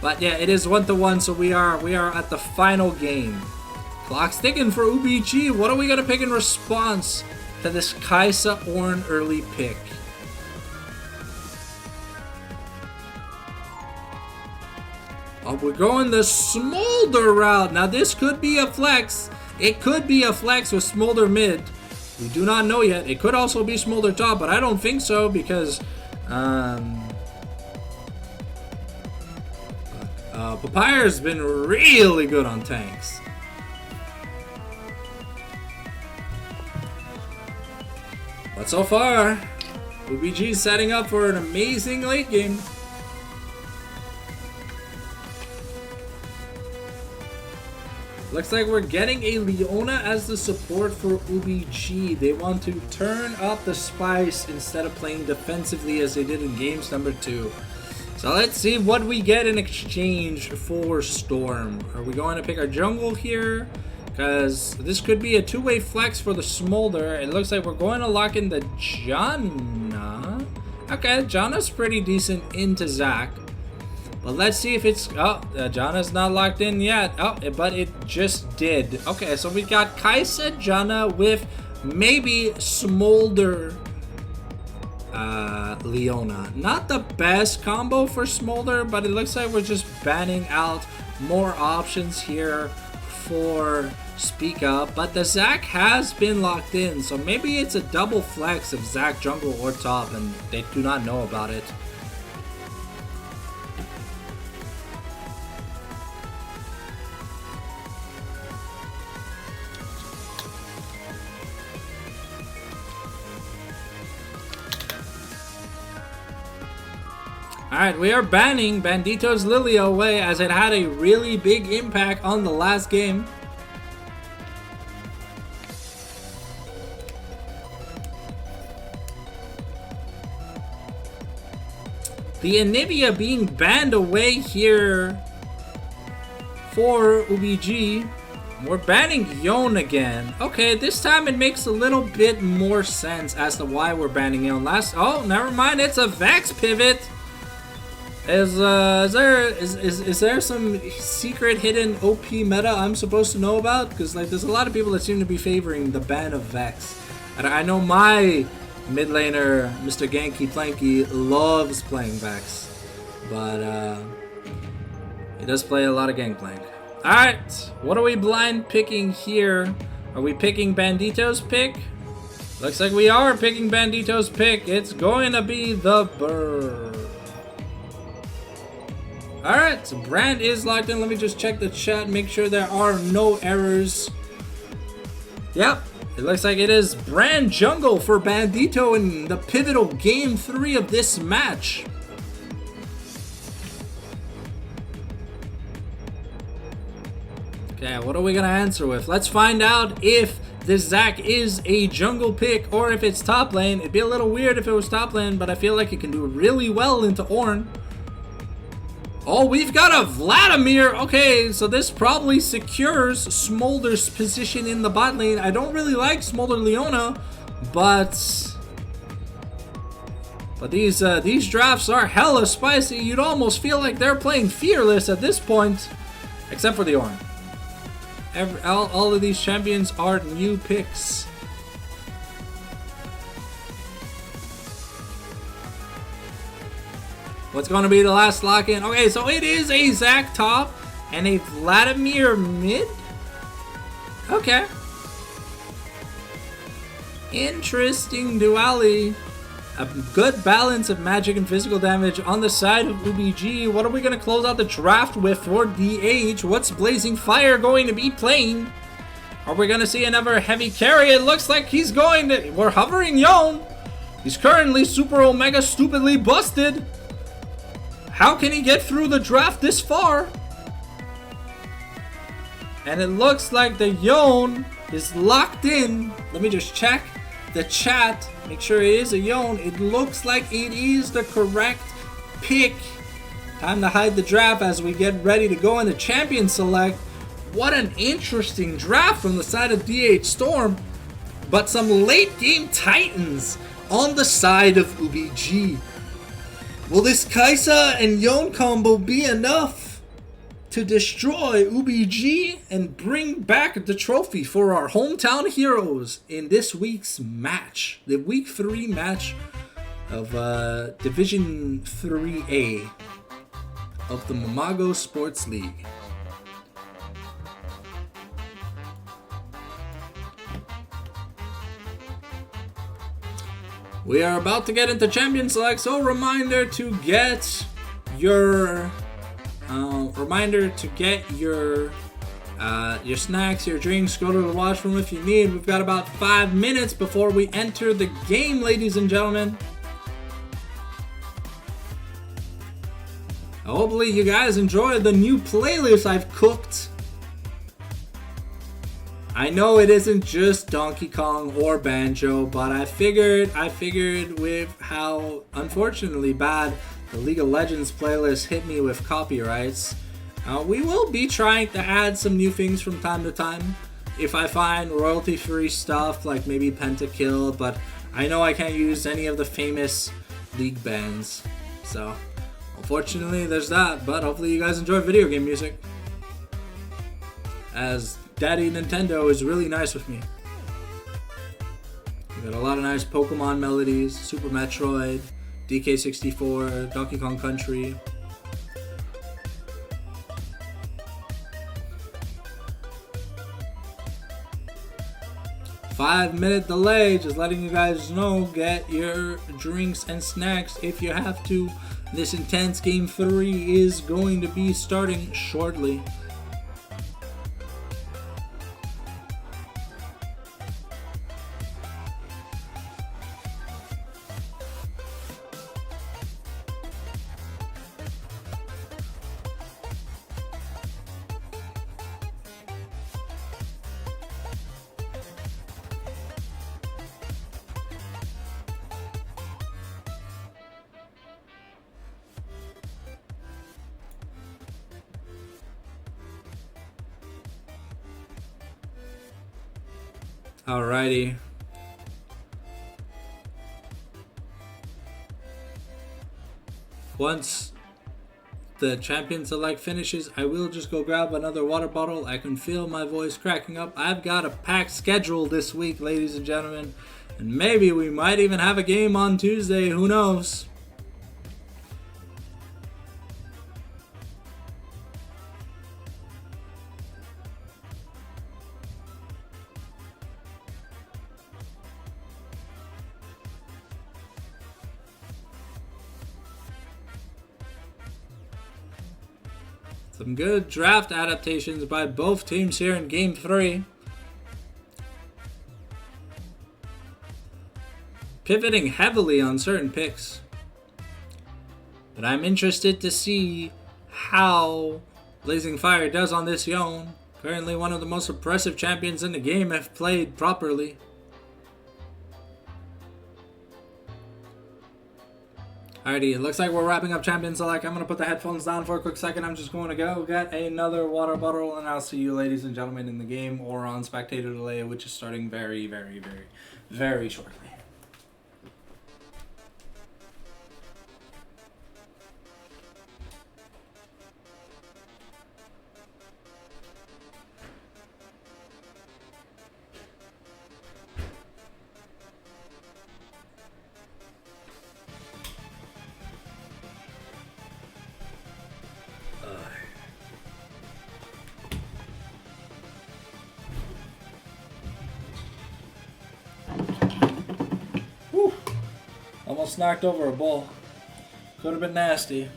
But yeah, it is 1-1, so we are at the final game. Clock's ticking for UBG. What are we gonna pick in response to this Kai'Sa Ornn early pick? Oh, we're going the Smolder route. Now this could be a flex. It could be a flex with Smolder mid. We do not know yet. It could also be Smolder top, but I don't think so because Papyr's been really good on tanks. But so far, UBG is setting up for an amazing late game. Looks like we're getting a Leona as the support for UBG. They want to turn up the spice instead of playing defensively as they did in games number 2. So let's see what we get in exchange for Storm. Are we going to pick our jungle here? Because this could be a two-way flex for the Smolder. It looks like we're going to lock in the Janna. Okay, Janna's pretty decent into Zac. But let's see if it's... Oh, Janna's not locked in yet. Oh, but it just did. Okay, so we got Kai'Sa, Janna with maybe Smolder Leona. Not the best combo for Smolder, but it looks like we're just banning out more options here for Speak Up. But the Zac has been locked in, so maybe it's a double flex of Zac jungle or top and they do not know about it. Alright, we are banning Bandito's Lily away as it had a really big impact on the last game. The Anivia being banned away here for UBG. We're banning Yone again. Okay, this time it makes a little bit more sense as to why we're banning Yone. Oh, never mind, it's a Vex pivot. Is there some secret hidden OP meta I'm supposed to know about? Because like there's a lot of people that seem to be favoring the ban of Vex. And I know my mid laner, Mr. Ganky Planky, loves playing Vex. But he does play a lot of Gangplank. Alright, what are we blind picking here? Are we picking Bandito's pick? Looks like we are picking Bandito's pick. It's going to be the Bird. Alright, so Brand is locked in. Let me just check the chat, make sure there are no errors. Yep, it looks like it is Brand jungle for Bandito in the pivotal game 3 of this match. Okay, what are we gonna answer with? Let's find out if this Zac is a jungle pick or if it's top lane. It'd be a little weird if it was top lane, but I feel like it can do really well into Ornn. Oh, we've got a Vladimir. Okay, so this probably secures Smolder's position in the bot lane. I don't really like Smolder Leona, but these drafts are hella spicy. You'd almost feel like they're playing Fearless at this point, except for the Ornn. All of these champions are new picks. What's going to be the last lock-in? Okay, so it is a Zac top and a Vladimir mid. Okay. Interesting duality. A good balance of magic and physical damage on the side of UBG. What are we going to close out the draft with for DH? What's Blazing Fire going to be playing? Are we going to see another heavy carry? It looks like he's going to... We're hovering Yone. He's currently Super Omega stupidly busted. How can he get through the draft this far? And it looks like the Yone is locked in. Let me just check the chat. Make sure it is a Yone. It looks like it is the correct pick. Time to hide the draft as we get ready to go into Champion Select. What an interesting draft from the side of DH Storm. But some late game Titans on the side of UBG. Will this Kai'Sa and Yone combo be enough to destroy UBG and bring back the trophy for our hometown heroes in this week's match? The Week 3 match of Division 3A of the Mamago Sports League. We are about to get into Champion Select, so reminder to get your snacks, your drinks. Go to the washroom if you need. We've got about 5 minutes before we enter the game, ladies and gentlemen. Hopefully you guys enjoy the new playlist I've cooked. I know it isn't just Donkey Kong or Banjo, but I figured with how unfortunately bad the League of Legends playlist hit me with copyrights, we will be trying to add some new things from time to time. If I find royalty-free stuff, like maybe Pentakill, but I know I can't use any of the famous League bands. So, unfortunately, there's that, but hopefully you guys enjoy video game music, as Daddy Nintendo is really nice with me. We got a lot of nice Pokemon melodies, Super Metroid, DK64, Donkey Kong Country. Five-minute delay, just letting you guys know, get your drinks and snacks if you have to. This intense Game 3 is going to be starting shortly. Alrighty. Once the champion select finishes, I will just go grab another water bottle. I can feel my voice cracking up. I've got a packed schedule this week, ladies and gentlemen. And maybe we might even have a game on Tuesday. Who knows? Some good draft adaptations by both teams here in Game 3. Pivoting heavily on certain picks. But I'm interested to see how Blazing Fire does on this Yone. Currently one of the most impressive champions in the game if played properly. Alrighty, it looks like we're wrapping up Champion Select. I'm going to put the headphones down for a quick second. I'm just going to go get another water bottle, and I'll see you, ladies and gentlemen, in the game or on Spectator Delay, which is starting very, very, very, very shortly. Almost knocked over a ball. Could have been nasty.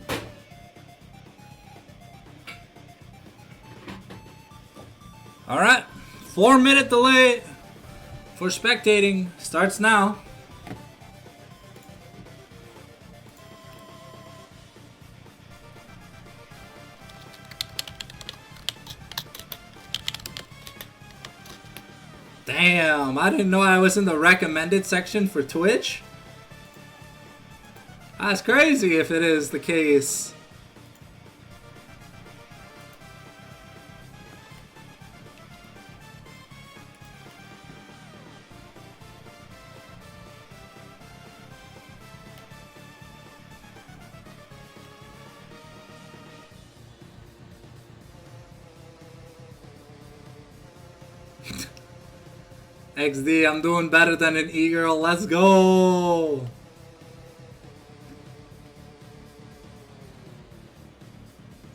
Alright, 4-minute delay for spectating starts now. Damn, I didn't know I was in the recommended section for Twitch. That's crazy if it is the case. XD, I'm doing better than an e-girl. Let's go.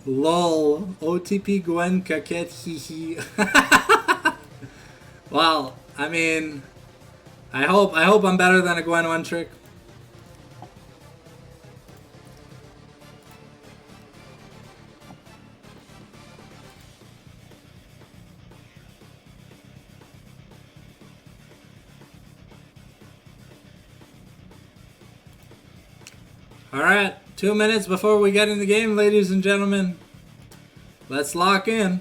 Lol. OTP Gwen Kaket Hihi. Well, I mean, I hope I'm better than a Gwen one trick. Alright, 2 minutes before we get in the game, ladies and gentlemen. Let's lock in.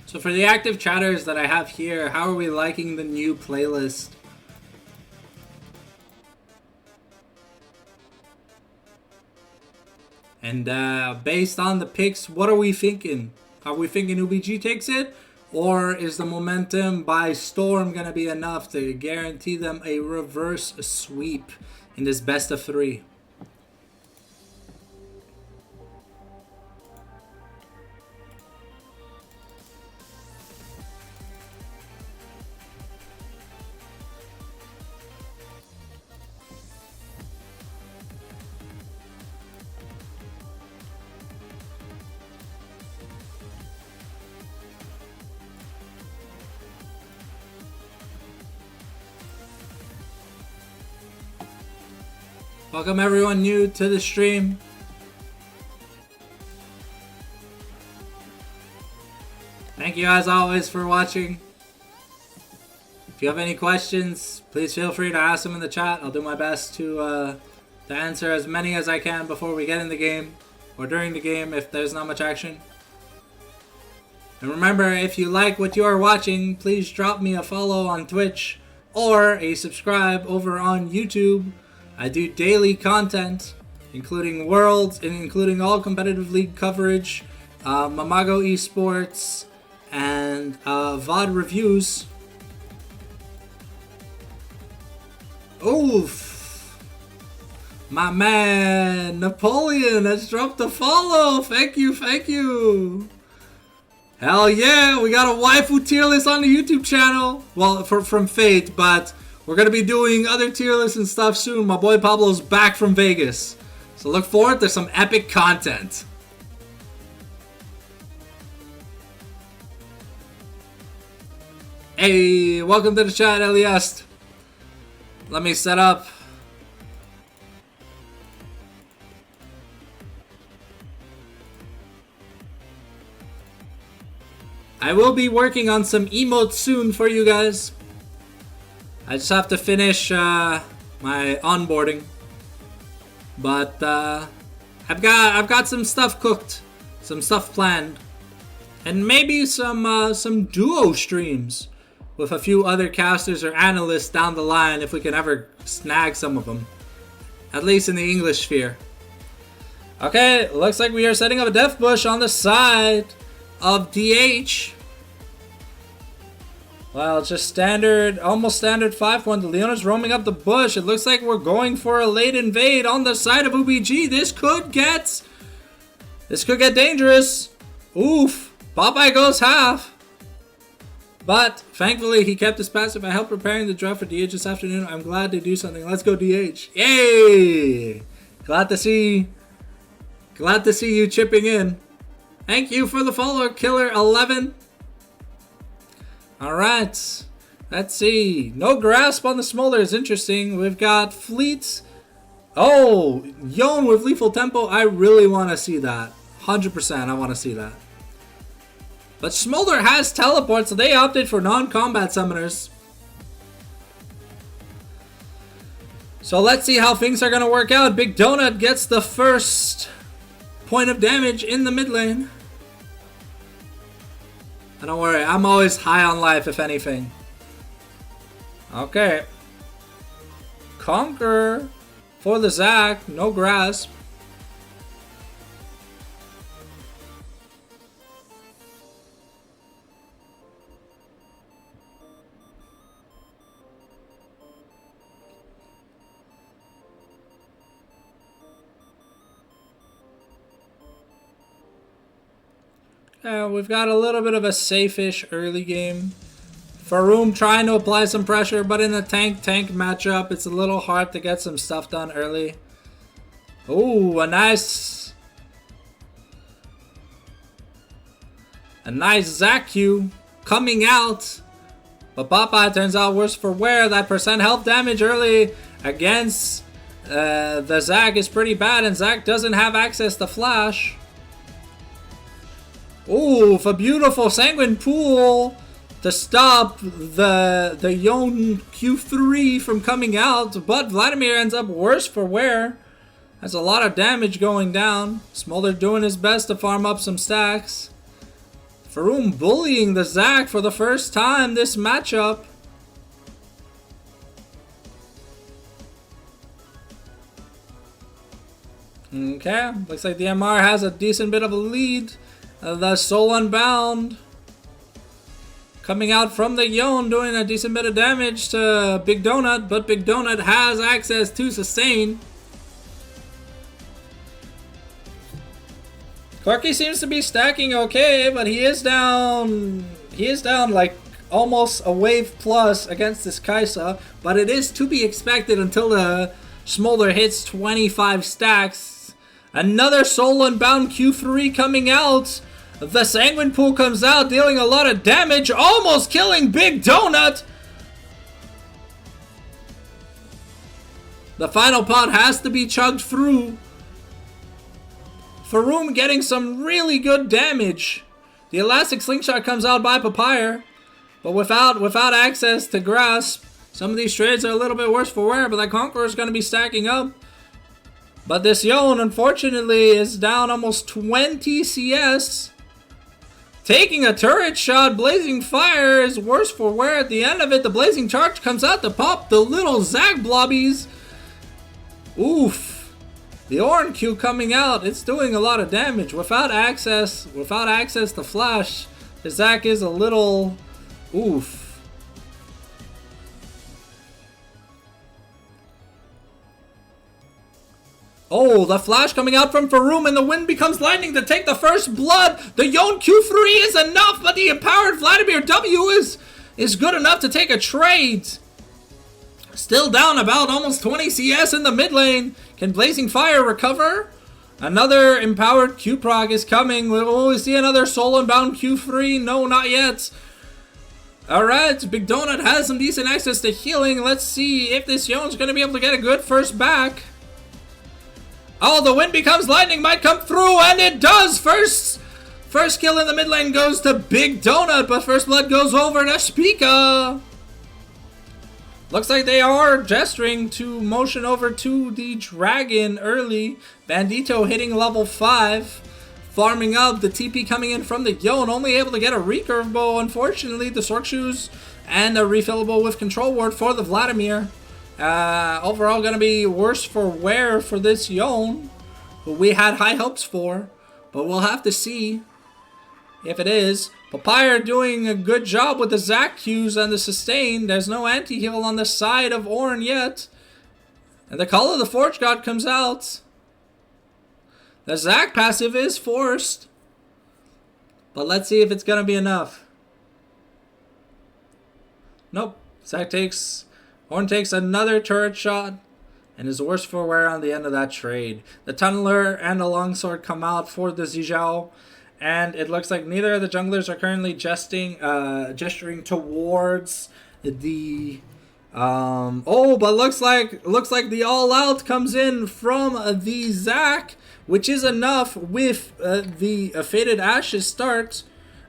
So for the active chatters that I have here, how are we liking the new playlist? And based on the picks, what are we thinking? Are we thinking UBG takes it? Or is the momentum by storm going to be enough to guarantee them a reverse sweep in this best of 3? Welcome everyone new to the stream. Thank you as always for watching. If you have any questions, please feel free to ask them in the chat. I'll do my best to answer as many as I can before we get in the game or during the game if there's not much action. And remember, if you like what you are watching, please drop me a follow on Twitch or a subscribe over on YouTube. I do daily content, including Worlds, and including all competitive league coverage, Mamago Esports, and VOD reviews. Oof! My man, Napoleon has dropped a follow! Thank you, thank you! Hell yeah, we got a waifu tier list on the YouTube channel! Well, from Fate, but we're going to be doing other tier lists and stuff soon. My boy Pablo's back from Vegas. So look forward to some epic content. Hey, welcome to the chat, Elias. Let me set up. I will be working on some emotes soon for you guys. I just have to finish my onboarding, but I've got some stuff cooked, some stuff planned, and maybe some duo streams with a few other casters or analysts down the line if we can ever snag some of them, at least in the English sphere. Okay, looks like we are setting up a death bush on the side of DH. Well, it's just standard, almost standard 5-1. The Leona's roaming up the bush. It looks like we're going for a late invade on the side of UBG. This could get dangerous. Oof. Popeye goes half. But thankfully, he kept his passive. I helped preparing the draft for DH this afternoon. I'm glad to do something. Let's go DH. Yay! Glad to see you chipping in. Thank you for the follow, Killer11. Alright, let's see. No grasp on the smolder is interesting. We've got Fleet. Oh, Yon with lethal tempo. I really want to see that. 100% I want to see that. But Smolder has teleport, so they opted for non-combat summoners. So let's see how things are going to work out. Big Donut gets the first point of damage in the mid lane. And don't worry, I'm always high on life, if anything. Okay. Conquer for the Zac. No grasp. We've got a little bit of a safe-ish early game. Faroum trying to apply some pressure, but in the tank-tank matchup, it's a little hard to get some stuff done early. Ooh, a nice Zac Q coming out. But Popeye turns out worse for wear. That percent health damage early against the Zac is pretty bad, and Zac doesn't have access to flash. Ooh, a beautiful Sanguine Pool to stop the Yon Q3 from coming out, but Vladimir ends up worse for wear. Has a lot of damage going down. Smolder doing his best to farm up some stacks. Faroum bullying the Zac for the first time this matchup. Okay, looks like the MR has a decent bit of a lead. The Soul Unbound coming out from the Yon, doing a decent bit of damage to Big Donut, but Big Donut has access to sustain. Corky seems to be stacking okay, but he is down like almost a wave plus against this Kaisa, but it is to be expected until the Smolder hits 25 stacks. Another Soul Unbound Q3 coming out. The Sanguine Pool comes out, dealing a lot of damage, almost killing Big Donut. The final pot has to be chugged through. Faroum getting some really good damage. The Elastic Slingshot comes out by Papyr, but without access to Grasp. Some of these trades are a little bit worse for wear, but that Conqueror is going to be stacking up. But this Yon, unfortunately, is down almost 20 CS. Taking a turret shot, Blazing Fire is worse for wear at the end of it. The Blazing Charge comes out to pop the little Zac blobbies. Oof. The Oran Q coming out, it's doing a lot of damage. Without access to Flash, the Zac is a little oof. Oh, the flash coming out from Faroum, and the wind becomes lightning to take the first blood. The Yon Q3 is enough, but the empowered Vladimir W is good enough to take a trade. Still down about almost 20 CS in the mid lane. Can Blazing Fire recover? Another empowered Q-Prog is coming. Will we see another Soul Unbound Q3? No, not yet. Alright, Big Donut has some decent access to healing. Let's see if this Yon's going to be able to get a good first back. Oh, the wind becomes lightning, might come through, and it does! First kill in the mid lane goes to Big Donut, but first blood goes over to Spica. Looks like they are gesturing to motion over to the Dragon early. Bandito hitting level 5, farming up, the TP coming in from the Yon, only able to get a recurve bow, unfortunately, the Sork Shoes, and a refillable with Control Ward for the Vladimir. Overall going to be worse for wear for this Yon, who we had high hopes for, but we'll have to see if it is. Papyr doing a good job with the Zac Qs and the sustain. There's no anti-heal on the side of Ornn yet. And the Call of the Forge God comes out. The Zac passive is forced, but let's see if it's going to be enough. Nope. Ornn takes another turret shot and is worse for wear on the end of that trade. The Tunneler and the Longsword come out for the Zijao, and it looks like neither of the junglers are currently gesturing towards the but looks like the All Out comes in from the Zac, which is enough with the Faded Ashes start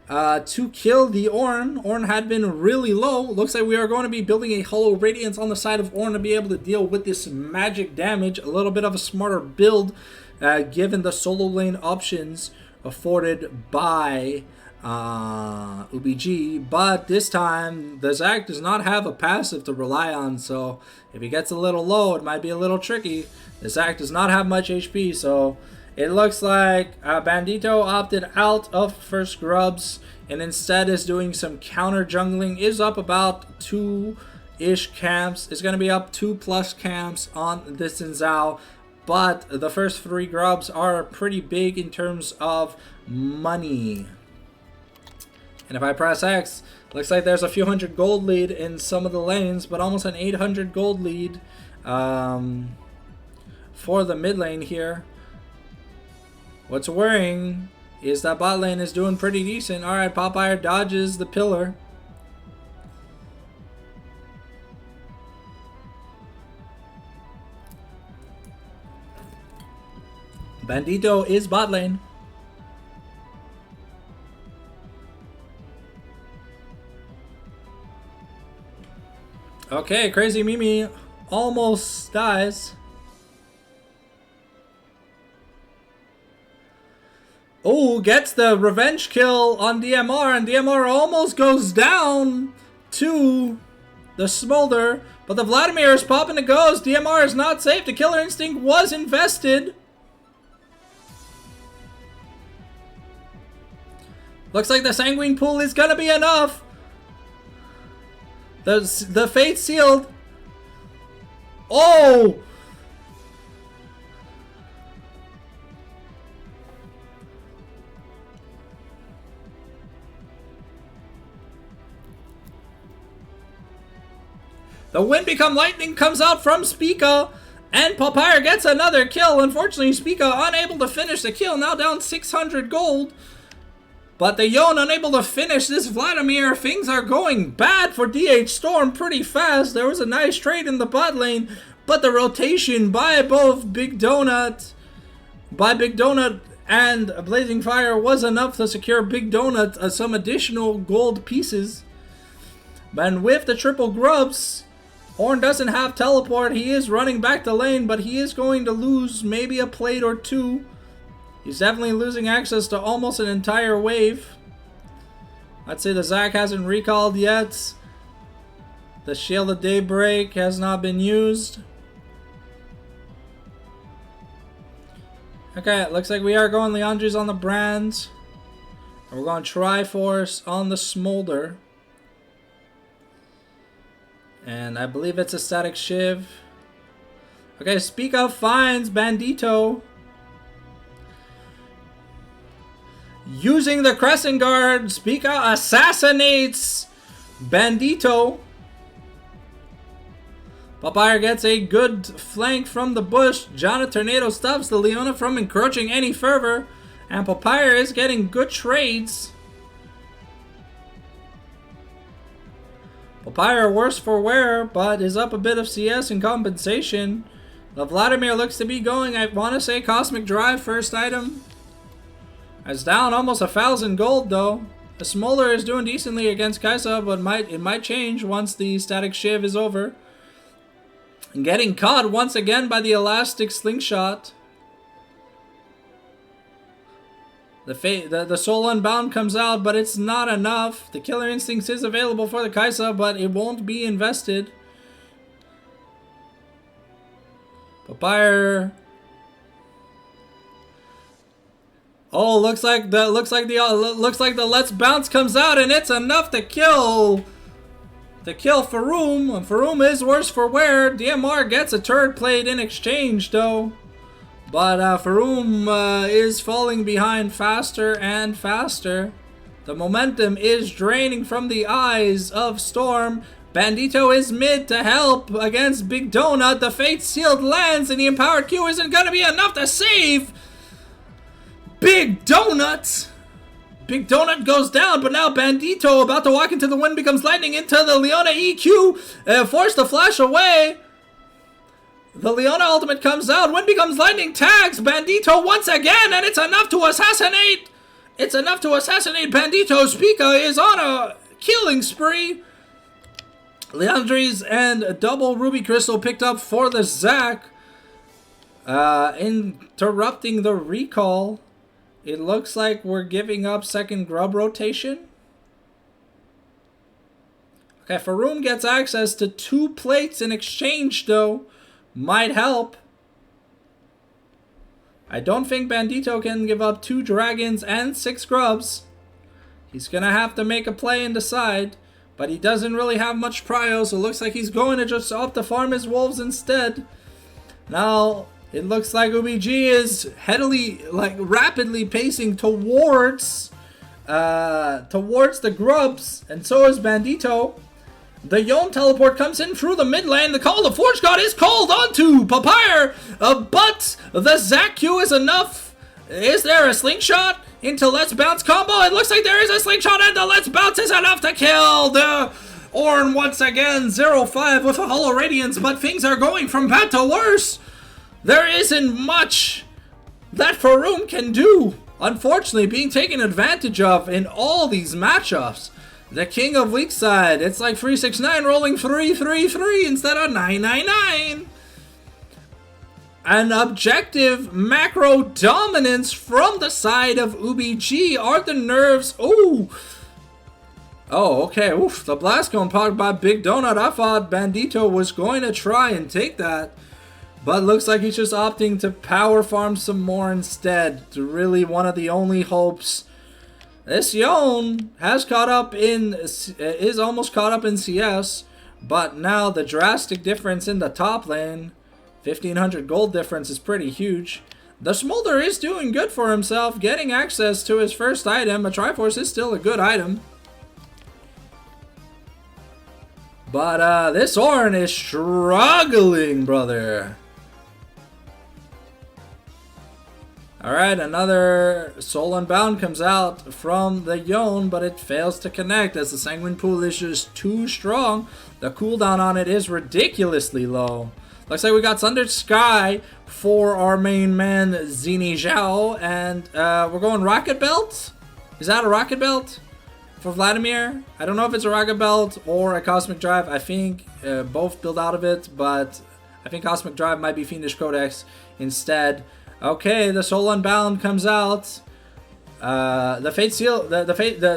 to kill the Ornn. Ornn had been really low. Looks like we are going to be building a Hollow Radiance on the side of Ornn to be able to deal with this magic damage. A little bit of a smarter build given the solo lane options afforded by UBG. But this time, the Zac does not have a passive to rely on. So if he gets a little low, it might be a little tricky. The Zac does not have much HP, so it looks like Bandito opted out of first grubs and instead is doing some counter jungling. Is up about 2-ish camps. Is going to be up 2+ camps on this Zhao. But the first 3 grubs are pretty big in terms of money. And if I press X, looks like there's a few hundred gold lead in some of the lanes, but almost an 800 gold lead for the mid lane here. What's worrying is that bot lane is doing pretty decent. Alright, Papyr dodges the pillar. Bandito is bot lane. Okay, Crazy Mimi almost dies. Oh, gets the revenge kill on DMR, and DMR almost goes down to the Smolder. But the Vladimir is popping the ghost. DMR is not safe. The Killer Instinct was invested. Looks like the Sanguine Pool is gonna be enough. The Fate Sealed. Oh! The Wind Become Lightning comes out from Spica, and Papyr gets another kill. Unfortunately, Spica unable to finish the kill, now down 600 gold. But the Yon unable to finish this Vladimir. Things are going bad for DH Storm pretty fast. There was a nice trade in the bot lane, but the rotation by both Big Donut and Blazing Fire was enough to secure Big Donut some additional gold pieces. And with the triple grubs, Ornn doesn't have teleport. He is running back the lane, but he is going to lose maybe a plate or two. He's definitely losing access to almost an entire wave. I'd say the Zac hasn't recalled yet. The Shield of Daybreak has not been used. Okay, it looks like we are going Leandri's on the Brand. And we're going Triforce on the Smolder. And I believe it's a Static Shiv. Okay, Speak Up finds Bandito. Using the Crescent Guard, Speak Up assassinates Bandito. Papyr gets a good flank from the bush. Jana Tornado stops the Leona from encroaching any further. And Papyr is getting good trades. Papyr worse for wear, but is up a bit of CS in compensation. The Vladimir looks to be going, I want to say, Cosmic Drive first item. It's down almost 1,000 gold though. The Smolder is doing decently against Kaisa, but it might change once the Static Shiv is over. And getting caught once again by the Elastic Slingshot. The Soul Unbound comes out, but it's not enough. The Killer Instincts is available for the Kaisa, but it won't be invested. Papyr. Oh, looks like the Let's Bounce comes out, and it's enough to kill Faroum. And Faroum is worse for wear. DMR gets a turret plate in exchange, though. But Faroum is falling behind faster and faster. The momentum is draining from the eyes of Storm. Bandito is mid to help against Big Donut. The Fate Sealed lands, and the Empowered Q isn't going to be enough to save Big Donut. Big Donut goes down, but now Bandito, about to walk into the Wind Becomes Lightning into the Leona EQ, forced to flash away. The Leona ultimate comes out. Wind Becomes Lightning tags Bandito once again, and it's enough to assassinate. It's enough to assassinate Bandito. Spica is on a killing spree. Leandri's and double Ruby Crystal picked up for the Zac. Interrupting the recall. It looks like we're giving up second grub rotation. Okay, Faroum gets access to 2 plates in exchange, though. Might help. I don't think Bandito can give up 2 dragons and 6 grubs. He's gonna have to make a play and decide. But he doesn't really have much prio, so it looks like he's going to just opt to farm his wolves instead. Now, it looks like UBG is rapidly pacing towards the grubs, and so is Bandito. The Yon teleport comes in through the mid lane. The Call of Forge God is called onto Papyr, but the Zac Q is enough. Is there a slingshot into Let's Bounce combo? It looks like there is a slingshot, and the Let's Bounce is enough to kill the Ornn once again. 0-5 with a Hollow Radiance, but things are going from bad to worse. There isn't much that Faroum can do. Unfortunately, being taken advantage of in all these matchups. The King of Weak Side. It's like 369 rolling 3-3-3 instead of 9-9-9. an objective macro dominance from the side of UBG. Are the nerves... Oh, okay. Oof, the blast cone powered by Big Donut. I thought Bandito was going to try and take that, but looks like he's just opting to power farm some more instead. Really one of the only hopes. This Yon has caught up in... is almost caught up in CS, but now the drastic difference in the top lane, 1,500 gold difference, is pretty huge. The Smolder is doing good for himself, getting access to his first item. A Triforce is still a good item. But this Ornn is struggling, brother. Alright, another Soul Unbound comes out from the Yon, but it fails to connect as the Sanguine Pool is just too strong. The cooldown on it is ridiculously low. Looks like we got Sundered Sky for our main man, Zini Zhao, and we're going Rocket Belt? Is that a Rocket Belt for Vladimir? I don't know if it's a Rocket Belt or a Cosmic Drive. I think both build out of it, but I think Cosmic Drive might be Fiendish Codex instead. Okay, the Soul Unbound comes out. The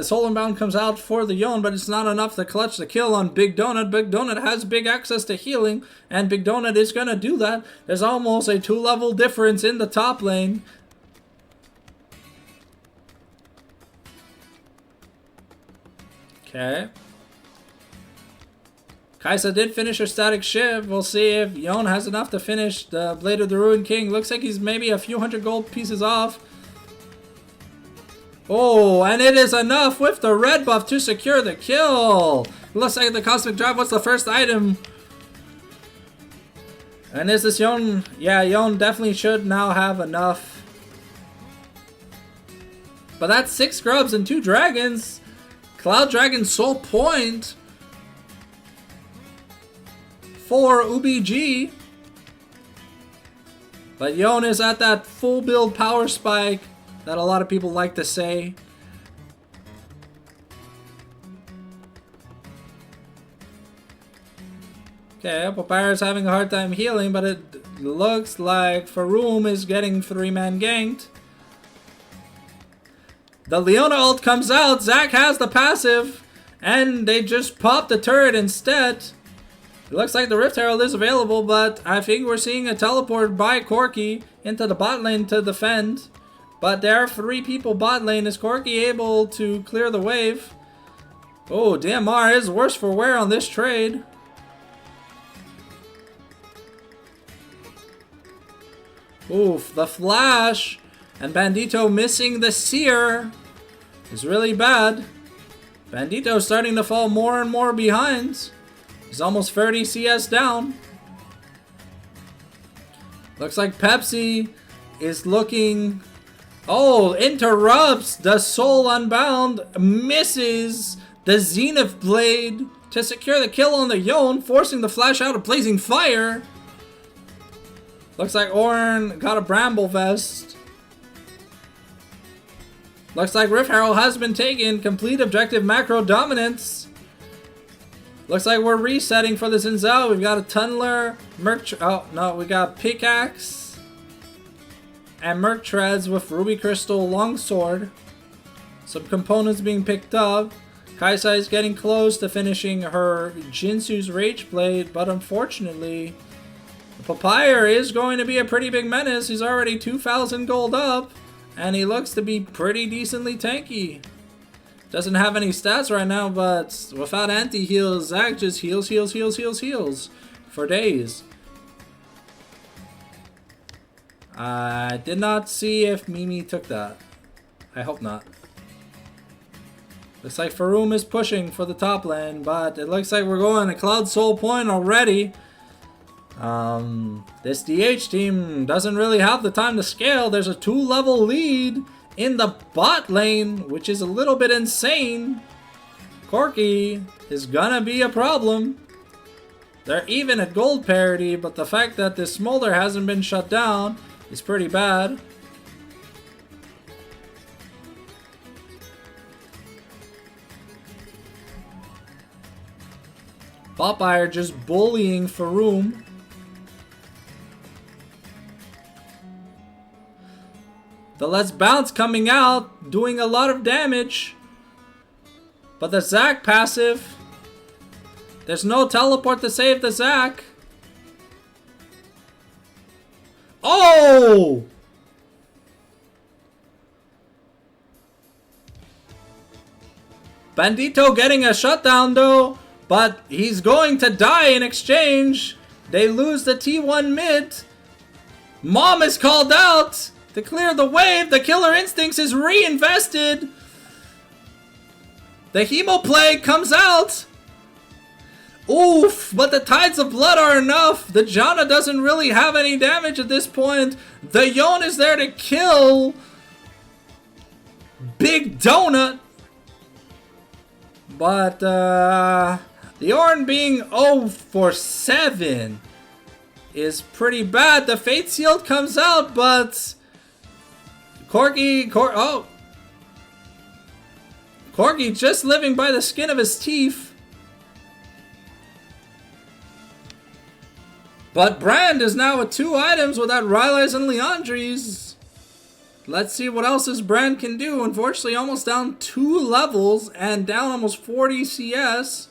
Soul Unbound comes out for the Yon, but it's not enough to clutch the kill on Big Donut. Big Donut has big access to healing, and Big Donut is gonna do that. There's almost a 2-level difference in the top lane. Okay. Kaisa did finish her Static Shiv. We'll see if Yon has enough to finish the Blade of the Ruined King. Looks like he's maybe a few hundred gold pieces off. Oh, and it is enough with the red buff to secure the kill. Looks like the Cosmic Drive was the first item. And is this Yon? Yeah, Yon definitely should now have enough. But that's 6 Grubs and 2 Dragons. Cloud Dragon Soul Point for UBG. But Yon is at that full build power spike that a lot of people like to say. Okay, Papyrus is having a hard time healing, but it looks like Faroum is getting 3-man ganked. The Leona ult comes out, Zac has the passive, and they just pop the turret instead. It looks like the Rift Herald is available, but I think we're seeing a teleport by Corki into the bot lane to defend. But there are 3 people bot lane. Is Corki able to clear the wave? Oh, DMR is worse for wear on this trade. Oof, the flash and Bandito missing the Seer is really bad. Bandito starting to fall more and more behind. He's almost 30 CS down. Looks like Pepsi is looking... Oh, interrupts the Soul Unbound. Misses the Zenith Blade to secure the kill on the Yon, forcing the flash out of Blazing Fire. Looks like Ornn got a Bramble Vest. Looks like Rift Herald has been taken. Complete objective macro dominance. Looks like we're resetting for the Xin Zhao. We've got a Tunneler, we got Pickaxe and Merc Treads with Ruby Crystal Longsword. Some components being picked up. Kaisa is getting close to finishing her Jinsu's Rage Blade, but unfortunately, Papyr is going to be a pretty big menace. He's already 2,000 gold up, and he looks to be pretty decently tanky. Doesn't have any stats right now, but without anti-heals, Zac just heals for days. I did not see if Mimi took that. I hope not. Looks like Faroum is pushing for the top lane, but it looks like we're going to Cloud Soul Point already. This DH team doesn't really have the time to scale. There's a 2-level lead in the bot lane, which is a little bit insane. Corki is gonna be a problem. They're even at gold parity, but the fact that this Smolder hasn't been shut down is pretty bad. Papyr just bullying Faroum. The Let's Bounce coming out, doing a lot of damage. But the Zac passive. There's no teleport to save the Zac. Oh! Bandito getting a shutdown though, but he's going to die in exchange. They lose the T1 mid. Mom is called out to clear the wave. The Killer Instincts is reinvested. The Hemoplague comes out. Oof, but the Tides of Blood are enough. The Janna doesn't really have any damage at this point. The Yone is there to kill Big Donut. But the Ornn being 0 for 7 is pretty bad. The Fate Sealed comes out, but Corgi just living by the skin of his teeth. But Brand is now with 2 items without Rylai's and Liandry's. Let's see what else this Brand can do. Unfortunately, almost down 2 levels and down almost 40 CS.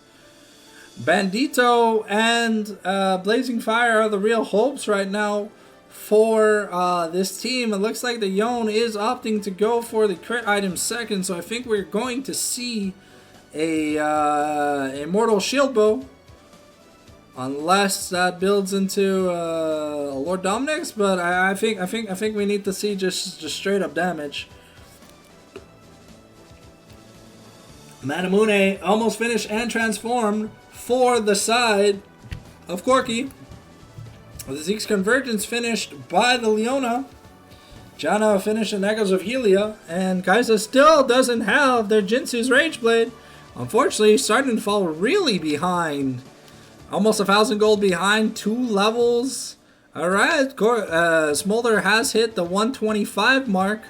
Bandito and Blazing Fire are the real hopes right now for this team. It looks like the Yone is opting to go for the crit item second, so I think we're going to see a Immortal Shield Bow. Unless that builds into Lord Dominic's, but I think we need to see just straight up damage. Manamune almost finished and transformed for the side of Corki. The Zeke's Convergence finished by the Leona. Janna finished in Echoes of Helia, and Kai'Sa still doesn't have their Jinsu's Rage Blade. Unfortunately, he's starting to fall really behind. Almost 1,000 gold behind, 2 levels. Alright, Smolder has hit the 125 mark.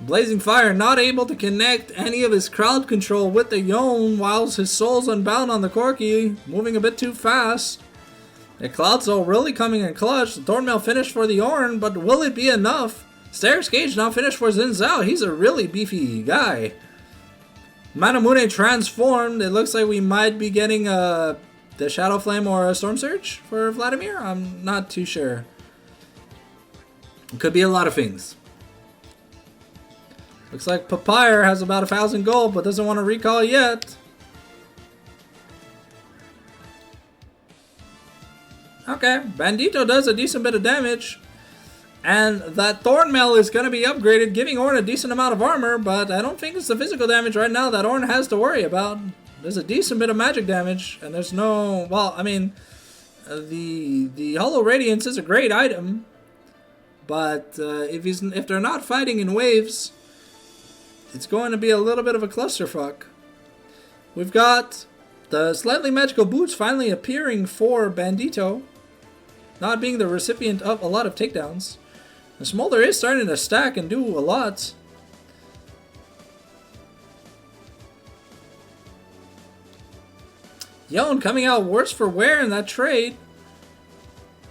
Blazing Fire not able to connect any of his crowd control with the Yone whilst his soul's unbound on the Corki, moving a bit too fast. The Cloud Soul really coming in clutch. The Thornmail finished for the Ornn, but will it be enough? Stairs Cage now finished for Xin Zhao. He's a really beefy guy. Manamune transformed. It looks like we might be getting the Shadow Flame or a Storm Surge for Vladimir? I'm not too sure. It could be a lot of things. Looks like Papyr has about 1,000 gold, but doesn't want to recall yet. Okay, Bandito does a decent bit of damage. And that Thornmail is going to be upgraded, giving Ornn a decent amount of armor, but I don't think it's the physical damage right now that Ornn has to worry about. There's a decent bit of magic damage, and there's no... Well, I mean, the Hollow Radiance is a great item, but if they're not fighting in waves, it's going to be a little bit of a clusterfuck. We've got the Slightly Magical Boots finally appearing for Bandito, not being the recipient of a lot of takedowns. The Smolder is starting to stack and do a lot. Yone coming out worse for wear in that trade.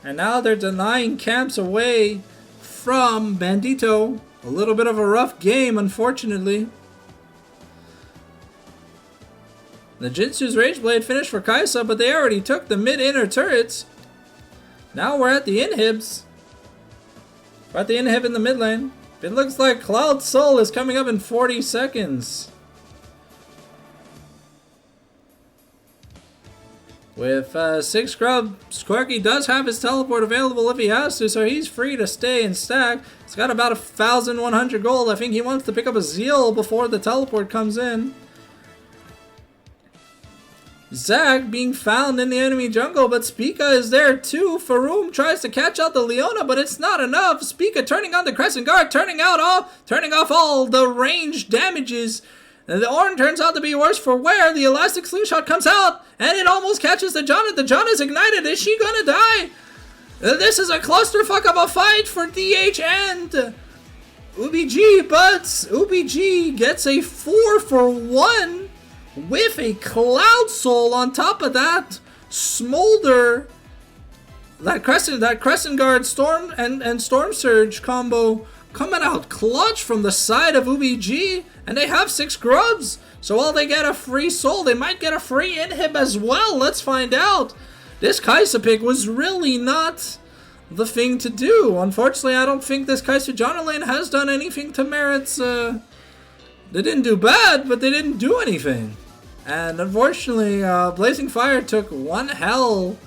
And now they're denying camps away from Bandito. A little bit of a rough game, unfortunately. The Jinsu's Rage Blade finished for Kai'Sa, but they already took the mid-inner turrets. Now we're at the inhibs. We're at the inhib in the mid lane. It looks like Cloud Soul is coming up in 40 seconds. With 6 Scrub, Squarky does have his teleport available if he has to, so he's free to stay and stack. He's got about 1,100 gold. I think he wants to pick up a Zeal before the teleport comes in. Zac being found in the enemy jungle, but Spica is there too. Faroum tries to catch out the Leona, but it's not enough. Spica turning on the Crescent Guard, turning off all the ranged damages. And the Ornn turns out to be worse for wear. The Elastic Slingshot comes out, and it almost catches the Janna. The Janna's ignited. Is she gonna die? This is a clusterfuck of a fight for DH and UBG, but UBG gets a 4 for 1 with a Cloud Soul on top of that. Smolder, that Crescent Guard Storm and Storm Surge combo coming out clutch from the side of UBG, and they have 6 grubs. So while they get a free soul, they might get a free inhib as well. Let's find out. This Kai'Sa pick was really not the thing to do. Unfortunately, I don't think this Kai'Sa Jungle lane has done anything to merit. They didn't do bad, but they didn't do anything. And unfortunately, Blazing Fire took one hell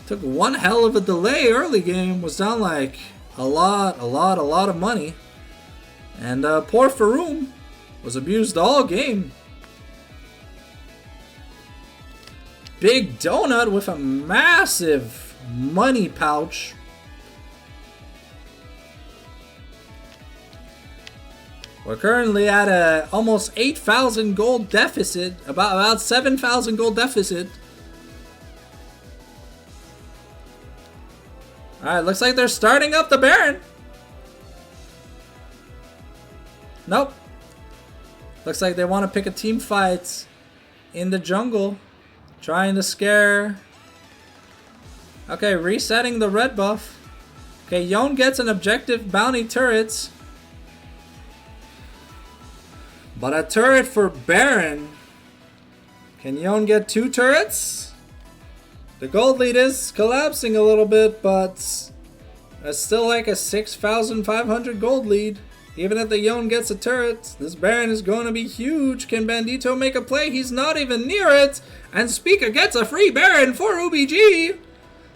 of a delay early game. Was down like a lot of money. And poor Faroum was abused all game. Big Donut with a massive money pouch. We're currently at a almost 8,000 gold deficit, about 7,000 gold deficit. Alright, looks like they're starting up the Baron. Nope. Looks like they want to pick a team fight in the jungle. Trying to scare. Okay, resetting the red buff. Okay, Yon gets an objective bounty turrets. But a turret for Baron. Can Yon get 2 turrets? The gold lead is collapsing a little bit, but that's still like a 6,500 gold lead. Even if the Yon gets a turret, this Baron is going to be huge. Can Bandito make a play? He's not even near it. And Speaker gets a free Baron for UBG.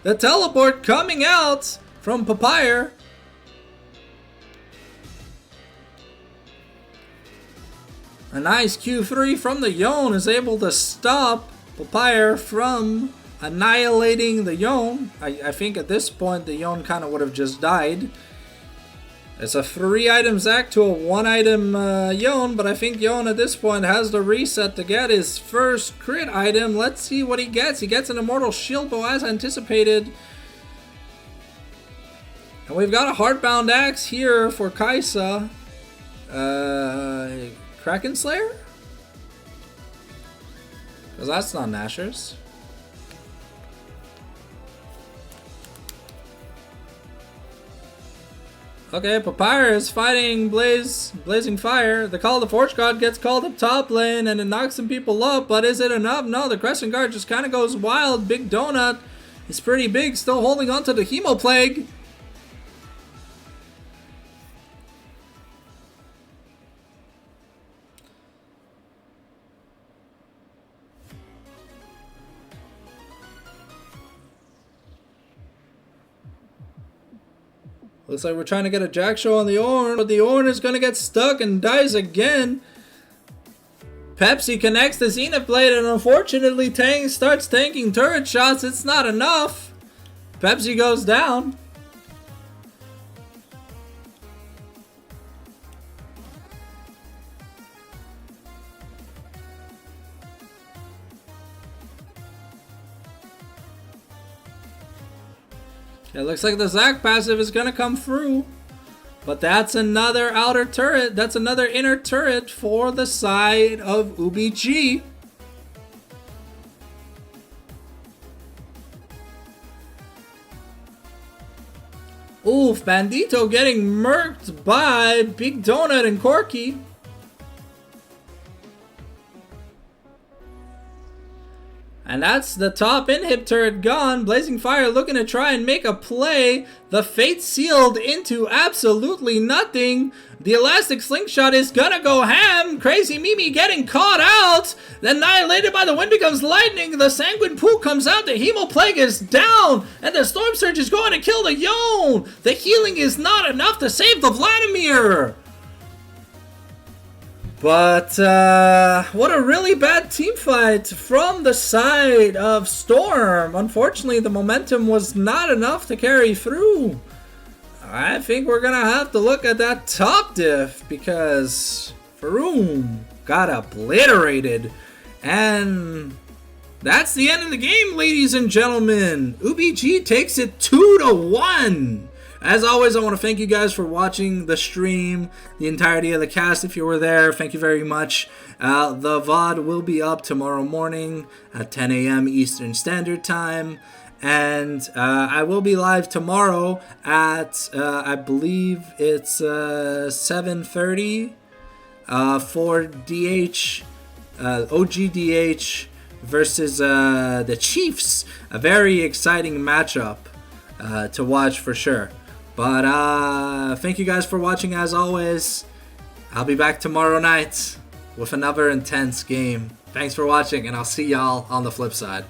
The teleport coming out from Papyr. A nice Q3 from the Yon is able to stop Papyr from annihilating the Yon. I think at this point the Yon kind of would have just died. It's a 3-item Zac to a 1-item Yon, but I think Yon at this point has the reset to get his first crit item. Let's see what he gets. He gets an Immortal Shield Bow as anticipated. And we've got a Heartbound Axe here for Kai'Sa. Kraken Slayer? Because that's not Nashor's. Okay, Papyr is fighting Blazing Fire. The Call of the Forge God gets called up top lane and it knocks some people up, but is it enough? No, the Crescent Guard just kind of goes wild. Big Donut is pretty big, still holding on to the Hemo Plague. Looks like we're trying to get a Jack Show on the Ornn, but the Ornn is going to get stuck and dies again. Pepsi connects the Zenith Blade and unfortunately Tang starts tanking turret shots. It's not enough. Pepsi goes down. It looks like the Zac passive is going to come through. But that's another outer turret. That's another inner turret for the side of UBG. Oof, Bandito getting murked by Big Donut and Corky. And that's the top inhib turret gone. Blazing Fire looking to try and make a play. The Fate sealed into absolutely nothing. The Elastic Slingshot is gonna go ham. Crazy Mimi getting caught out. Then annihilated by the wind becomes lightning. The Sanguine Pool comes out. The Hemo Plague is down. And the Storm Surge is going to kill the Yon. The healing is not enough to save the Vladimir. But what a really bad team fight from the side of Storm. Unfortunately, the momentum was not enough to carry through. I think we're going to have to look at that top diff because Faroum got obliterated. And that's the end of the game, ladies and gentlemen. UBG takes it 2-1. As always, I want to thank you guys for watching the stream, the entirety of the cast. If you were there, thank you very much. The VOD will be up tomorrow morning at 10 a.m. Eastern Standard Time. And I will be live tomorrow at, I believe it's 7:30 for DH, OGDH versus the Chiefs. A very exciting matchup to watch for sure. But thank you guys for watching as always. I'll be back tomorrow night with another intense game. Thanks for watching, and I'll see y'all on the flip side.